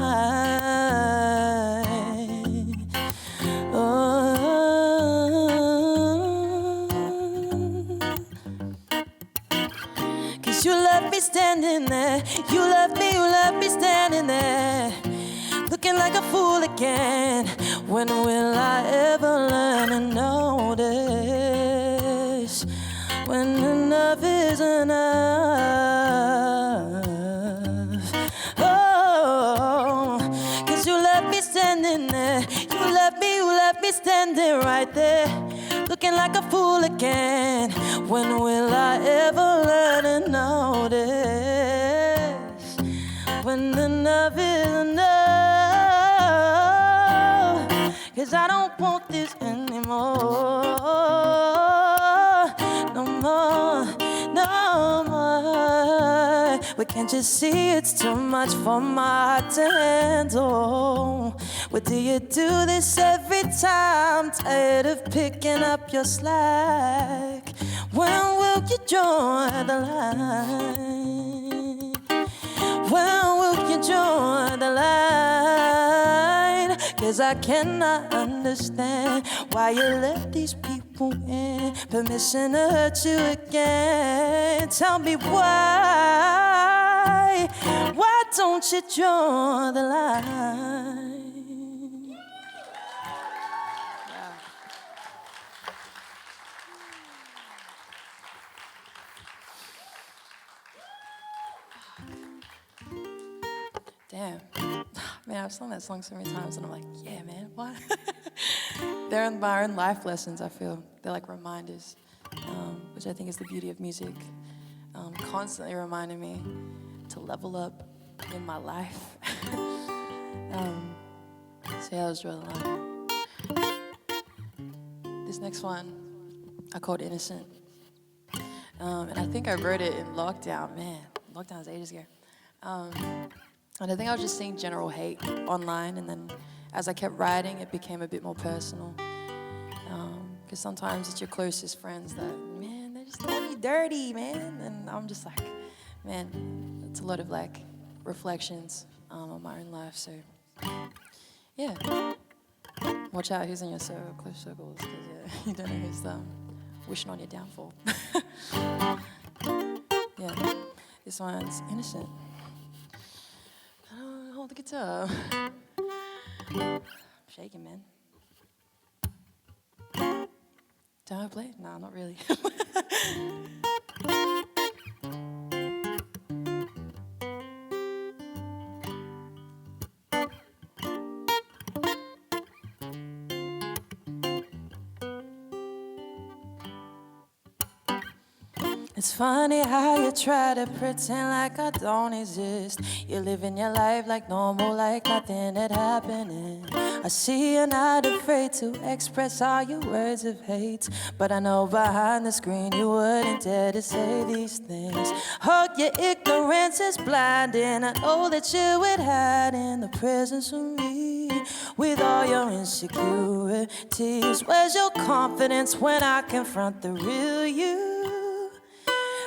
Cause you left me standing there. You left me standing there, looking like a fool again. When will I ever learn to notice when enough is enough? Oh, cause you left me standing there. You left me standing right there, looking like a fool again. When will I ever learn to notice when enough is enough? Cause I don't want this anymore. No more, no more. We can't just see it's too much for my heart to handle. But do you do this every time? Tired of picking up your slack. When will you join the line? When will you join the line? Cause I cannot understand why you let these people in. Permission to hurt you again. Tell me why don't you join the line? Damn. Man, I've sung that song so many times and I'm like, yeah, man, what? They're my own life lessons, I feel. They're like reminders, which I think is the beauty of music. Constantly reminding me to level up in my life. So yeah, let's draw the line. This next one, I called Innocent. And I think I wrote it in lockdown. Man, lockdown was ages ago. And I think I was just seeing general hate online, and then as I kept writing, it became a bit more personal. Because sometimes it's your closest friends that, man, they just love you dirty, man. And I'm just like, man, it's a lot of like reflections on my own life. So, yeah. Watch out who's in your circle, close circles, because you don't know who's wishing on your downfall. Yeah, this one's Innocent. Hold the guitar. I'm shaking, man. Do I play? No, not really. It's funny how you try to pretend like I don't exist. You're living your life like normal, like nothing had happened. I see you're not afraid to express all your words of hate, but I know behind the screen you wouldn't dare to say these things. Oh, your ignorance is blinding. I know that you would hide in the presence of me with all your insecurities. Where's your confidence when I confront the real you?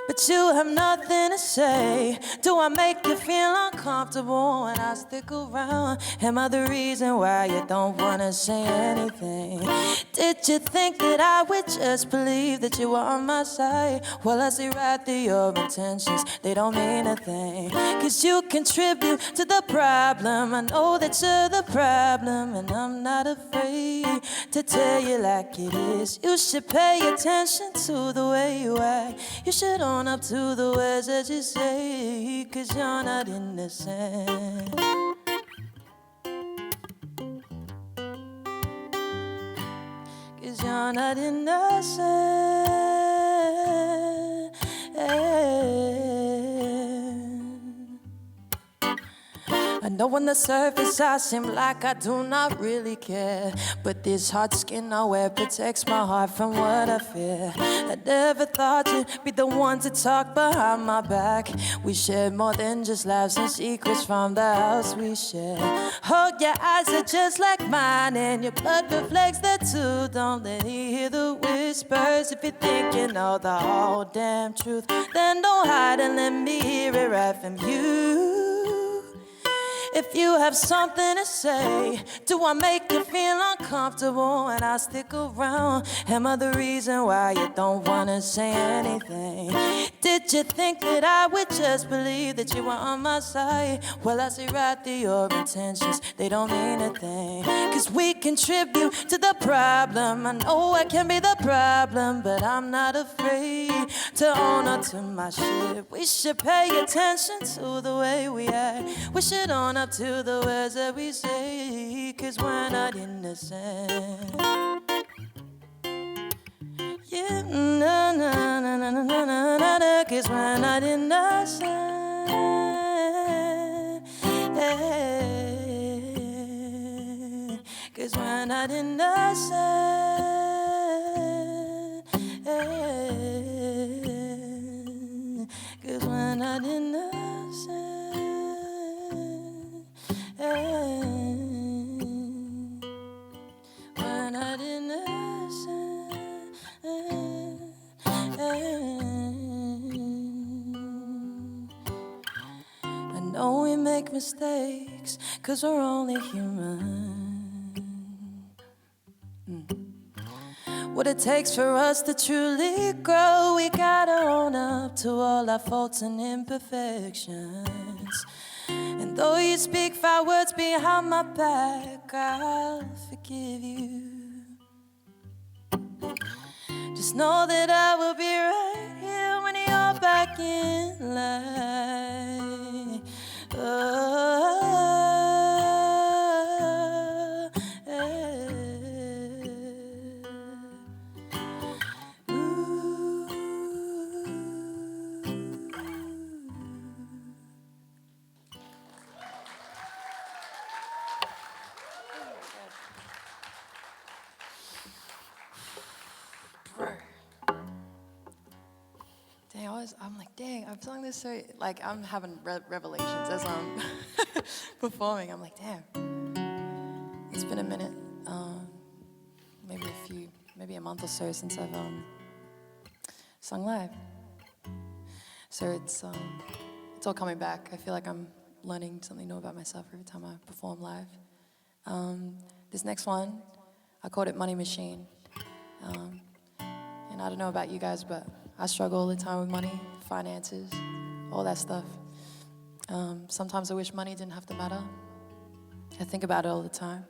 But you have nothing to say. Do I make you feel uncomfortable when I stick around? Am I the reason why you don't wanna say anything? Did you think that I would just believe that you were on my side? Well, I see right through your intentions, they don't mean a thing. Cause you contribute to the problem. I know that you're the problem, and I'm not afraid to tell you like it is. You should pay attention to the way you act. You should own up to the words that you say, cause you're not innocent. Cause you're not innocent. I know on the surface I seem like I do not really care, but this hard skin I wear protects my heart from what I fear. I never thought you'd be the one to talk behind my back. We shared more than just laughs and secrets from the house we share. Oh, your eyes are just like mine and your blood reflects that too. Don't let me hear the whispers. If you think you know the whole damn truth, then don't hide and let me hear it right from you. If you have something to say, do I make you feel uncomfortable when I stick around? Am I the reason why you don't wanna say anything? Did you think that I would just believe that you were on my side? Well, I see right through your intentions, they don't mean a thing. Cause we contribute to the problem. I know I can be the problem, but I'm not afraid to own up to my shit. We should pay attention to the way we act. We should own up to the words that we say, cause we're not innocent. Yeah, na na na na na na na na, cause we're not innocent. Yeah, cause we're not innocent. Yeah, cause we're not innocent. We're not innocent. I know we make mistakes, cause we're only human. What it takes for us to truly grow, we gotta own up to all our faults and imperfections. And though you speak foul words behind my back, I'll forgive you. Just know that I will be right here when you're back in line. Oh, I'm like, dang, I'm sung this so, like, I'm having revelations as I'm performing. I'm like, damn, it's been a minute, maybe a month or so since I've sung live. So it's all coming back. I feel like I'm learning something new about myself every time I perform live. This next one, I called it Money Machine. And I don't know about you guys, but I struggle all the time with money, finances, all that stuff. Sometimes I wish money didn't have to matter. I think about it all the time.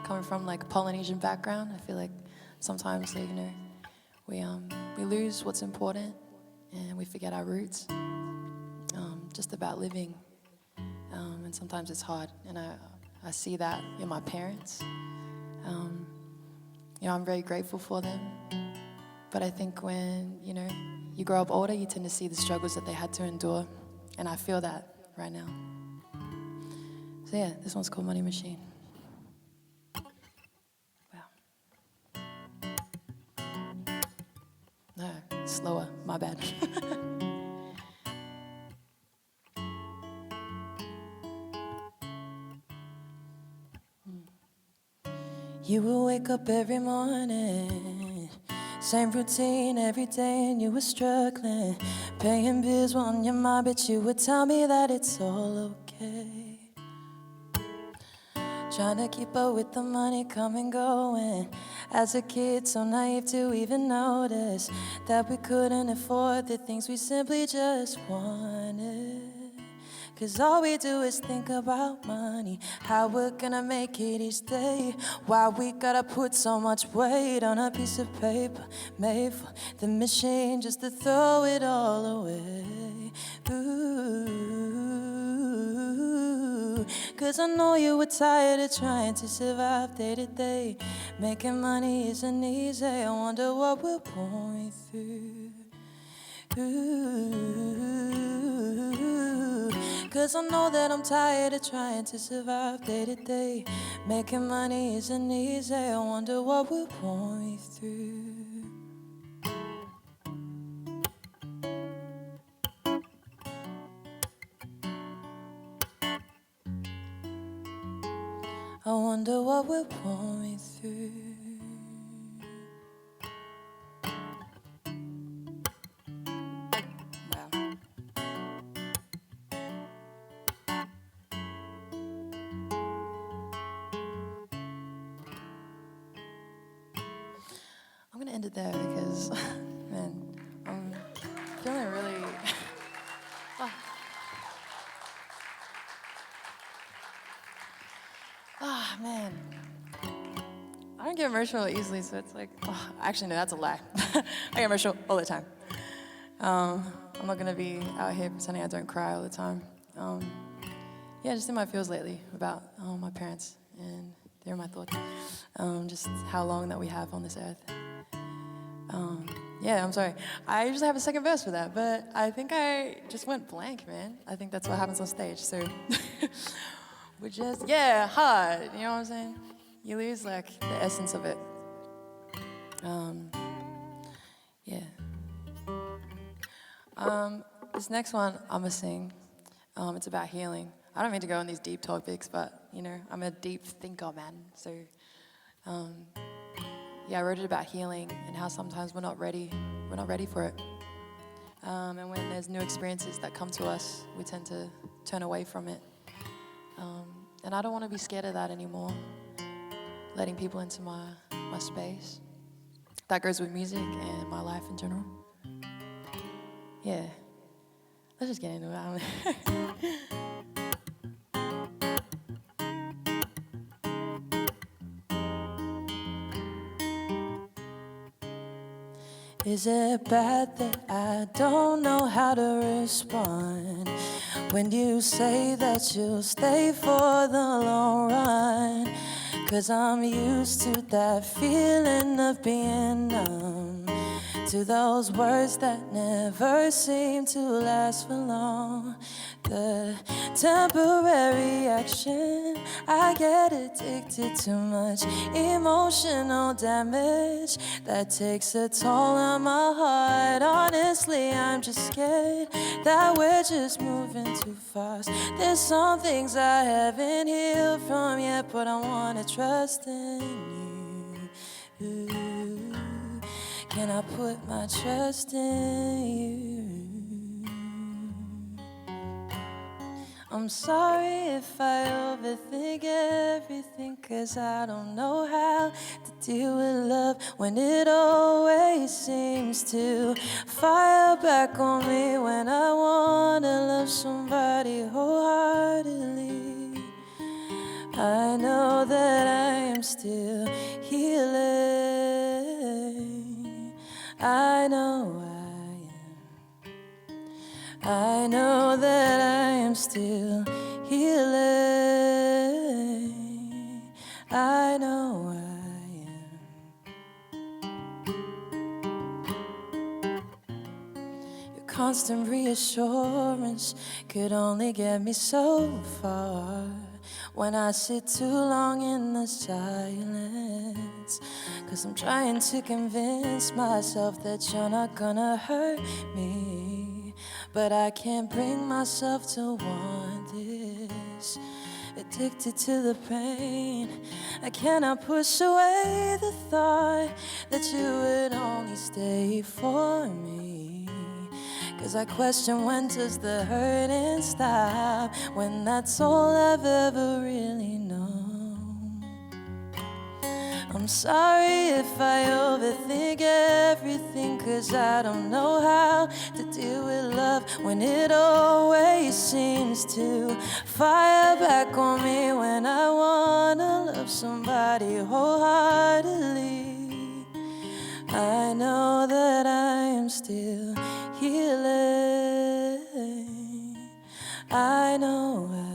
Coming from like a Polynesian background, I feel like sometimes, you know, we lose what's important and we forget our roots. Just about living, and sometimes it's hard. And I see that in my parents. You know, I'm very grateful for them. But I think when, you know, you grow up older, you tend to see the struggles that they had to endure. And I feel that right now. So yeah, this one's called Money Machine. Wow. No, slower, my bad. You will wake up every morning, same routine every day, and you were struggling. Paying bills were on your mind, but you would tell me that it's all okay. Trying to keep up with the money coming, going. As a kid, so naive to even notice that we couldn't afford the things we simply just wanted. Cause all we do is think about money, how we're gonna make it each day. Why we gotta put so much weight on a piece of paper made for the machine just to throw it all away. Ooh. Cause I know you were tired of trying to survive day to day. Making money isn't easy, I wonder what we're going through. Ooh. 'cause I know that I'm tired of trying to survive day to day. Making money isn't easy, I wonder what will pull me through. I wonder what will pull me through. Wow. I'm gonna end it there because, man, I'm feeling really. Man. I don't get emotional easily, so it's like, actually, no, that's a lie. I get emotional all the time. I'm not gonna be out here pretending I don't cry all the time. Yeah, just in my feels lately about my parents, and they're my thoughts. Just how long that we have on this earth. Yeah, I'm sorry. I usually have a second verse for that, but I think I just went blank, man. I think that's what happens on stage, so. We're just, yeah, hard, you know what I'm saying? You lose, like, the essence of it. Yeah. This next one, I'm gonna sing. It's about healing. I don't mean to go on these deep topics, but, you know, I'm a deep thinker, man. So, yeah, I wrote it about healing and how sometimes we're not ready for it. And when there's new experiences that come to us, we tend to turn away from it. And I don't want to be scared of that anymore, letting people into my space. That goes with music and my life in general. Yeah, let's just get into it. Is it bad that I don't know how to respond when you say that you'll stay for the long run? 'Cause I'm used to that feeling of being numb to those words that never seem to last for long. The temporary action, I get addicted to much emotional damage that takes a toll on my heart. Honestly, I'm just scared that we're just moving too fast. There's some things I haven't healed from yet, but I wanna trust in you. Can I put my trust in you? I'm sorry if I overthink everything, 'cause I don't know how to deal with love when it always seems to fire back on me when I wanna love somebody wholeheartedly. I know that I am still healing. I know I know that I am still healing. I know I am. Your constant reassurance could only get me so far. When I sit too long in the silence, 'cause I'm trying to convince myself that you're not gonna hurt me, but I can't bring myself to want this. Addicted to the pain, I cannot push away the thought that you would only stay for me. 'Cause I question, when does the hurting stop, when that's all I've ever really known. I'm sorry if I overthink everything, 'cause I don't know how to deal with love when it always seems to fire back on me when I wanna love somebody wholeheartedly. I know that I am still healing. I know I am.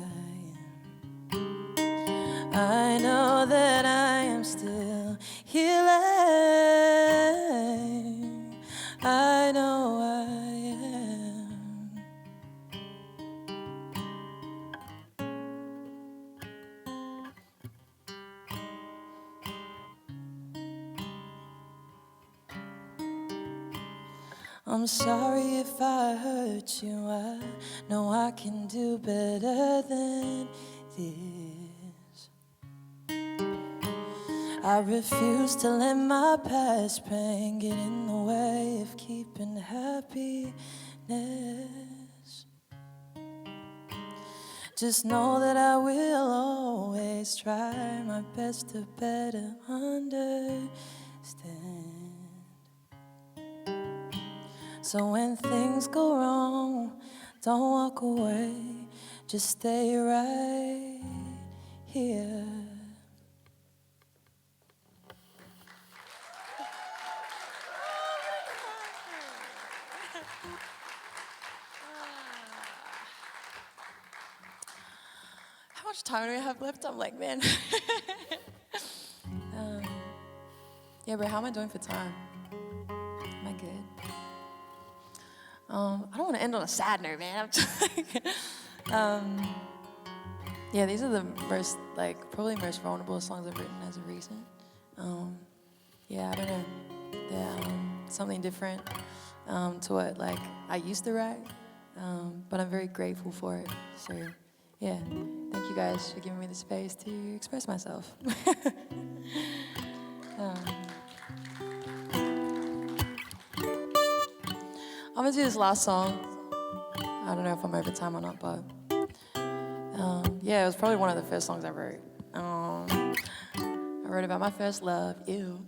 I know that I am still healing. I know I am. I'm sorry if I hurt you. I know I can do better than this. I refuse to let my past pain get in the way of keeping happiness. Just know that I will always try my best to better understand. So when things go wrong, don't walk away, just stay right here. How much time do we have left? I'm like, man. Yeah, but how am I doing for time? Am I good? I don't want to end on a sad note, man. I'm just yeah, these are the most, probably most vulnerable songs I've written as of recent. Yeah, I don't know. They're something different to what, I used to write, but I'm very grateful for it. So, yeah, thank you guys for giving me the space to express myself. I'm gonna do this last song. I don't know if I'm over time or not, but yeah, it was probably one of the first songs I wrote. I wrote about my first love. Ew.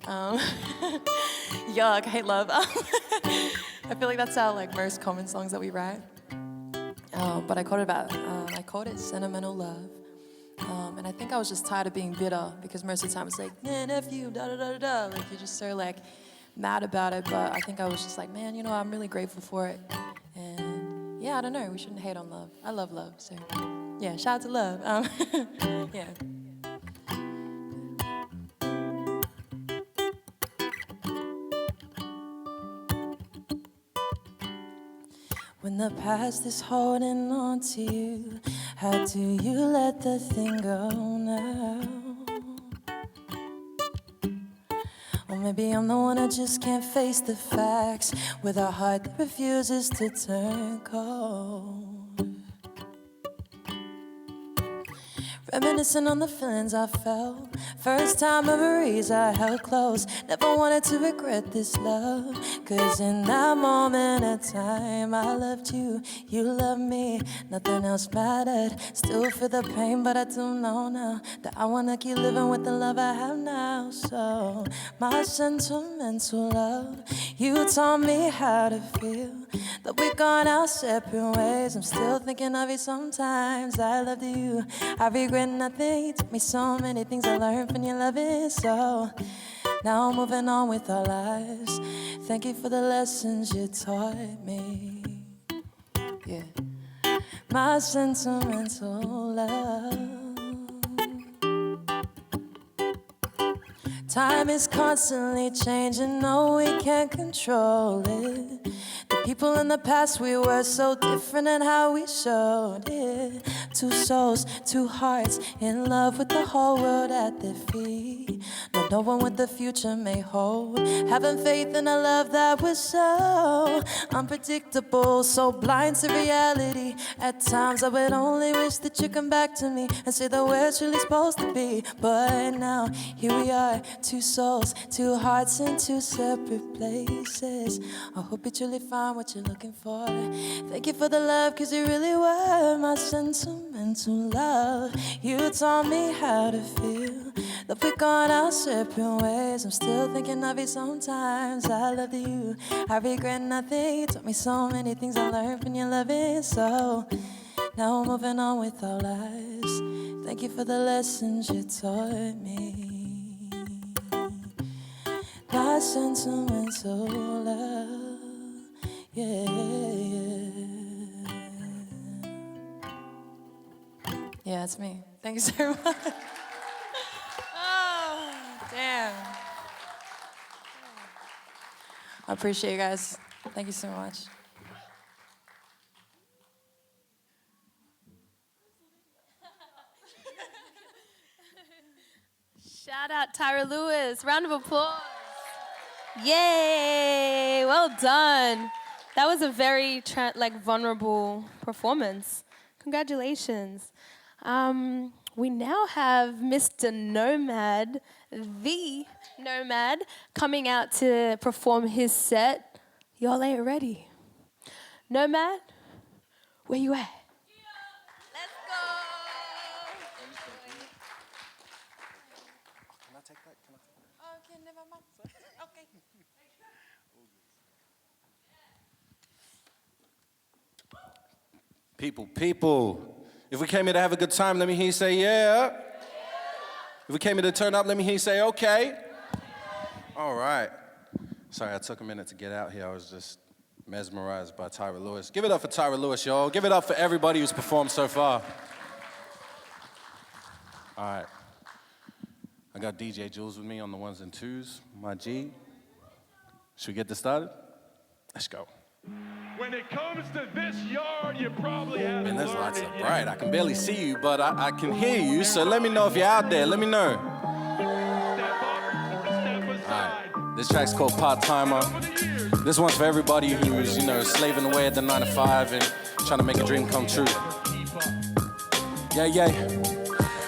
Yuck, I hate love. I feel like that's our most common songs that we write. But I called it Sentimental Love. And I think I was just tired of being bitter because most of the time it's like, man, F you, da da da da da. You're just so mad about it. But I think I was just like, man, I'm really grateful for it. And yeah, I don't know, we shouldn't hate on love. I love love, so yeah, shout out to love. Yeah. When the past is holding on to you, how do you let the thing go now? Or maybe I'm the one who just can't face the facts, with a heart that refuses to turn cold. Reminiscing on the feelings I felt, first time memories I held close. Never wanted to regret this love, 'cause in that moment of time I loved you, you loved me, nothing else mattered. Still feel the pain, but I do know now that I wanna keep living with the love I have now. So my sentimental love, you taught me how to feel, that we've gone our separate ways. I'm still thinking of you sometimes. I loved you, I regret nothing. You taught me so many things I learned from your loving. So now I'm moving on with our lives. Thank you for the lessons you taught me. Yeah, my sentimental love. Time is constantly changing, no, we can't control it. The people in the past, we were so different in how we showed it. Two souls, two hearts, in love with the whole world at their feet. Not knowing what the future may hold, having faith in a love that was so unpredictable, so blind to reality. At times I would only wish that you come back to me and say that we're truly supposed to be. But now, here we are, two souls, two hearts in two separate places. I hope you truly find what you're looking for. Thank you for the love, 'cause you really were my sentimental love. You taught me how to feel, that we've gone our separate ways. I'm still thinking of you sometimes. I love you, I regret nothing. You taught me so many things I learned from your loving. So now we're moving on with our lives. Thank you for the lessons you taught me. My sentimental love, yeah, yeah. Yeah, it's me. Thank you so much. Oh, damn. I appreciate you guys. Thank you so much. Shout out Tyra Lewis. Round of applause. Yay! Well done. That was a very vulnerable performance. Congratulations. We now have Mr. Nomad, the Nomad, coming out to perform his set. Y'all ain't ready. Nomad, where you at? Let's go. Can I take that? Okay, never mind. Okay. People, if we came here to have a good time, let me hear you say yeah. If we came here to turn up, let me hear you say okay. All right. Sorry, I took a minute to get out here. I was just mesmerized by Tyra Lewis. Give it up for Tyra Lewis, y'all. Give it up for everybody who's performed so far. All right. I got DJ Jules with me on the ones and twos, my G. Should we get this started? Let's go. When it comes to this yard, you probably have. Man, there's lots of bright. I can barely see you, but I can hear you. So let me know if you're out there. Let me know. Step up or step aside. All right. This track's called Part Timer. This one's for everybody who's, slaving away at the 9 to 5 and trying to make a dream come true. Yeah.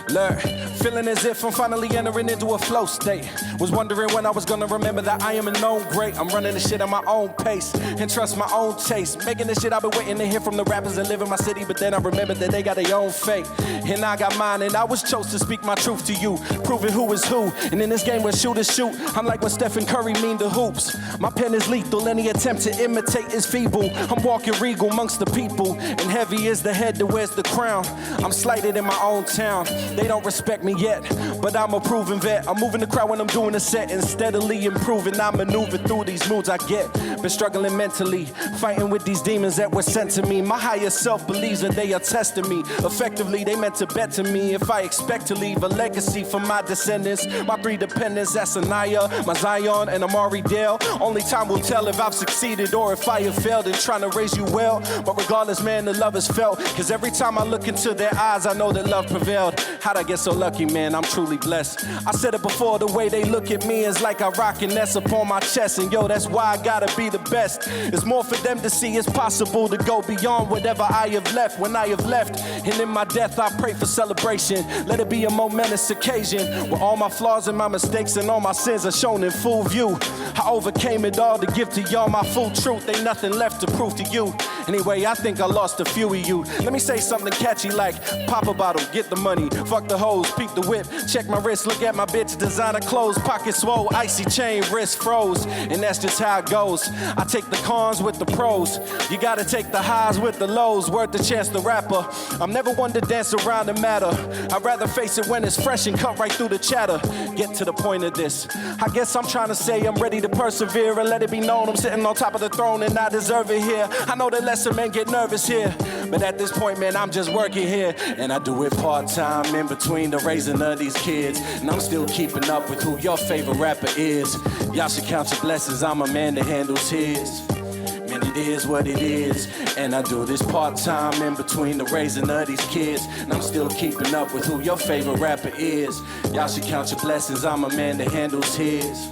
Look, feeling as if I'm finally entering into a flow state. Was wondering when I was gonna remember that I am a known great. I'm running this shit at my own pace and trust my own taste. Making this shit I've been waiting to hear from the rappers that live in my city, but then I remembered that they got their own fate. And I got mine, and I was chose to speak my truth to you, proving who is who. And in this game where shooters shoot, I'm like when Stephen Curry mean to hoops. My pen is lethal, any attempt to imitate is feeble. I'm walking regal amongst the people, and heavy is the head that wears the crown. I'm slighted in my own town. They don't respect me yet, but I'm a proven vet. I'm moving the crowd when I'm doing a set and steadily improving. I maneuver through these moods I get. Been struggling mentally, fighting with these demons that were sent to me. My higher self believes that they are testing me. Effectively, they meant to bet to me if I expect to leave a legacy for my descendants. My three dependents, that's Anaya, my Zion, and Amari Dale. Only time will tell if I've succeeded or if I have failed in trying to raise you well. But regardless, man, the love is felt. Cause every time I look into their eyes, I know that love prevailed. How'd I get so lucky, man? I'm truly blessed. I said it before, the way they look at me is like I rock and that's upon my chest. And yo, that's why I gotta be the best. It's more for them to see it's possible to go beyond whatever I have left when I have left. And in my death, I pray for celebration. Let it be a momentous occasion where all my flaws and my mistakes and all my sins are shown in full view. I overcame it all to give to y'all my full truth. Ain't nothing left to prove to you. Anyway, I think I lost a few of you. Let me say something catchy like pop a bottle, get the money, fuck the hoes, peep the whip, check my wrist, look at my bitch, designer clothes, pocket swole, icy chain, wrist froze, and that's just how it goes. I take the cons with the pros, you gotta take the highs with the lows, word to Chance the Rapper. I'm never one to dance around the matter, I'd rather face it when it's fresh and cut right through the chatter. Get to the point of this, I guess I'm trying to say I'm ready to persevere and let it be known I'm sitting on top of the throne and I deserve it here. I know that lesser men get nervous here, but at this point, man, I'm just working here, and I do it part-time in between the raising of these kids, and I'm still keeping up with who your favorite rapper is. Y'all should count your blessings, I'm a man that handles his. Man, it is what it is, and I do this part-time in between the raising of these kids, and I'm still keeping up with who your favorite rapper is. Y'all should count your blessings, I'm a man that handles his.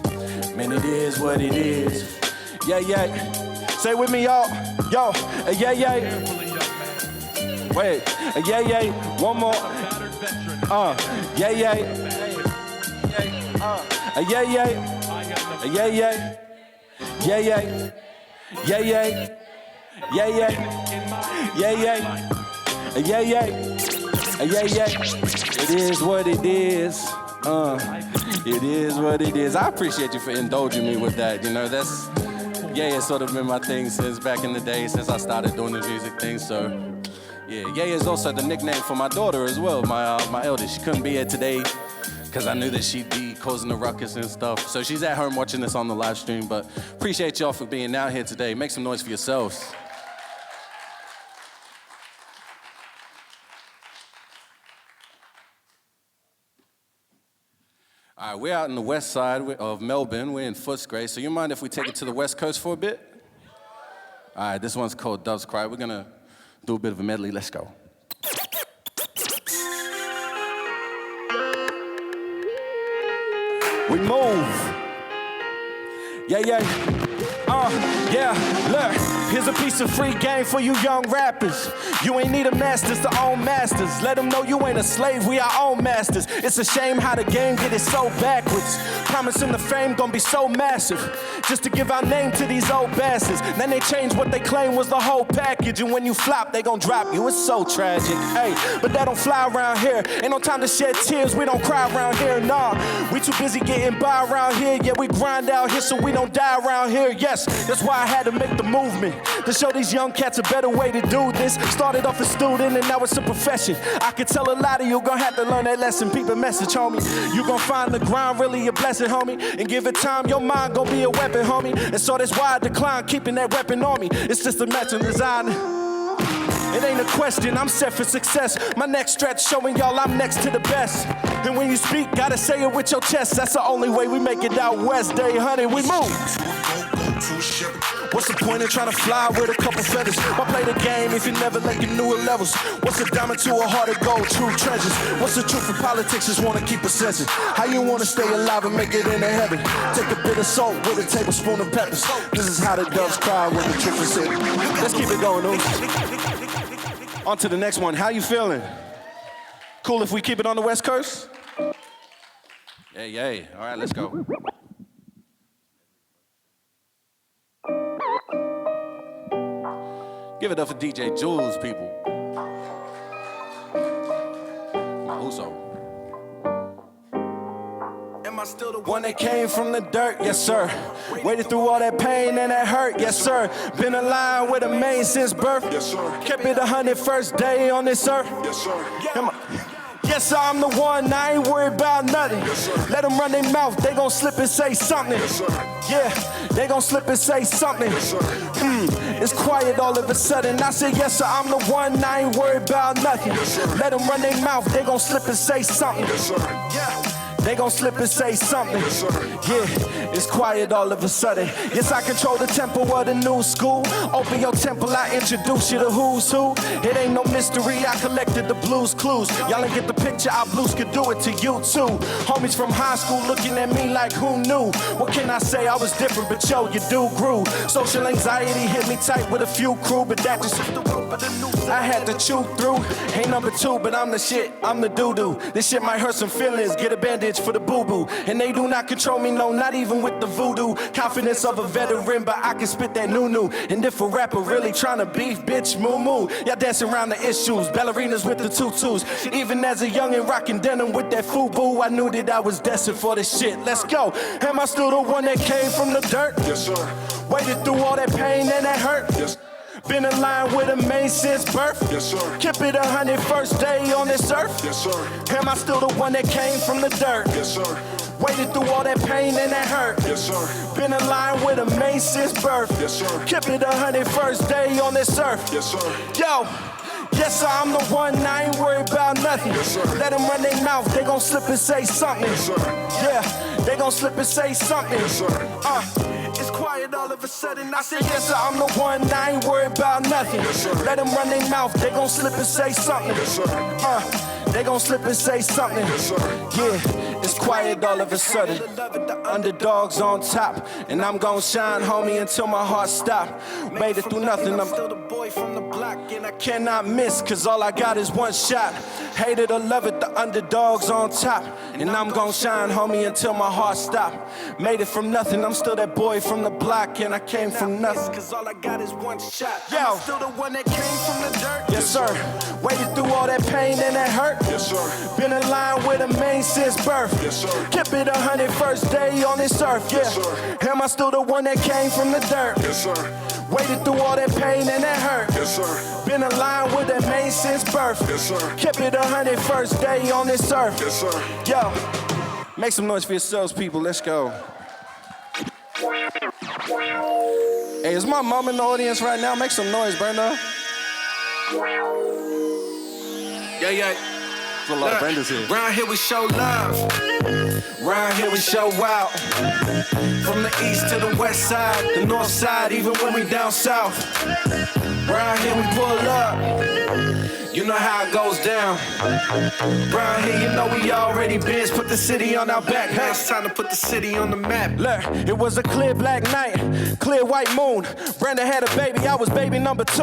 Man, it is what it is. Yeah. Say it with me, y'all. Yo, yeah. Wait, yeah. One more. Yeah. Yeah. It is what it is. It is what it is. I appreciate you for indulging me with that. It's sort of been my thing since back in the day, since I started doing the music thing. So, yeah, is also the nickname for my daughter as well, my eldest. She couldn't be here today because I knew that she'd be causing a ruckus and stuff. So she's at home watching this on the live stream, but appreciate y'all for being out here today. Make some noise for yourselves. All right, we're out in the west side of Melbourne. We're in Footscray. So you mind if we take it to the west coast for a bit? All right, this one's called Doves Cry. We're gonna do a bit of a medley. Let's go. We move. Yeah. Look. Here's a piece of free game for you young rappers. You ain't need a masters to own masters. Let them know you ain't a slave, we our own masters. It's a shame how the game get it so backwards. Promising the fame gonna be so massive, just to give our name to these old bastards. Then they change what they claim was the whole package, and when you flop, they gon' drop you. It's so tragic, hey, but that don't fly around here. Ain't no time to shed tears, we don't cry around here, nah. We too busy getting by around here, yeah, we grind out here so we don't die around here, yes. That's why I had to make the movement, to show these young cats a better way to do this. Started off a student and now it's a profession. I could tell a lot of you gon' have to learn that lesson. Peep the message, homie. You gon' find the grind really a blessing, homie. And give it time, your mind gon' be a weapon, homie. And so that's why I decline keeping that weapon on me. It's just a matter of design. It ain't a question, I'm set for success. My next stretch showing y'all I'm next to the best. And when you speak, gotta say it with your chest. That's the only way we make it out west. Day, honey, we move. What's the point in trying to fly with a couple feathers? Why play the game if you never let your newer levels? What's a diamond to a heart of gold, true treasures? What's the truth of politics, just wanna keep assessing? How you wanna stay alive and make it into heaven? Take a bit of salt with a tablespoon of peppers. This is how the doves cry when the truth is said. Let's keep it going, dude. On to the next one. How you feeling? Cool if we keep it on the West Coast? Yay. All right, let's go. Give it up for DJ Jules, people. My Uso. Am I still the one that came from the dirt? Yes, sir. Waited through all that pain and that hurt? Yes, sir. Been aligned with a main since birth? Yes, sir. Kept it 100 first day on this earth? Yes, sir. Yes, sir, I'm the one, I ain't worried about nothing. Yes, let them run their mouth, they gon' slip and say something. Yes, yeah, they gon' slip and say something. Yes, it's quiet all of a sudden. I say, yes, sir, I'm the one, I ain't worried about nothing. Yes, let them run their mouth, they gon' slip and say something. Yes, yeah. They gon' slip and say something. Yes, yeah, it's quiet all of a sudden. Yes, I control the tempo of the new school. Open your temple, I introduce you to who's who. It ain't no mystery, I collected the blues clues. Y'all ain't get the picture, our blues could do it to you too. Homies from high school looking at me like who knew? What can I say, I was different, but yo, you do grew. Social anxiety hit me tight with a few crew, but that just hit the rope of the news. I had to chew through. Ain't number two, but I'm the shit, I'm the doo-doo. This shit might hurt some feelings, get a bandage for the boo-boo. And they do not control me, no, not even with the voodoo. Confidence of a veteran, but I can spit that new. And if a rapper really tryna beef, bitch, moo-moo. Y'all dancing around the issues, ballerinas with the tutus. Even as a youngin' rockin' denim with that FUBU, I knew that I was destined for this shit. Let's go. Am I still the one that came from the dirt? Yes, sir. Waited through all that pain and that hurt? Yes. Been in line with a main since birth? Yes, sir. Kept it 100 first day on this earth? Yes, sir. Am I still the one that came from the dirt? Yes, sir. Waited through all that pain and that hurt? Yes, sir. Been in line with a main since birth? Yes, sir. Kept it 100 first day on this earth? Yes, sir. Yo. Yes, sir, I'm the one, I ain't worried about nothing. Yes, sir. Let them run their mouth, they gon' slip and say something. Yes, sir. Yeah, they gon' slip and say something. Yes, sir. It's quiet all of a sudden. I said, yes, sir, I'm the one, I ain't worried about nothing. Yes, sir. Let them run their mouth, they gon' slip and say something. Yes, sir. They gon' slip and say something. Yes, sir. Yeah, it's quiet all of a sudden. The underdogs on top, and I'm gon' shine, homie, until my heart stop. Made it through nothing, I'm still the boy from the block, and I cannot miss, cause all I got is one shot. Hate it or love it, the underdogs on top, and I'm gon' shine, homie, until my heart stop. Made it from nothing, I'm still that boy from the block, and I came from nothing, cause all I got is one shot. Yo, I'm still the one that came from the dirt. Yes, sir. Waited through all that pain and that hurt. Yes, sir. Been in line with a main since birth. Yes, sir. Kept it 100 first day on this earth. Yeah. Yes, sir. Am I still the one that came from the dirt? Yes, sir. Waited through all that pain and that hurt. Yes, sir. Been in line with that main since birth. Yes, sir. Kept it 100 first day on this earth. Yes, sir. Yo, make some noise for yourselves, people. Let's go. Hey, is my mom in the audience right now? Make some noise, Brenda. Yeah. There's a lot of Brendas here. Round here we show love. Round here we show out. From the east to the west side, the north side, even when we down south. Round here we pull up. You know how it goes down. Round here, you know we already been. Put the city on our back. Hey, it's time to put the city on the map. Look, it was a clear black night, clear white moon. Brenda had a baby, I was baby number 2.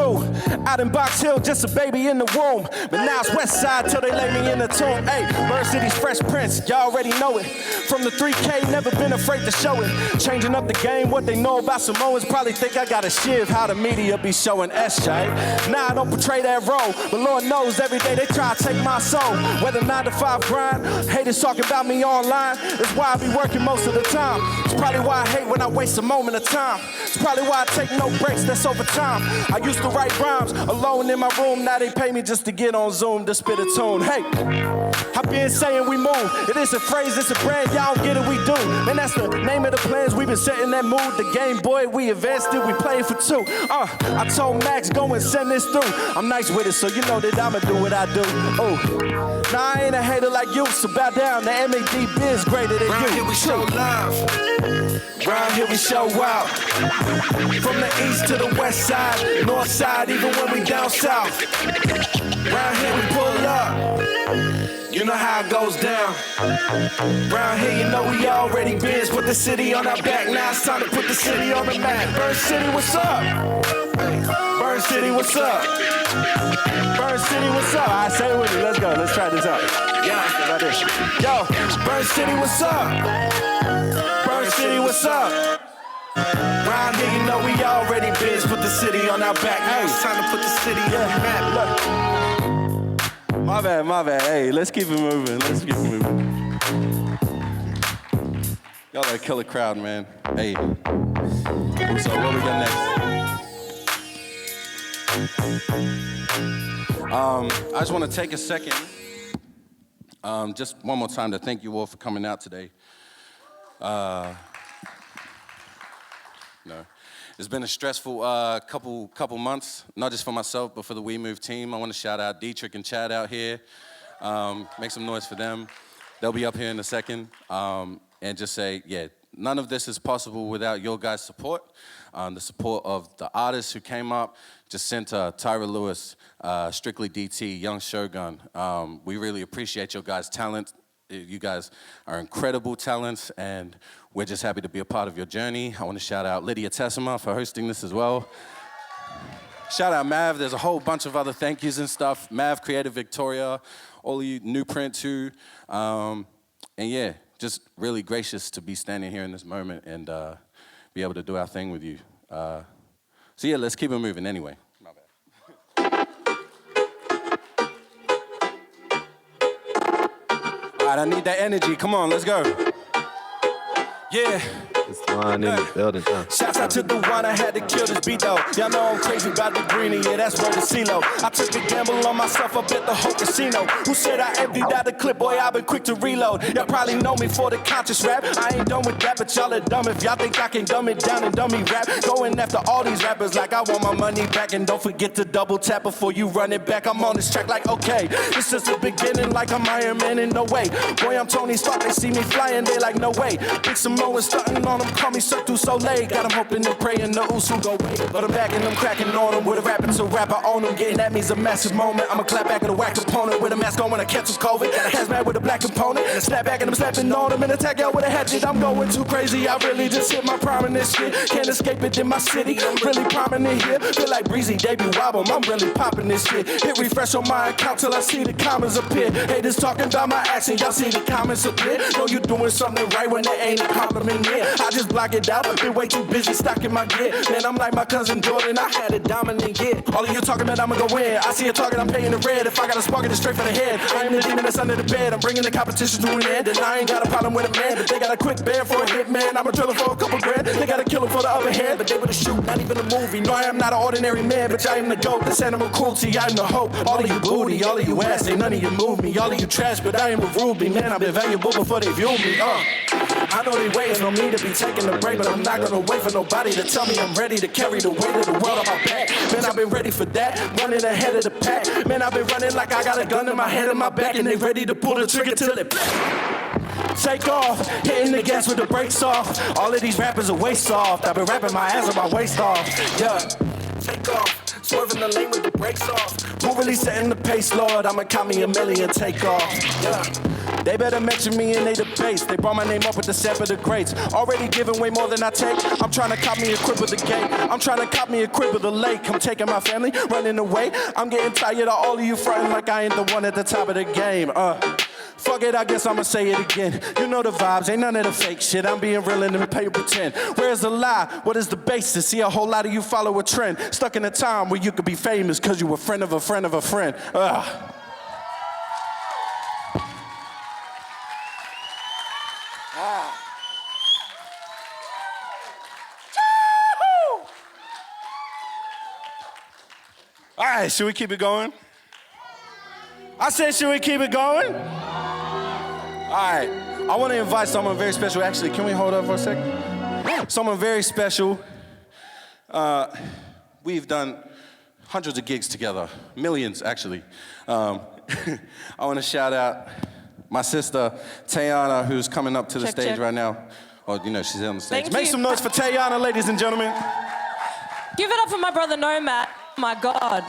Out in Box Hill, just a baby in the womb. But now it's West Side till they lay me in the tomb. Hey, Bird City's Fresh Prince, y'all already know it. From the 3K, never been afraid to show it. Changing up the game, what they know about Samoans probably think I got a shiv. How the media be showing S-J. Now I don't portray that role, but Lord knows every day they try to take my soul. Whether 9 to 5 grind, haters talking about me online. It's why I be working most of the time. It's probably why I hate when I waste a moment of time. It's probably why I take no breaks, that's over time. I used to write rhymes alone in my room. Now they pay me just to get on Zoom to spit a tune. Hey, I been saying we move. It is a phrase, it's a brand, y'all don't get it, we do. Man, that's the name of the plans, we been setting that mood. The Game Boy, we advanced it, we played for 2. I told Max, go and send this through. I'm nice with it, so you know that I'ma do what I do. Oh, nah, I ain't a hater like you, so bow down, the MAD biz greater than you. Round here we show love, round here we show out. From the east to the west side, north side, even when we down south. Round here we pull up, you know how it goes down. Round here, you know we already been. Put the city on our back, now it's time to put the city on the map. Bird City, what's up? Bird City, what's up? Bird City, what's up? I say it with you, let's go, let's try this out. Yeah, like this. Yo, Bird City, what's up? Bird City, what's up? Round here, you know we already been. Put the city on our back, now it's time to put the city on the map. Look. My bad. Hey, let's keep it moving. Y'all are a killer crowd, man. Hey. So what we got next? I just want to take a second, just one more time to thank you all for coming out today. It's been a stressful couple months, not just for myself, but for the We Move team. I want to shout out Diederich and Chad out here. Make some noise for them. They'll be up here in a second. And just say, yeah, none of this is possible without your guys' support. The support of the artists who came up, JACINTA, Tyra Lewis, Strictly D.T, Young Shogun. We really appreciate your guys' talent. You guys are incredible talents, and we're just happy to be a part of your journey. I want to shout out Lydia Tesema for hosting this as well. Shout out Mav, there's a whole bunch of other thank yous and stuff. Mav, Creative Victoria, all of you, NEWPRINT2. And yeah, just really gracious to be standing here in this moment and be able to do our thing with you. So yeah, let's keep it moving anyway. My bad. All right, I need that energy. Come on, let's go. Yeah. It's Ron in the building. Shouts out to the one I had to kill this beat though. Y'all know I'm crazy about the greenie, yeah, that's where the CeeLo. I took a gamble on myself up at the whole casino. Who said I emptied out the clip? Boy, I've been quick to reload. Y'all probably know me for the conscious rap. I ain't done with that, but y'all are dumb if y'all think I can dumb it down and dummy rap. Going after all these rappers like I want my money back. And don't forget to double tap before you run it back. I'm on this track like, okay, this is the beginning like I'm Iron Man in no way. Boy, I'm Tony Stark, they see me flying, they like, no way. Big Samoan stunting on them, call me Cirque du Soleil. Got them hoping and praying the ooze who go away. But I'm back and I'm cracking on them with a rapper to rapper on them. Getting that means a massive moment. I'ma clap back at a whack opponent with a mask on when I catch his COVID. Got a hazmat with a black component. Snap back and I'm slapping on them and attack y'all with a hatchet. I'm going too crazy. I really just hit my prime in this shit. Can't escape it in my city. I'm really prominent here. Feel like Breezy debut album. I'm really popping this shit. Hit refresh on my account till I see the comments appear. Haters talking about my accent. Y'all see the comments appear. Know you doing something right when there ain't a compliment here. I just block it out. Been way too busy stocking my gear. Man, I'm like my cousin Jordan. I had a dominant year. All of you talking about I'ma go in. I see a target, I'm paying the red. If I got a spark, it is straight for the head. I am the demon that's under the bed. I'm bringing the competition to an end. And I ain't got a problem with a man. But they got a quick ban for a hit man. I'm a driller for a couple grand. They got a killer for the other hand. But they would shoot, not even a movie. No, I am not an ordinary man. But I am the GOAT. This animal cruelty, I am the hope. All of you booty, all of you ass, ain't none of you move me. All of you trash, but I am a ruby. Man, I've been valuable before they view me. I know they waiting on me to be taking a break, but I'm not gonna wait for nobody to tell me I'm ready to carry the weight of the world on my back. Man, I've been ready for that, running ahead of the pack. Man, I've been running like I got a gun in my head and my back, and they ready to pull the trigger till it take off, hitting the gas with the brakes off. All of these rappers are waist soft. I've been rapping my ass on my waist off. Yeah, take off. Swerving the lane with the brakes off. Who really setting the pace, Lord? I'ma count me a million, take off. Yeah. They better mention me in their debates. They brought my name up with the set of the greats. Already giving way more than I take. I'm trying to cop me a crib with the gate. I'm trying to cop me a crib with the lake. I'm taking my family, running away. I'm getting tired of all of you fronting like I ain't the one at the top of the game. Fuck it, I guess I'ma say it again. You know the vibes, ain't none of the fake shit. I'm being real and then pay pretend. Where's the lie? What is the basis? See, a whole lot of you follow a trend. Stuck in a time where you could be famous cause you a friend of a friend of a friend. All right, should we keep it going? I said, should we keep it going? All right, I want to invite someone very special. Actually, can we hold up for a second? Someone very special. We've done hundreds of gigs together, millions actually. I want to shout out my sister, Tayana, who's coming up to the stage right now. Oh, you know, she's on the stage. Thank Make you. some noise for Tayana, ladies and gentlemen. Give it up for my brother Nomad. My God.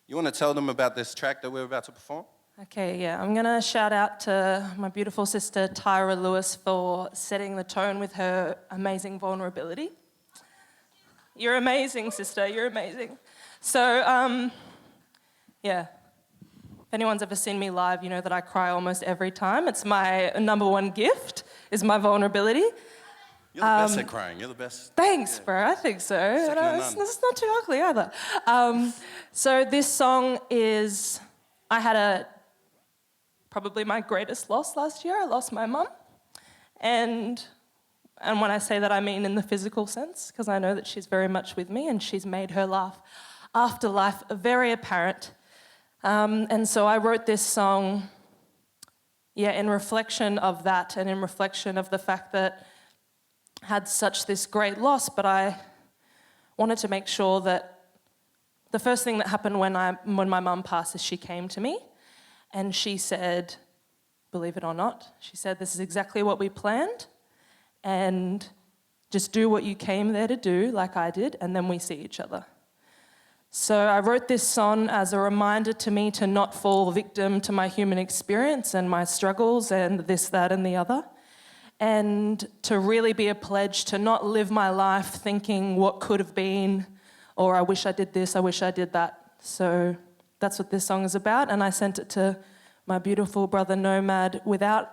You want to tell them about this track that we're about to perform? Okay, yeah, I'm gonna shout out to my beautiful sister Tyra Lewis for setting the tone with her amazing vulnerability. You're amazing, sister, you're amazing. So, yeah, if anyone's ever seen me live, you know that I cry almost every time. It's my #1 gift, is my vulnerability. You're the best at crying. You're the best. Thanks, bro. I think so. It's not too ugly either. So this song is, I had probably my greatest loss last year. I lost my mum. And when I say that, I mean in the physical sense, because I know that she's very much with me and she's made her afterlife very apparent. And so I wrote this song, in reflection of that and in reflection of the fact that had such this great loss, but I wanted to make sure that the first thing that happened when my mum passed is she came to me and she said, believe it or not, she said, this is exactly what we planned and just do what you came there to do like I did and then we see each other. So I wrote this song as a reminder to me to not fall victim to my human experience and my struggles and this, that and the other. And to really be a pledge to not live my life thinking what could have been, or I wish I did this, I wish I did that. So that's what this song is about, and I sent it to my beautiful brother Nomad without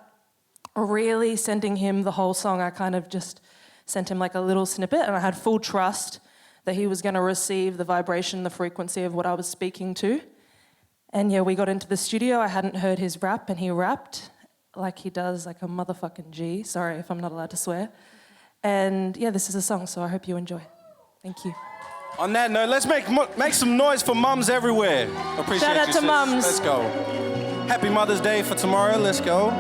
really sending him the whole song. I kind of just sent him like a little snippet, and I had full trust that he was going to receive the vibration, the frequency of what I was speaking to. And yeah, we got into the studio, I hadn't heard his rap, and he rapped like he does, like a motherfucking G. Sorry if I'm not allowed to swear. And yeah, this is a song, so I hope you enjoy. Thank you. On that note, let's make some noise for mums everywhere. Appreciate Shout out you, to sis. mums. Let's go. Happy Mother's Day for tomorrow. Let's go.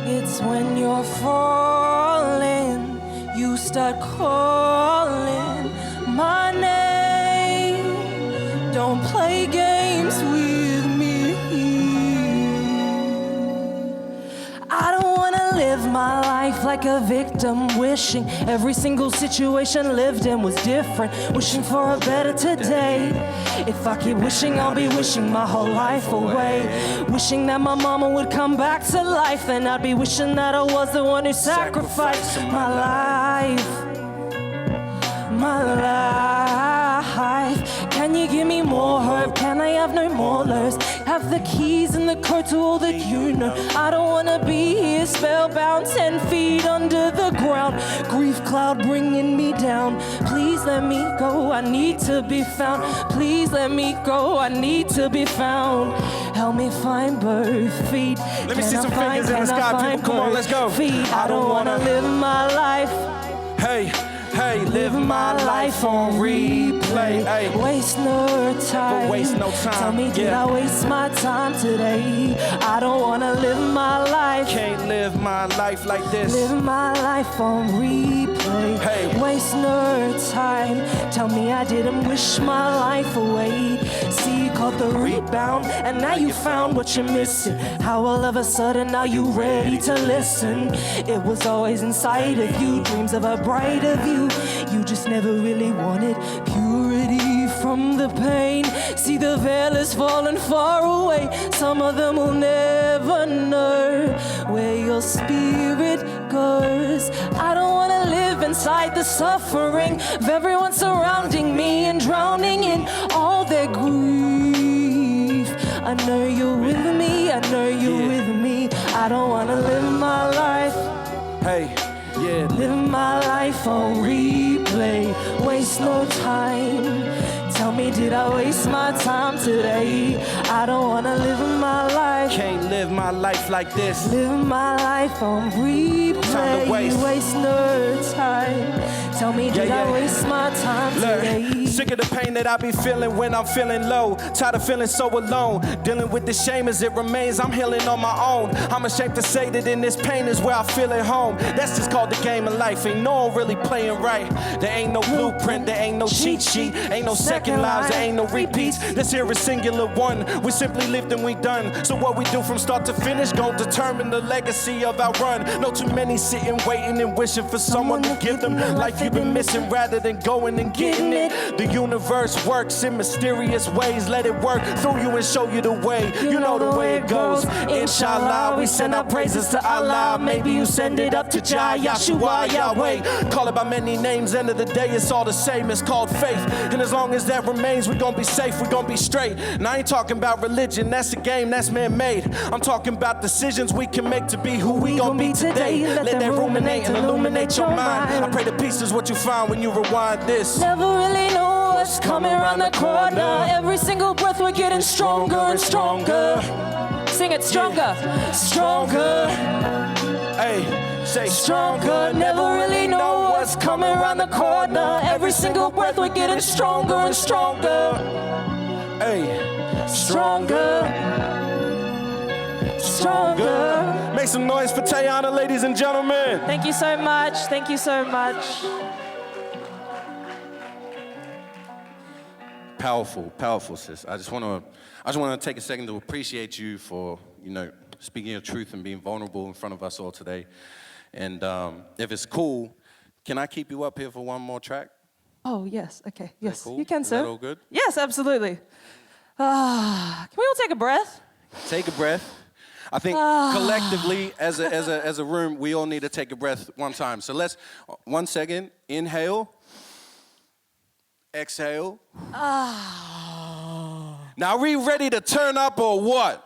It's when you're falling, you start calling my name. Don't play games with me. I don't wanna live my life like a victim, wishing every single situation lived in was different, wishing for a better today. If I keep wishing, I'll be wishing my whole life away. Wishing that my mama would come back to life, and I'd be wishing that I was the one who sacrificed my life. My life. Can you give me more herb? Can I have no more lures? Have the keys and the code to all that you know. I don't wanna be here spellbound, 10 feet under the ground. Grief cloud bringing me down. Please let me go, I need to be found. Please let me go, I need to be found. Help me find both feet. Let me see some fingers in the sky, people. Come on, let's go. I don't wanna live my life. Hey, live my life on replay. Ay. Waste no time. But waste no time. Tell me, did Yeah. I waste my time today? I don't wanna live my life. Can't live my life like this. Live my life on replay. Hey. Waste no time. Tell me I didn't wish my life away. See, you caught the rebound, and now you found what you're missing. How all of a sudden now you ready to listen? It was always inside of you, dreams of a brighter view. You just never really wanted purity from the pain. See, the veil is falling far away. Some of them will never know where your spirit goes. I don't wanna live inside the suffering of everyone surrounding me and drowning in all their grief. I know you're with me, I know you're with me. I don't wanna live my life. Hey, yeah. Live my life on replay. Waste no time. Tell me, did I waste my time today? I don't wanna live my life. Can't live my life like this. Live my life on replay. Time to waste. No time. Tell me, did I yeah. waste my time today? Sick of the pain that I be feeling when I'm feeling low. Tired of feeling so alone. Dealing with the shame as it remains, I'm healing on my own. I'm ashamed to say that in this pain is where I feel at home. That's just called the game of life. Ain't no one really playing right. There ain't no blueprint, there ain't no cheat sheet. Ain't no second lives, there ain't no repeats. This here is singular one. We simply lived and we done. So what we do from start to finish gon' determine the legacy of our run. No too many sitting, waiting and wishing for someone to give them life you've been missing rather than going and getting it. The universe works in mysterious ways. Let it work through you and show you the way. You know the way it goes. Inshallah, we send our praises to Allah. Maybe you send it up to Jah, Yahshua, Yahweh. Call it by many names, end of the day it's all the same. It's called faith. And as long as that remains, we gon' be safe, we gon' be straight. And I ain't talking about religion, that's a game, that's man-made. I'm talking about decisions we can make to be who we gon' be today. Let that ruminate and illuminate your mind. I pray the peace is what you find when you rewind this. Never really know what's coming around the corner. Every single breath we're getting stronger and stronger. Sing it stronger, stronger. Hey, say Stronger, never really know what's coming around the corner. Every single breath we're getting stronger and stronger. Hey, Stronger, stronger. make some noise for Tayana, ladies and gentlemen. Thank you so much, thank you so much. Powerful, powerful, sis. I just want to take a second to appreciate you for, speaking your truth and being vulnerable in front of us all today. And if it's cool, can I keep you up here for one more track? Oh, yes, okay, yes, Cool? you can, Is sir. that all good? Yes, absolutely. Can we all take a breath? Take a breath. I think collectively, as a room, we all need to take a breath one time. So let's, 1 second, inhale, exhale. Now, are we ready to turn up or what?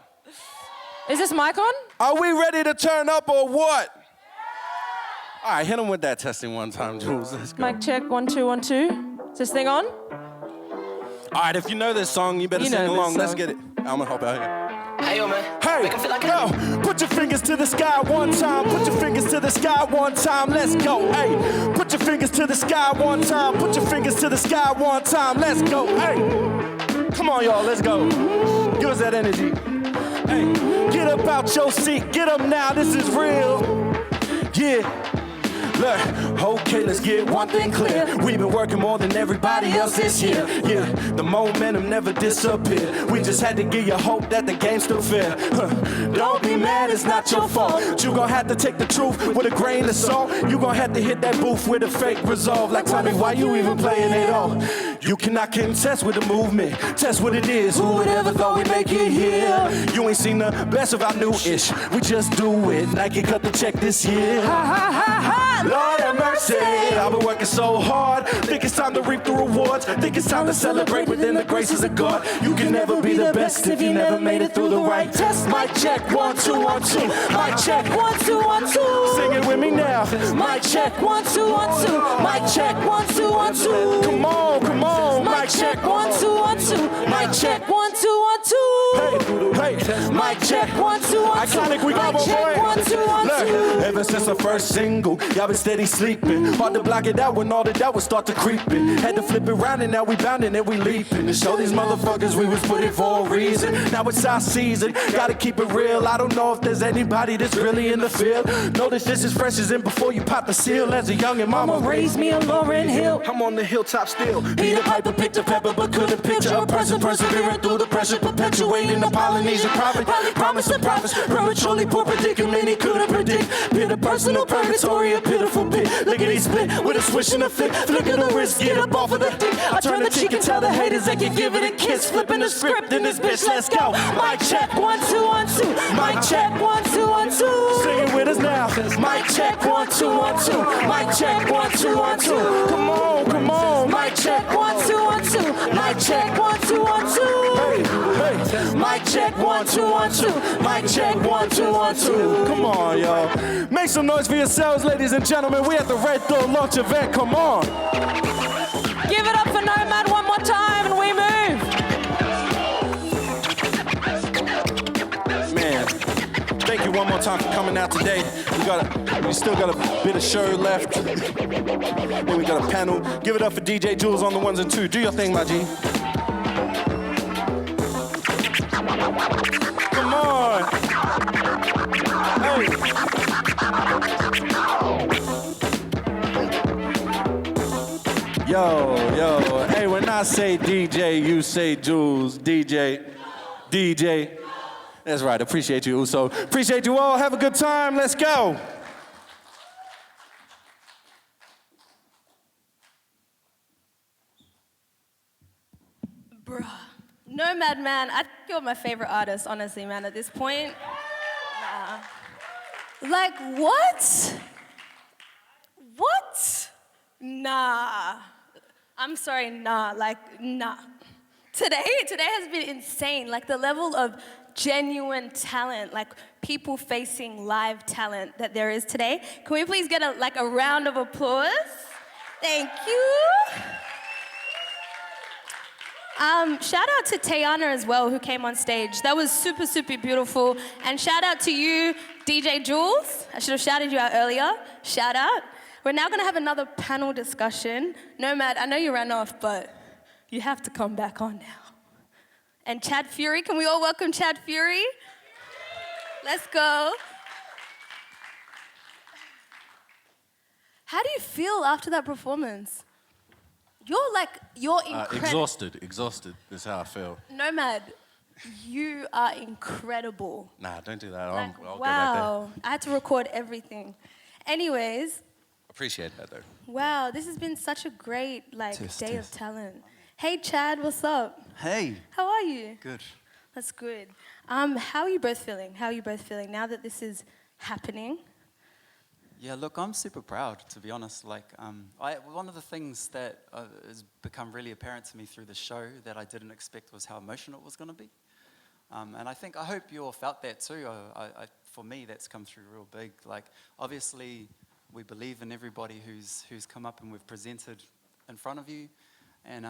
Is this mic on? Are we ready to turn up or what? All right, hit them with that testing one time, Jules. Let's go. Mic check, 1, 2, 1, 2. Is this thing on? All right, if you know this song, you better You sing know this along. Let's song. get it. I'm gonna help out here. Hey, yo, man. Hey, Make 'em feel like yo, put your fingers to the sky one time. Put your fingers to the sky one time. Let's go. Hey, put your fingers to the sky one time. Put your fingers to the sky one time. Let's go. Hey, come on, y'all. Let's go. Give us that energy. Hey, get up out your seat. Get up now. This is real. Yeah. Look, okay, let's get one thing clear. We've been working more than everybody else this year. Yeah, the momentum never disappeared. We just had to give you hope that the game's still fair. Don't be mad, it's not your fault. You gon' have to take the truth with a grain of salt. You gon' have to hit that booth with a fake resolve. Like, tell me why you even playing it all. You cannot contest with the movement. Test what it is. Who would ever thought we'd make it here? You ain't seen the best of our new-ish. We just do it. Nike cut the check this year. Ha ha ha ha! Lord have mercy, I've been working so hard. Think it's time to reap the rewards. Think it's time to celebrate within the graces of God. You can never be the best if you never made it through the right test. Mic check, 1, 2, 1, 2. Mic check, 1, 2, 1, 2. Sing it with me now. Mic check, 1, 2, 1, 2. Mic check, 1, 2, 1, 2. Come on, come on. Mic check, 1, 2, 1, 2. Mic check, 1, 2, 1, 2. Hey, Mic check, 1, 2, 1, 2. Iconic, we got Mic check, 1, 2, 1, 2. Look, ever since the first single, y'all been steady sleeping. Hard to block it out when all the doubt would start to creep in. Had to flip it round and now we bounding and we leaping. To show these motherfuckers we was put in for a reason. Now it's our season, gotta keep it real. I don't know if there's anybody that's really in the field. Notice this is fresh as in before you pop the seal. As a youngin', mama raised me on Lauryn Hill. I'm on the hilltop still. Peter Piper picked a pepper but couldn't picture a person persevering through the pressure, perpetuating the Polynesian prophet. Promise the prophets, prematurely poor predicament he couldn't predict. Been a personal purgatory, a pitiful bit. Look at he split with a swish and a flick. Flick of the wrist, get up off of the dick. I turn the cheek and tell the haters they can give it a kiss. Flipping the script in this bitch, let's go. Mic check, 1, 2, 1, 2. Mic check, 1, 2, 1, 2. Sing it with us now. Mic check, 1, 2, 1, 2. Mic check, 1, 2, 1, 2. Come on, come on. Mic check, 1, 2, 1, 2. Mic check, 1, 2, 1, 2. Hey, hey. Mic check, 1, 2, 1, 2. Mic check, 1, 2, 1, 2. Come on, y'all. Make some noise for yourselves, ladies and gentlemen. We at the Red Door launch event. Come on. Give it up for Nomad one more time and we move. Man, thank you one more time for coming out today. We still got a bit of show left. Then we got a panel. Give it up for DJ Jules on the 1s and 2s. Do your thing, my G. Come on. Hey. Yo. Hey, when I say DJ, you say Jules. DJ. That's right. Appreciate you, Uso. Appreciate you all. Have a good time. Let's go. Bruh. Nomad, man. I think you're my favorite artist, honestly, man, at this point. Nah. Like, what? What? Nah. I'm sorry, nah. Like, nah. Today has been insane. Like, the level of genuine talent, like people facing live talent that there is today. Can we please get a round of applause? Thank you. Shout out to Tayana as well, who came on stage. That was super, super beautiful. And shout out to you, DJ Jules. I should have shouted you out earlier. Shout out. We're now gonna have another panel discussion. Nomad, I know you ran off, but you have to come back on now. And Chad Fury, can we all welcome Chad Fury? Let's go. How do you feel after that performance? You're incredible. Exhausted is how I feel. Nomad, you are incredible. Nah, don't do that. I'll Wow, go back there. I had to record everything. Anyways, Appreciate that though. wow, this has been such a great Tis, day tis. of talent. Hey Chad, what's up? Hey. How are you? Good. That's good. How are you both feeling? Now that this is happening? Yeah, look, I'm super proud, to be honest. Like, one of the things that has become really apparent to me through the show that I didn't expect was how emotional it was going to be. And I hope you all felt that too. For me, that's come through real big. Like, obviously, we believe in everybody who's come up and we've presented in front of you. And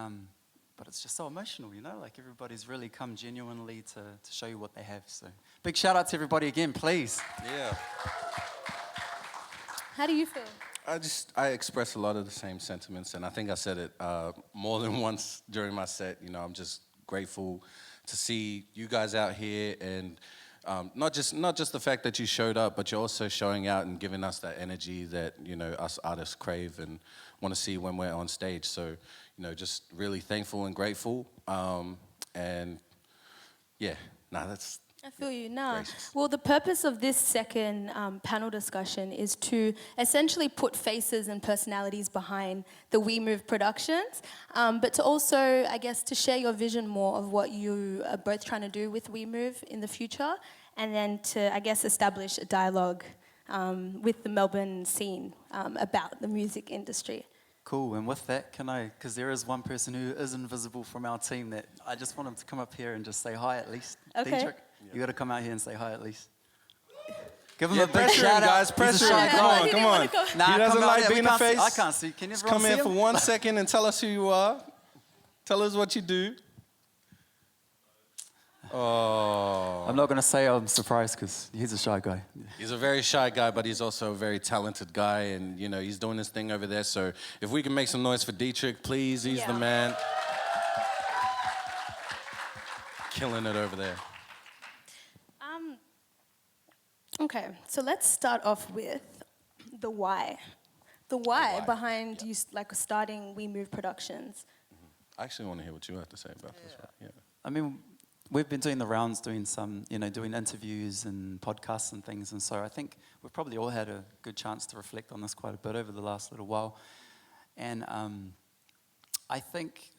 but it's just so emotional, you know? Like, everybody's really come genuinely to show you what they have. So big shout out to everybody again, please. Yeah. How do you feel? I express a lot of the same sentiments, and I think I said it more than once during my set. You know, I'm just grateful to see you guys out here, and not just the fact that you showed up, but you're also showing out and giving us that energy that, you know, us artists crave and want to see when we're on stage. So, you know, just really thankful and grateful. And yeah, that's. I feel you. Nah. Gracious. Well, the purpose of this second panel discussion is to essentially put faces and personalities behind the We Move productions, but to also, I guess, to share your vision more of what you are both trying to do with We Move in the future, and then to, I guess, establish a dialogue with the Melbourne scene about the music industry. Cool, and with that, because there is one person who is invisible from our team that I just want him to come up here and just say hi at least. Okay. Diederich, you got to come out here and say hi at least. Give him Yeah, a big pressure shout him, out. guys, He's a pressure shy him. guy. Come on. Nah, He doesn't come out like there. being We a can't see- face. I can't see. Can Just everyone come here see for him? 1 second and tell us who you are. Tell us what you do. Oh. I'm not going to say I'm surprised because he's a shy guy. He's a very shy guy, but he's also a very talented guy, and you know he's doing his thing over there. So if we can make some noise for Diederich, please, he's the man. Killing it over there. Okay, so let's start off with the why. The why behind you like starting We Move Productions. I actually want to hear what you have to say about this. Right? Yeah. I mean, we've been doing the rounds, doing some, doing interviews and podcasts and things, and so I think we've probably all had a good chance to reflect on this quite a bit over the last little while. And I think,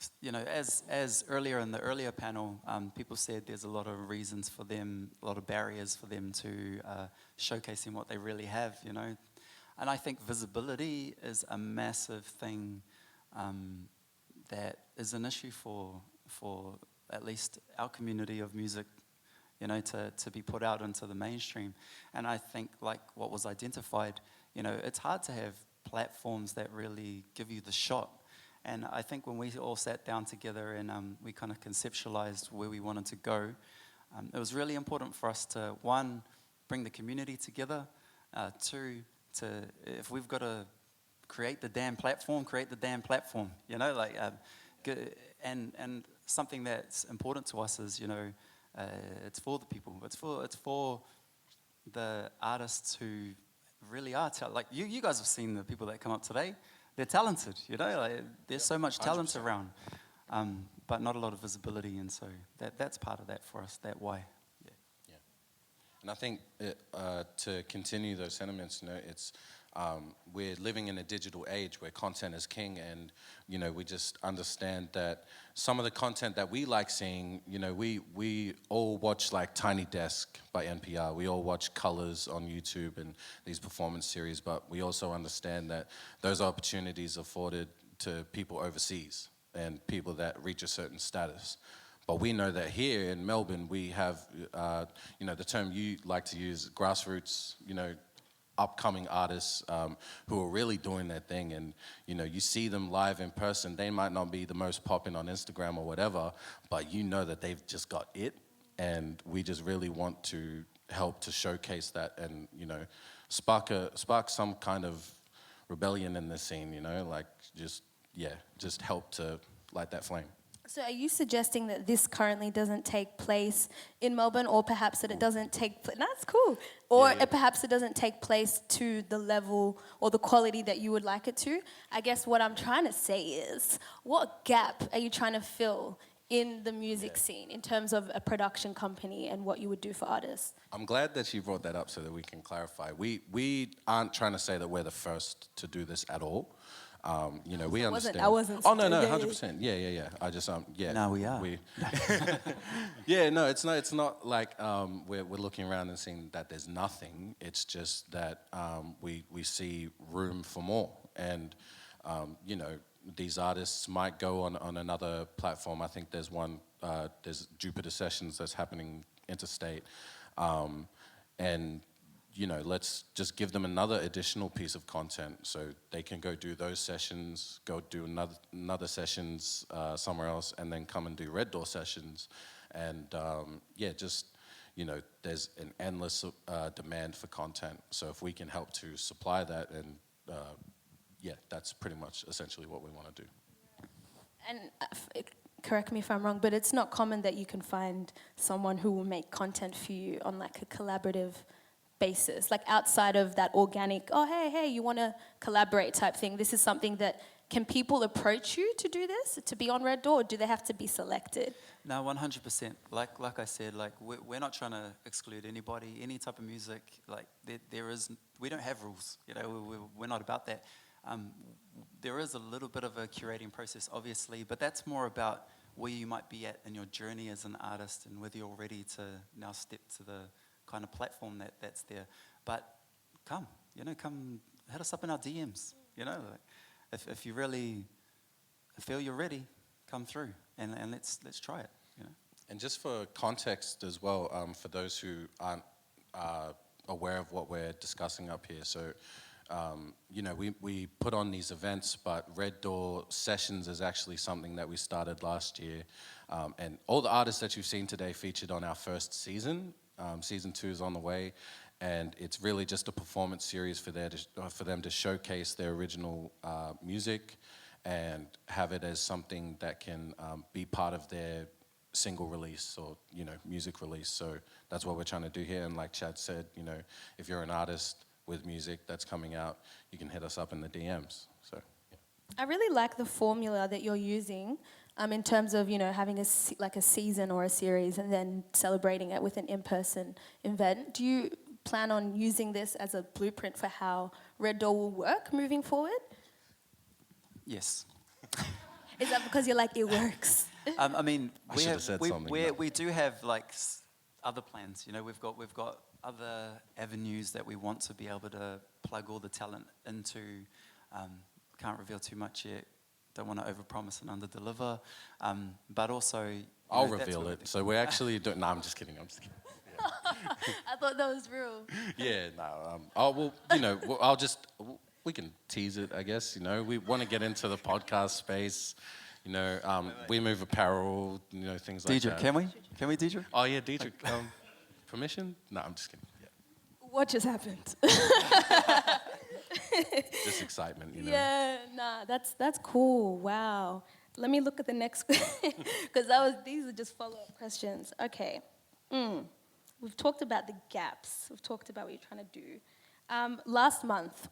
as earlier in the earlier panel, people said there's a lot of reasons for them, a lot of barriers for them to showcasing what they really have, And I think visibility is a massive thing that is an issue for at least our community of music, to be put out into the mainstream. And I think, like what was identified, it's hard to have platforms that really give you the shot. And I think when we all sat down together and we kind of conceptualized where we wanted to go, it was really important for us to, one, bring the community together, two, if we've got to create the damn platform, and something that's important to us is, it's for the people. It's for the artists who really are like you guys have seen the people that come up today. They're talented, there's so much talent 100%. Around, but not a lot of visibility, and so that's part of that for us. That why. Yeah. And I think to continue those sentiments, it's we're living in a digital age where content is king, and we just understand that some of the content that we like seeing, we all watch like Tiny Desk by NPR, we all watch Colors on YouTube and these performance series, but we also understand that those opportunities are afforded to people overseas and people that reach a certain status. But we know that here in Melbourne, we have, the term you like to use, grassroots, upcoming artists who are really doing their thing, and you see them live in person. They might not be the most popping on Instagram or whatever, but that they've just got it, and we just really want to help to showcase that and spark some kind of rebellion in the scene, just help to light that flame. So are you suggesting that this currently doesn't take place in Melbourne, or perhaps that it doesn't take place, that's cool, or perhaps it doesn't take place to the level or the quality that you would like it to? I guess what I'm trying to say is, what gap are you trying to fill in the music scene in terms of a production company and what you would do for artists? I'm glad that you brought that up so that we can clarify. We aren't trying to say that we're the first to do this at all. We understand. I wasn't. Oh no, 100%. Yeah. I just Now we are. It's not like we're looking around and seeing that there's nothing. It's just that we see room for more, and these artists might go on another platform. I think there's one. There's Jupiter Sessions that's happening interstate, and. Let's just give them another additional piece of content so they can go do those sessions, go do another sessions somewhere else, and then come and do Red Door sessions. And there's an endless demand for content. So if we can help to supply that, and that's pretty much essentially what we want to do. And correct me if I'm wrong, but it's not common that you can find someone who will make content for you on like a collaborative basis, like outside of that organic, hey, you want to collaborate type thing. This is something that, can people approach you to do this, to be on Red Door, or do they have to be selected? No, 100%. Like I said, we're not trying to exclude anybody, any type of music. Like we don't have rules. We're not about that. There is a little bit of a curating process, obviously, but that's more about where you might be at in your journey as an artist and whether you're ready to now step to the kind of platform that's there. But come hit us up in our DMs, if you really feel you're ready, come through and let's try it, And just for context as well, for those who aren't aware of what we're discussing up here, so you know, we put on these events, but Red Door Sessions is actually something that we started last year. And all the artists that you've seen today featured on our first season. Season 2 is on the way. And it's really just a performance series for them to showcase their original music and have it as something that can be part of their single release or, you know, music release. So that's what we're trying to do here. And like Chad said, you know, if you're an artist with music that's coming out, you can hit us up in the DMs. So, yeah. I really like the formula that you're using in terms of, you know, having like a season or a series and then celebrating it with an in-person event. Do you plan on using this as a blueprint for how Red Door will work moving forward? Yes. Is that because you're like, it works? I mean, we do have like other plans. You know, we've got other avenues that we want to be able to plug all the talent into. Can't reveal too much yet. Don't want to overpromise and underdeliver. But also, I'll reveal it. So we're actually doing. No, I'm just kidding. I thought that was real. Yeah, no. Well, you know, we can tease it, I guess. You know, we want to get into the podcast space. You know, we move apparel. You know, things like Diederich, that. can we, Diederich? Oh yeah, Diederich. Permission? No, I'm just kidding. Yeah. What just happened? Just excitement, you know. Yeah, nah, that's cool. Wow. Let me look at the next because these are just follow-up questions. Okay. We've talked about the gaps. We've talked about what you're trying to do. Last month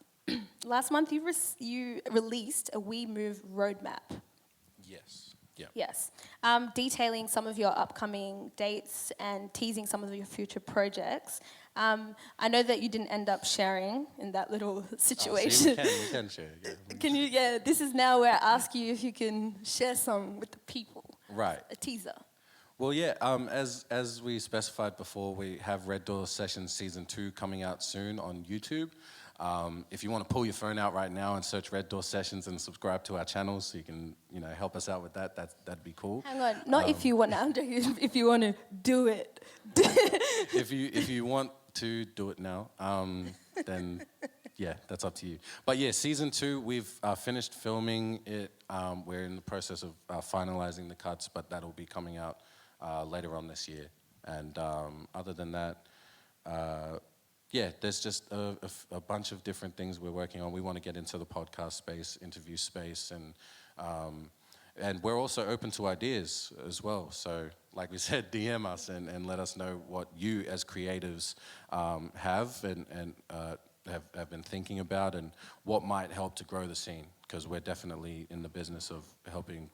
you released a We Move roadmap. Yes. Yeah. Yes. Detailing some of your upcoming dates and teasing some of your future projects. I know that you didn't end up sharing in that little situation. Oh, see, you can share. Yeah. Can you? Yeah. This is now where I ask you if you can share some with the people. Right. A teaser. Well, yeah, as we specified before, we have Red Door Sessions Season 2 coming out soon on YouTube. If you want to pull your phone out right now and search Red Door Sessions and subscribe to our channel so you can, you know, help us out with that'd be cool. Hang on, not if you want to, if you want to do it. If you want to do it now, then yeah, that's up to you. But yeah, Season 2, we've finished filming it. We're in the process of finalizing the cuts, but that'll be coming out later on this year. And other than that, yeah, there's just a bunch of different things we're working on. We want to get into the podcast space, interview space, and we're also open to ideas as well. So, like we said, DM us and let us know what you as creatives have and have been thinking about and what might help to grow the scene, because we're definitely in the business of helping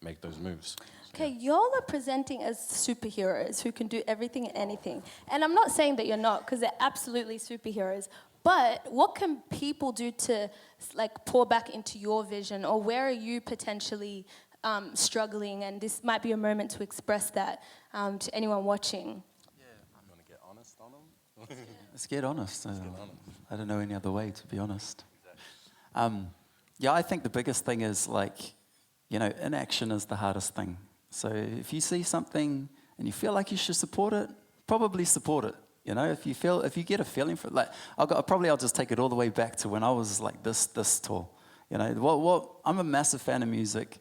make those moves. Okay, y'all are presenting as superheroes who can do everything and anything. And I'm not saying that you're not, because they're absolutely superheroes. But what can people do to like pour back into your vision, or where are you potentially struggling? And this might be a moment to express that to anyone watching. Yeah, you want to get honest on them? Let's get honest. Let's get honest. I don't know any other way, to be honest. Yeah, I think the biggest thing is like, you know, inaction is the hardest thing. So if you see something and you feel like you should support it, probably support it. You know, if you get a feeling for it, like I'll just take it all the way back to when I was like this tall. You know, I'm a massive fan of music,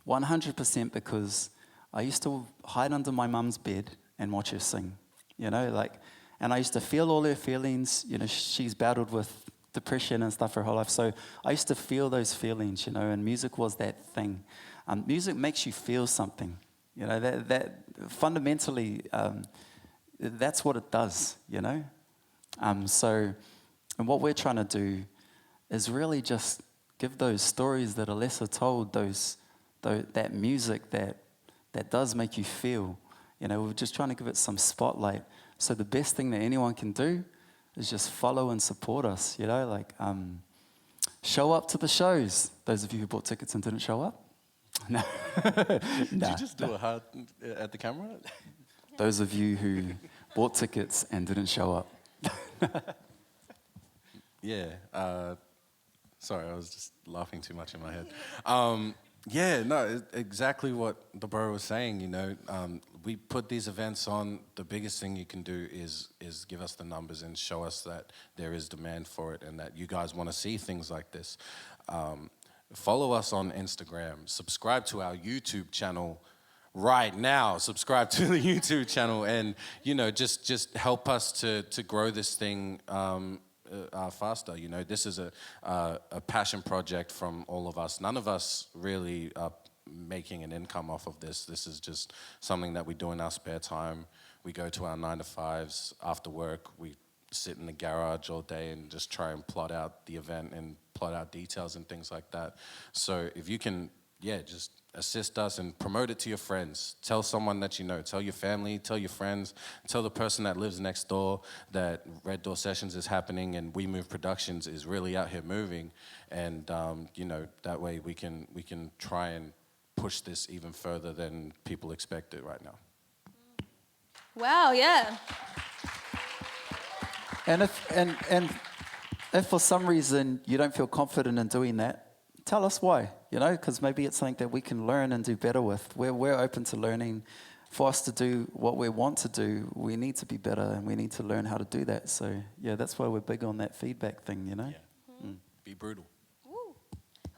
100% because I used to hide under my mum's bed and watch her sing. You know, like, and I used to feel all her feelings. You know, she's battled with depression and stuff her whole life. So I used to feel those feelings, you know, and music was that thing. Music makes you feel something, you know, that fundamentally, that's what it does, you know. So, and what we're trying to do is really just give those stories that are lesser told, that music that does make you feel, you know, we're just trying to give it some spotlight. So the best thing that anyone can do is just follow and support us, you know, like show up to the shows. Those of you who bought tickets and didn't show up. No. Did you just do a heart at the camera? Those of you who bought tickets and didn't show up. Yeah. Sorry, I was just laughing too much in my head. Yeah, no, exactly what the bro was saying, you know. We put these events on. The biggest thing you can do is give us the numbers and show us that there is demand for it and that you guys want to see things like this. Follow us on Instagram. Subscribe to our YouTube channel right now. Subscribe to the YouTube channel and, you know, just help us to grow this thing faster. You know, this is a passion project from all of us. None of us really are making an income off of this. This is just something that we do in our spare time. We go to our 9-to-5s after work. We sit in the garage all day and just try and plot out the event and plot out details and things like that. So if you can, yeah, just assist us and promote it to your friends. Tell someone that you know. Tell your family, tell your friends, tell the person that lives next door that Red Door Sessions is happening and We Move Productions is really out here moving. And, you know, that way we can try and push this even further than people expect it right now. Wow, yeah. And if for some reason you don't feel confident in doing that, tell us why, you know, because maybe it's something that we can learn and do better with. We're open to learning. For us to do what we want to do, we need to be better and we need to learn how to do that. So, yeah, that's why we're big on that feedback thing, you know? Yeah. Be brutal.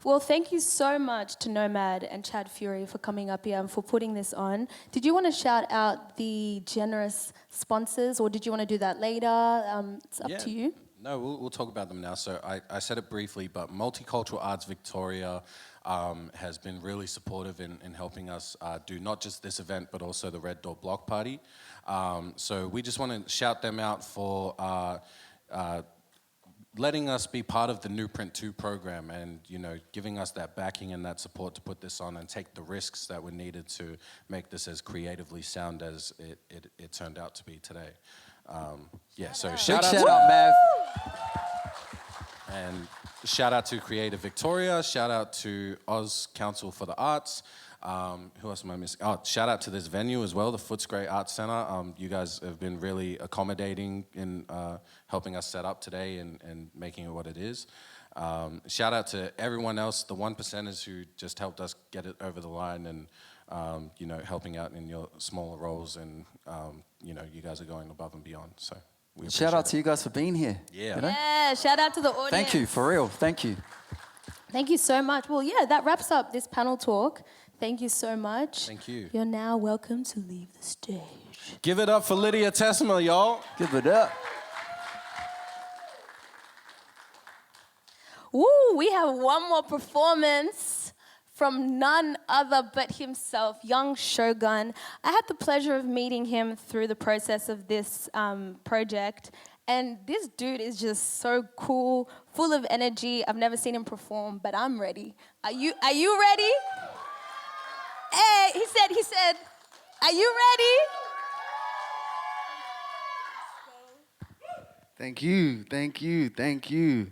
Well, thank you so much to Nomad and Chad Fury for coming up here and for putting this on. Did you want to shout out the generous sponsors, or did you want to do that later? It's up to you. No, we'll talk about them now. So I said it briefly, but Multicultural Arts Victoria has been really supportive in helping us do not just this event, but also the Red Door Block Party. So we just want to shout them out for letting us be part of the NEWPRINT2 program and, you know, giving us that backing and that support to put this on and take the risks that were needed to make this as creatively sound as it turned out to be today. Yeah, so shout out, Mav. And shout out to Creative Victoria, shout out to Oz Council for the Arts. Who else am I missing? Oh, shout out to this venue as well, the Footscray Arts Center. You guys have been really accommodating in helping us set up today and making it what it is. Shout out to everyone else, the 1%ers who just helped us get it over the line and, you know, helping out in your smaller roles and, you know, you guys are going above and beyond. So we Shout out to you guys for being here. Yeah. You know? Yeah, shout out to the audience. Thank you, for real. Thank you. Thank you so much. Well, yeah, that wraps up this panel talk. Thank you so much. Thank you. You're now welcome to leave the stage. Give it up for Lydia Tesema, y'all. Give it up. Woo, we have one more performance from none other but himself, young Shogun. I had the pleasure of meeting him through the process of this project. And this dude is just so cool, full of energy. I've never seen him perform, but I'm ready. Are you ready? Hey, he said, are you ready? Thank you.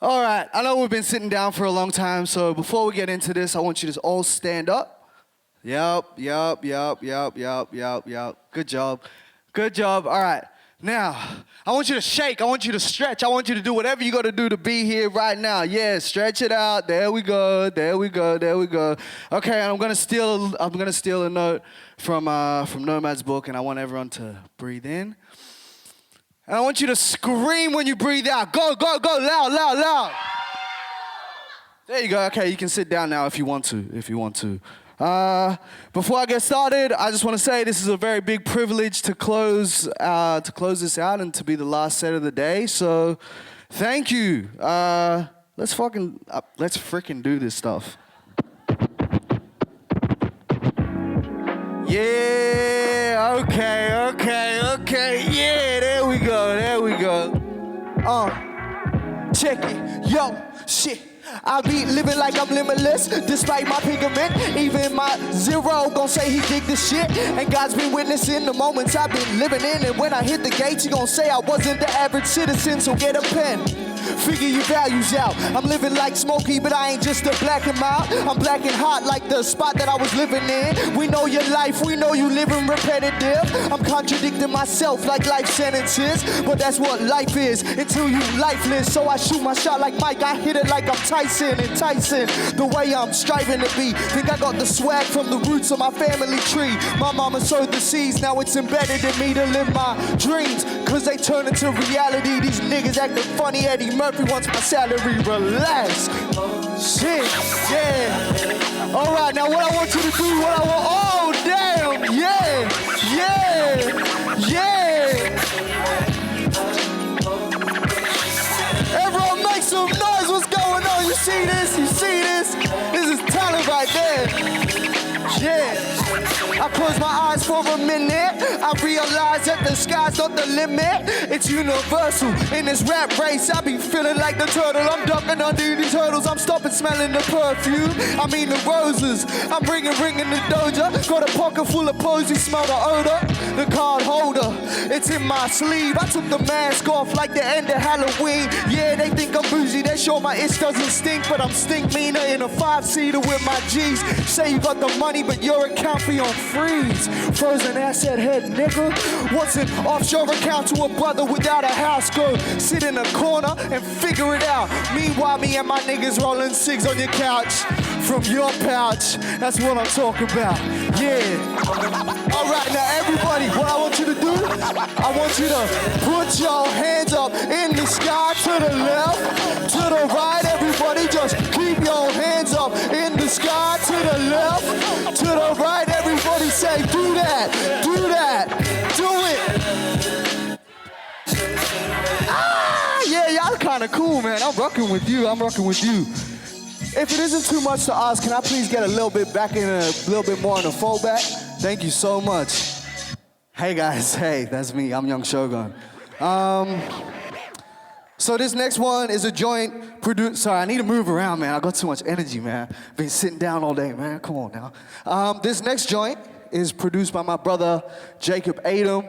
All right, I know we've been sitting down for a long time, so before we get into this, I want you to all stand up. Yup. Good job. All right. Now, I want you to shake. I want you to stretch. I want you to do whatever you got to do to be here right now. Yeah, stretch it out. There we go. Okay, and I'm gonna steal a note from Nomad's book, and I want everyone to breathe in. And I want you to scream when you breathe out. Go, loud. There you go. Okay, you can sit down now if you want to. Before I get started, I just want to say this is a very big privilege to close this out and to be the last set of the day. So, thank you. Let's freaking do this stuff. Yeah. Okay. Yeah. There we go. Check it. Yo, shit. I be living like I'm limitless, despite my pigment. Even my zero gon' say he dig this shit. And God's been witnessing the moments I've been living in. And when I hit the gates, he gon' say I wasn't the average citizen, so get a pen. Figure your values out. I'm living like Smokey, but I ain't just a black and mild. I'm black and hot like the spot that I was living in. We know your life, we know you living repetitive. I'm contradicting myself like life sentences, but that's what life is until you lifeless. So I shoot my shot like Mike, I hit it like I'm Tyson, enticing the way I'm striving to be. Think I got the swag from the roots of my family tree. My mama sowed the seeds, now it's embedded in me to live my dreams, cause they turn into reality. These niggas acting funny, Eddie Murphy wants my salary. Relax. Shit, yeah. Alright, now what I want you to do, oh damn, yeah. Everyone make some noise, what's going on? You see this? This is talent right there. Yeah. I close my eyes for a minute. I realize that the sky's not the limit. It's universal. In this rap race, I be feeling like the turtle. I'm ducking under these hurdles. I'm stopping smelling the perfume. I mean the roses. I'm ringing the doja. Got a pocket full of posies. Smell the odor. The card holder. It's in my sleeve. I took the mask off like the end of Halloween. Yeah, they think I'm bougie. They sure my itch doesn't stink, but I'm stink meaner in a 5-seater with my G's. Say you got the money, but your account be on freeze. Frozen asset head nigga. What's an offshore account to a brother without a house? Go sit in a corner and figure it out. Meanwhile, me and my niggas rolling cigs on your couch. From your pouch, that's what I'm talking about. Yeah. Alright, now everybody, what I want you to do, I want you to put your hands up in the sky to the left, to the right. Everybody just keep your hands up in the sky to the left, to the right. Everybody say, do that, do it. Yeah, y'all kind of cool, man. I'm rocking with you. If it isn't too much to ask, can I please get a little bit back in a little bit more on the fallback? Thank you so much. Hey guys, hey, that's me. I'm Young Shogun. So this next one is a joint produced. Sorry, I need to move around, man. I got too much energy, man. Been sitting down all day, man. Come on now. This next joint is produced by my brother Jacob Adam.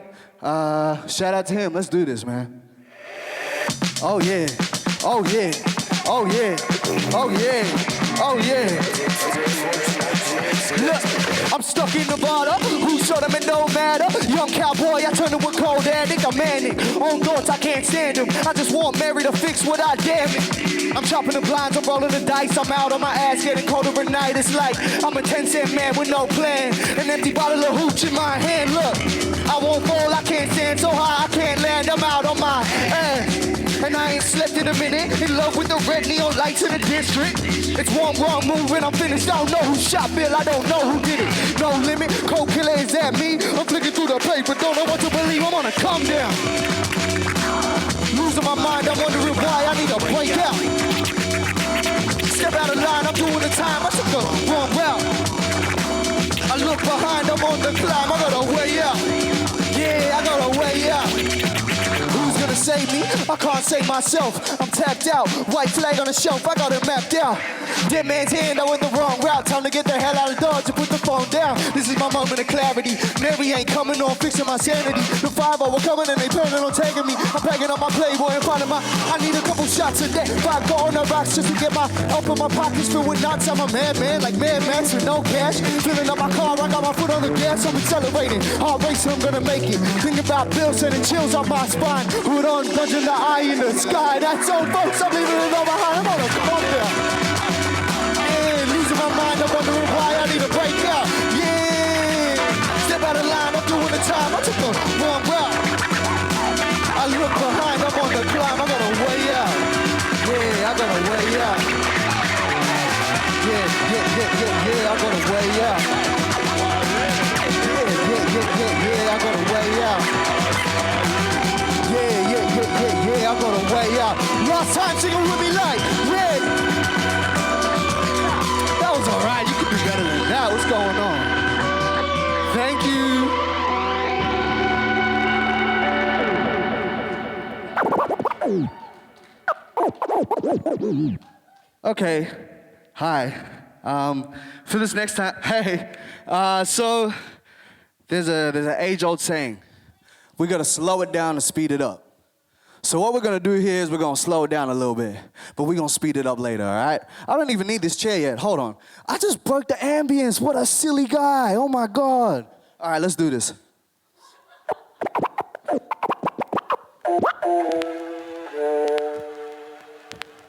Shout out to him. Let's do this, man. Oh yeah. Oh yeah. Oh yeah. Oh yeah. Oh yeah. Look, I'm stuck in Nevada. Who shot him, it don't matter. Young cowboy, I turn to a cold addict. I'm manic. On thoughts, I can't stand them. I just want Mary to fix what I damn it. I'm chopping the blinds, I'm rolling the dice. I'm out on my ass, getting cold every night. It's like I'm a 10-cent man with no plan. An empty bottle of hooch in my hand. Look, I won't fall, I can't stand so high, I can't land. I'm out on my ass. And I ain't slept in a minute. In love with the red neon lights in the district. It's one wrong move and I'm finished. I don't know who shot Bill, I don't know who did it. No limit, cold killer, is that me? I'm flicking through the paper, don't know what to believe. I'm on a come down. Losing my mind, I'm wondering why I need a break out. Step out of line, I'm doing the time. I took the wrong route. I look behind, I'm on the climb. I got a way out. Yeah, I got a way out. Who's gonna save me? I can't save myself. I'm tapped out. White flag on the shelf, I got it mapped out. Dead man's hand, I went the wrong route. Time to get the hell out of Dodge and put the phone down. This is my moment of clarity. Mary ain't coming on, fixing my sanity. The 5-0 were coming and they planning on taking me. I'm packing up my Playboy in front of my. I need a couple shots a day. 5 go on the rocks just to get my open my pockets filled with knots. I'm a madman like Mad Max with no cash. Filling up my car, I got my foot on the gas. I'm accelerating. Hard race, I'm gonna make it. Think about Bill sending chills up my spine. Hood on, dodging the eye in the sky. That's all, folks. I'm leaving it all behind. I'm on a come down. Yeah, losing my mind. I'm wondering why I need a break out. Yeah, step out of line. I'm doing the time. I took the wrong route. I look behind. I'm on the climb. I got a way out. Yeah, I got a way out. Yeah, I got a way out. Yeah, I got a way out. Yeah, I got a way out. Last time singing with me like, yeah. That was all right. You could do better than that. What's going on? Thank you. Okay. Hi. For this next time, hey. So there's an age-old saying. We gotta slow it down and speed it up. So what we're gonna do here is we're gonna slow it down a little bit, but we're gonna speed it up later, all right? I don't even need this chair yet, hold on. I just broke the ambience, what a silly guy, oh my God. All right, let's do this.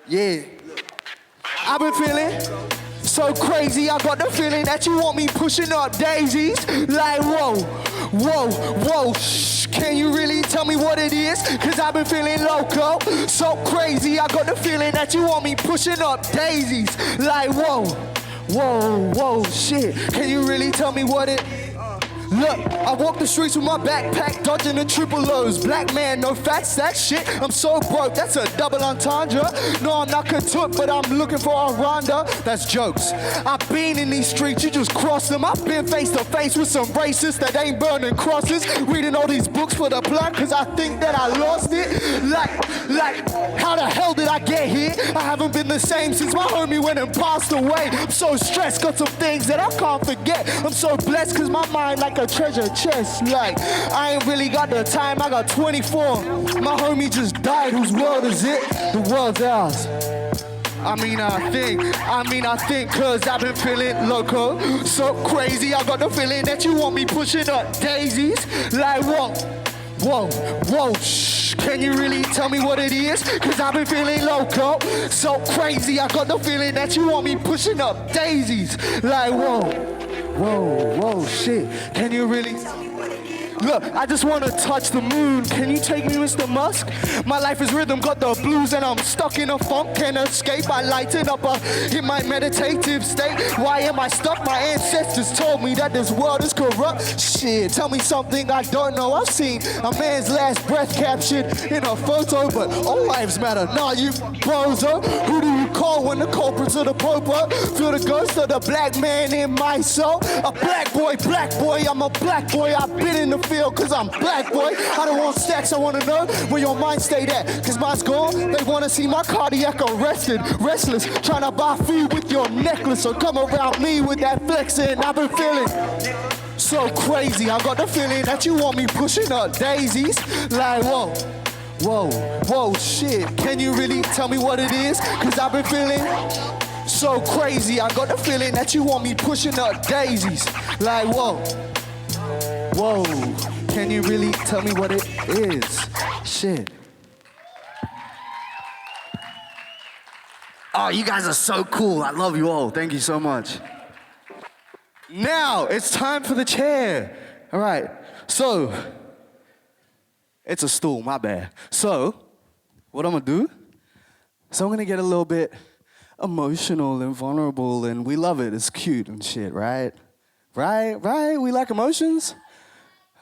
Yeah, I've been feeling so crazy, I got the feeling that you want me pushing up daisies. Like, whoa, whoa, whoa, shh. Can you really tell me what it is? Cause I've been feeling loco, so crazy, I got the feeling that you want me pushing up daisies. Like, whoa, whoa, whoa, shit. Can you really tell me what it? Look, I walk the streets with my backpack, dodging the triple O's. Black man, no fats, that shit. I'm so broke, that's a double entendre. No, I'm not content, but I'm looking for a Rhonda. That's jokes. I've been in these streets, you just cross them. I've been face to face with some racists that ain't burning crosses. Reading all these books for the plot, cause I think that I lost it. Like, how the hell did I get here? I haven't been the same since my homie went and passed away. I'm so stressed, got some things that I can't forget. I'm so blessed, cause my mind like a treasure chest. Like, I ain't really got the time, I got 24. My homie just died, whose world is it? The world's ours. I think, cause I've been feeling loco, so crazy, I got the feeling that you want me pushing up daisies. Like, whoa, whoa, whoa, shh. Can you really tell me what it is? Cause I've been feeling loco, so crazy, I got the feeling that you want me pushing up daisies. Like, whoa, whoa, whoa, shit. Can you really? Look, I just wanna touch the moon. Can you take me, Mr. Musk? My life is rhythm, got the blues, and I'm stuck in a funk. Can't escape, I lighten up in my meditative state. Why am I stuck? My ancestors told me that this world is corrupt. Shit, tell me something I don't know. I've seen a man's last breath captured in a photo, but all lives matter. Nah, you bozo. Who do you call when the culprits of the popo? Feel the ghost of the black man in my soul. A black boy, I'm a black boy. I've been in the field cause I'm black, boy. I don't want stacks, I wanna know where your mind stayed at. Cause mine's gone, they wanna see my cardiac arrested. Restless, trying to buy food with your necklace. So come around me with that flexing. I've been feeling so crazy, I got the feeling that you want me pushing up daisies. Like, whoa, whoa, whoa, shit. Can you really tell me what it is? Cause I've been feeling so crazy, I got the feeling that you want me pushing up daisies. Like, whoa, whoa, can you really tell me what it is? Shit. Oh, you guys are so cool. I love you all. Thank you so much. Now, it's time for the chair. All right, so, it's a stool, my bad. So, what I'm gonna do, so I'm gonna get a little bit emotional and vulnerable, and we love it. It's cute and shit, right? Right? We like emotions?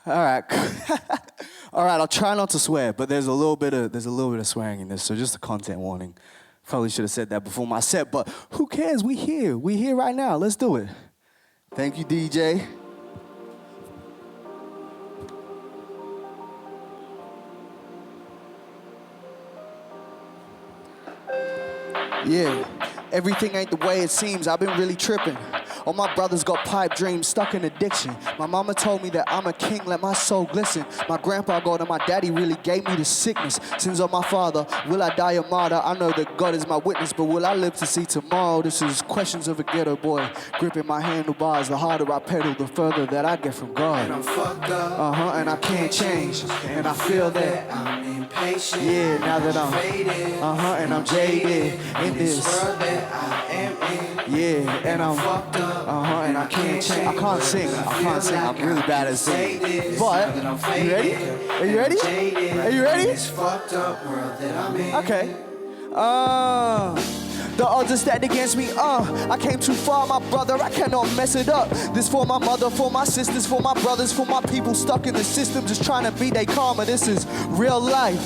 All right. All right, I'll try not to swear, but there's a little bit of swearing in this, so just a content warning. Probably should have said that before my set, but who cares? We here right now. Let's do it. Thank you, DJ. Yeah, everything ain't the way it seems. I've been really tripping. All my brothers got pipe dreams, stuck in addiction. My mama told me that I'm a king, let my soul glisten. My grandpa God and my daddy really gave me the sickness. Sins of my father, will I die a martyr? I know that God is my witness, but will I live to see tomorrow? This is questions of a ghetto boy, gripping my handlebars. The harder I pedal, the further that I get from God. And I'm fucked up, and I can't change, and I feel that I'm impatient. Yeah, now that I'm faded, and I'm jaded in this world that I am in. Yeah, and I'm fucked up. and I can't change. I can't sing. I'm really bad at singing. But you ready? Are you ready? Are you ready? This fucked up world that I'm in. Okay. The odds are stacked against me, I came too far, my brother, I cannot mess it up. This for my mother, for my sisters, for my brothers, for my people stuck in the system, just trying to be their karma. This is real life.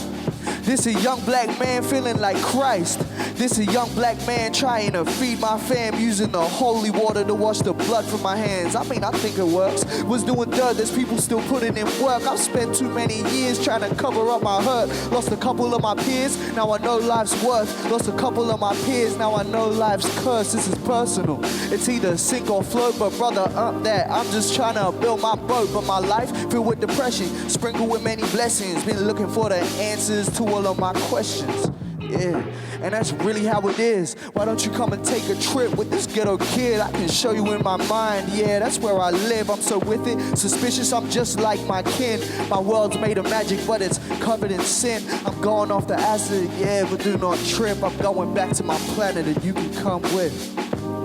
This a young black man feeling like Christ. This a young black man trying to feed my fam, using the holy water to wash the blood from my hands. I mean, I think it works. Was doing dirt, there's people still putting in work. I've spent too many years trying to cover up my hurt. Lost a couple of my peers, now I know life's worth. Lost a couple of my peers, now I know life's curse. This is personal. It's either sink or float, but brother, that. I'm just trying to build my boat, but my life filled with depression, sprinkled with many blessings. Been looking for the answers to all of my questions. Yeah, and that's really how it is. Why don't you come and take a trip with this ghetto kid? I can show you in my mind. Yeah, that's where I live. I'm so with it. Suspicious, I'm just like my kin. My world's made of magic, but it's covered in sin. I'm going off the acid, yeah, but do not trip. I'm going back to my planet and you can come with.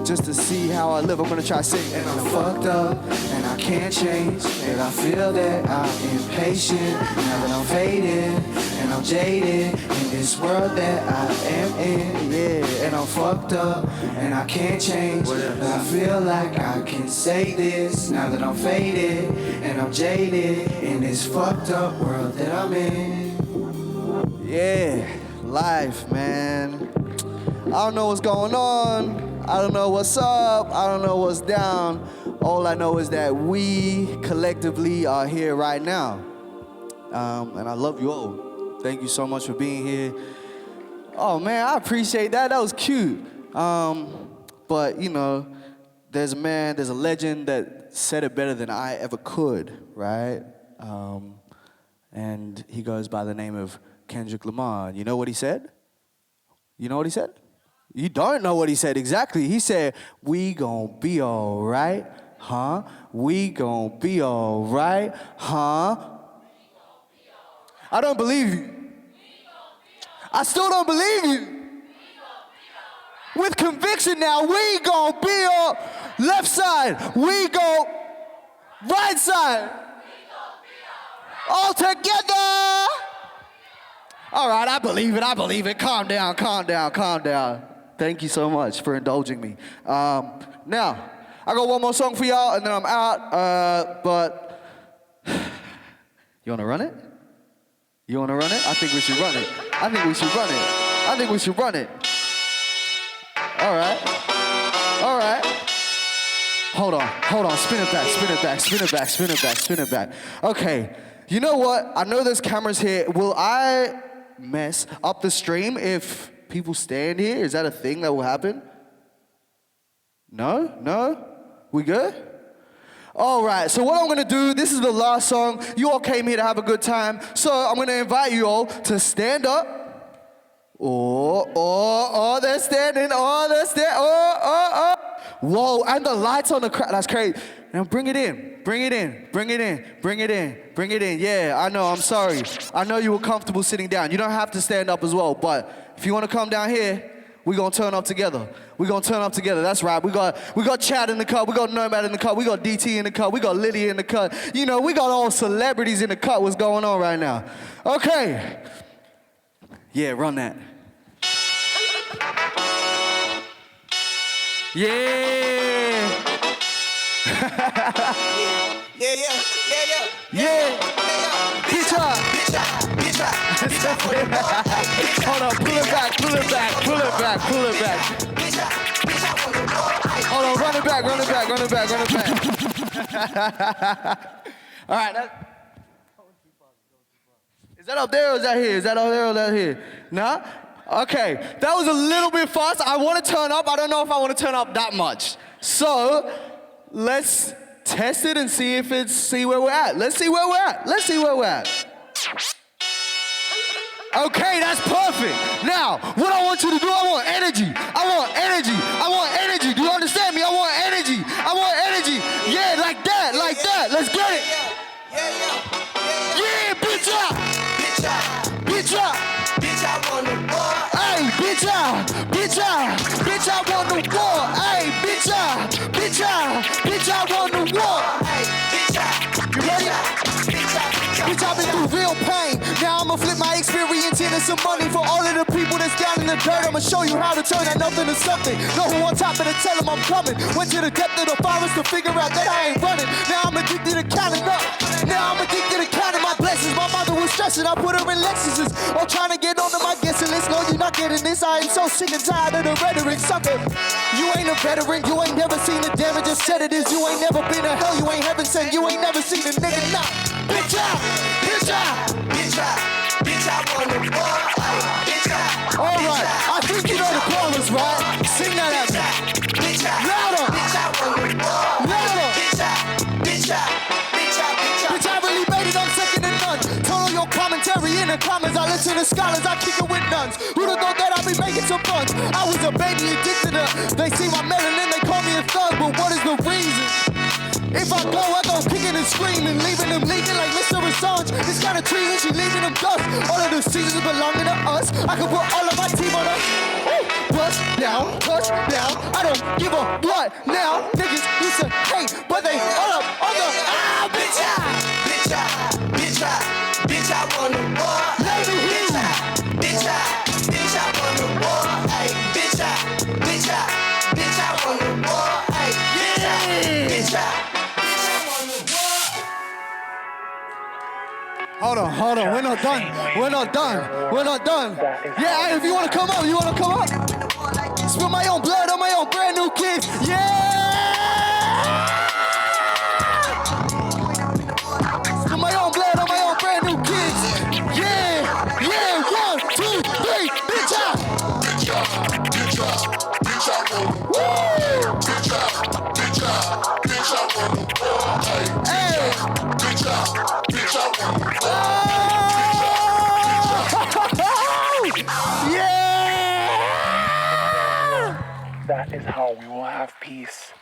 Just to see how I live, I'm gonna try to sing. And I'm fucked up, and I can't change. And I feel that I'm impatient. Now that I'm faded, and I'm jaded in this world that I am in. Yeah, and I'm fucked up, and I can't change. But I feel like I can say this. Now that I'm faded, and I'm jaded in this fucked up world that I'm in. Yeah, life, man. I don't know what's going on. I don't know what's up, I don't know what's down. All I know is that we collectively are here right now. And I love you all. Thank you so much for being here. Oh man, I appreciate that, that was cute. But you know, there's a legend that said it better than I ever could, right? And he goes by the name of Kendrick Lamar. You know what he said? You know what he said? You don't know what he said exactly. He said, we gon' be all right, huh? We gon' be all right, huh? I don't believe you. I still don't believe you. With conviction now, we gon' be all left side. We go right side. All together. All right, I believe it, I believe it. Calm down, calm down, calm down. Thank you so much for indulging me. Now, I got one more song for y'all and then I'm out, but you wanna run it? You wanna run it? I think we should run it. I think we should run it. I think we should run it. All right, all right. Hold on, spin it back, spin it back, spin it back, spin it back, spin it back. Okay, you know what? I know there's cameras here. Will I mess up the stream if people stand here? Is that a thing that will happen? No? No? We good? All right, so what I'm gonna do, this is the last song. You all came here to have a good time, so I'm gonna invite you all to stand up. Oh, they're standing, oh. Whoa, and the lights on the crowd, that's crazy. Now bring it in, bring it in, bring it in, bring it in, bring it in. Yeah, I know, I'm sorry. I know you were comfortable sitting down. You don't have to stand up as well, but if you want to come down here, we're going to turn up together. We're going to turn up together, that's right. We got Chad in the cut, we got Nomad in the cut, we got DT in the cut, we got Lydia in the cut. You know, we got all celebrities in the cut. What's going on right now? Okay. Yeah, run that. Yeah. Yeah. Pizza. Hold on, pull it back. Hold on, run it back. All right. Is that up there or is that here? Is that up there or that here? Nah? Okay, that was a little bit fast. I want to turn up. I don't know if I want to turn up that much. So let's test it and see where we're at. Let's see where we're at. Okay, that's perfect. Now, what I want you to do, I want energy. Do you understand me? I want energy. Yeah, like that. Let's get it. Yeah, bitch up. Hey, bitch I want the war. Hey, bitch I want the war. You ready? Bitch, I've been through real pain. Now I'ma flip my experience into some money for all of the people that's down in the dirt. I'ma show you how to turn that nothing to something. Know who on top of the tell them I'm coming. Went to the depth of the forest to figure out that I ain't running. Now I'm addicted to counting up. Now I'm addicted to counting my blessings. My mother was stressing, I put her in Lexuses. Or trying to get onto my guessing list. No, you're not getting this. I am so sick and tired of the rhetoric, sucker. You ain't a veteran, you ain't never seen the damage. Just said it is. You ain't never been to hell, you ain't heaven sent. You ain't never seen a nigga not. Bitch I want the war. All right, I think you know the chorus, right? Sing that at me. Louder. Bitch, I really made it, I'm second to none. Total your commentary in the comments, I listen to scholars. guns. Who'd have thought that I'd be making some funds? I was a baby addicted to. They see my melanin, they call me a thug, but what is the reason? If I go kicking and screaming, leaving them leaking like Mr. Assange. This kind of treason, she leaving them dust. All of the seasons belonging to us. I can put all of my team on us. Bust down, touch down. I don't give a what now. Niggas used to hate, but they all up on the bitch I want the war. Lady bitch I want the war. Hey, bitch I want the war. Hey, bitch I. Hold on, we're not done. Yeah, hey, if you wanna come up, Spill my own blood on my own brand new kids, yeah! Spill my own blood on my own brand new kids, yeah! 1, 2, 3, bitch That is how we will have peace.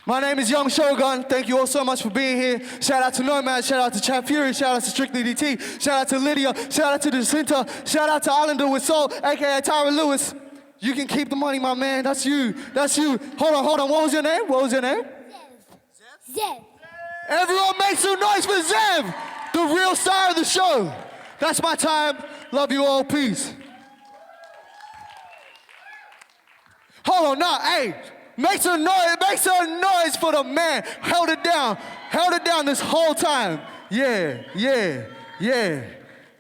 My name is Young Shogun. Thank you all so much for being here. Shout out to Nomad, shout out to Chad Fury, shout out to Strictly D.T, shout out to Lydia, shout out to JACINTA, shout out to IslanderWitSoul, aka Tyra Lewis. You can keep the money, my man. That's you. Hold on. What was your name? Zev. Everyone make some noise for Zev, the real star of the show. That's my time. Love you all. Peace. Hold on, now, hey, make some noise for the man. Held it down this whole time. Yeah.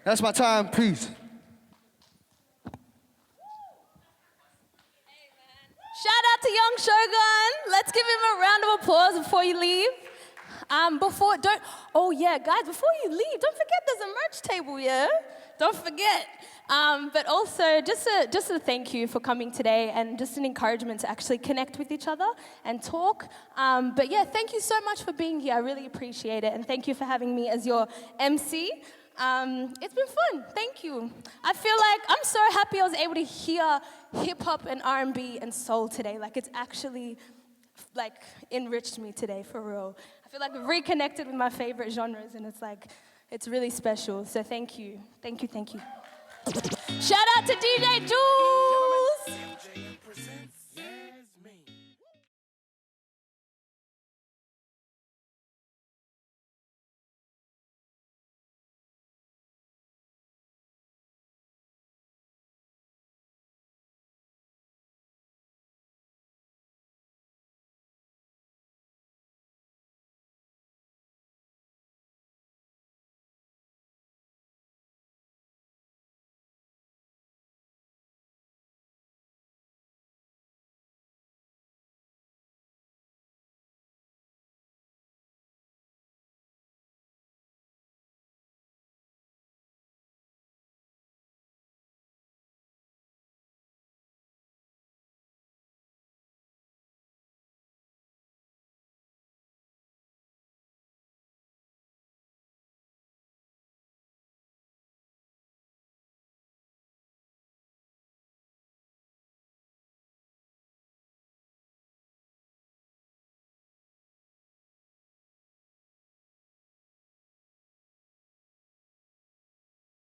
That's my time, peace. Shout out to Young Shogun. Let's give him a round of applause before you leave. Before you leave, don't forget there's a merch table, yeah? Don't forget. But also, just a thank you for coming today and just an encouragement to actually connect with each other and talk. But yeah, thank you so much for being here. I really appreciate it. And thank you for having me as your MC. It's been fun. Thank you. I feel like I'm so happy I was able to hear hip-hop and R&B and soul today. Like, it's actually, like, enriched me today, for real. I feel like I've reconnected with my favorite genres, and it's really special. So thank you. Shout out to DJ Jules.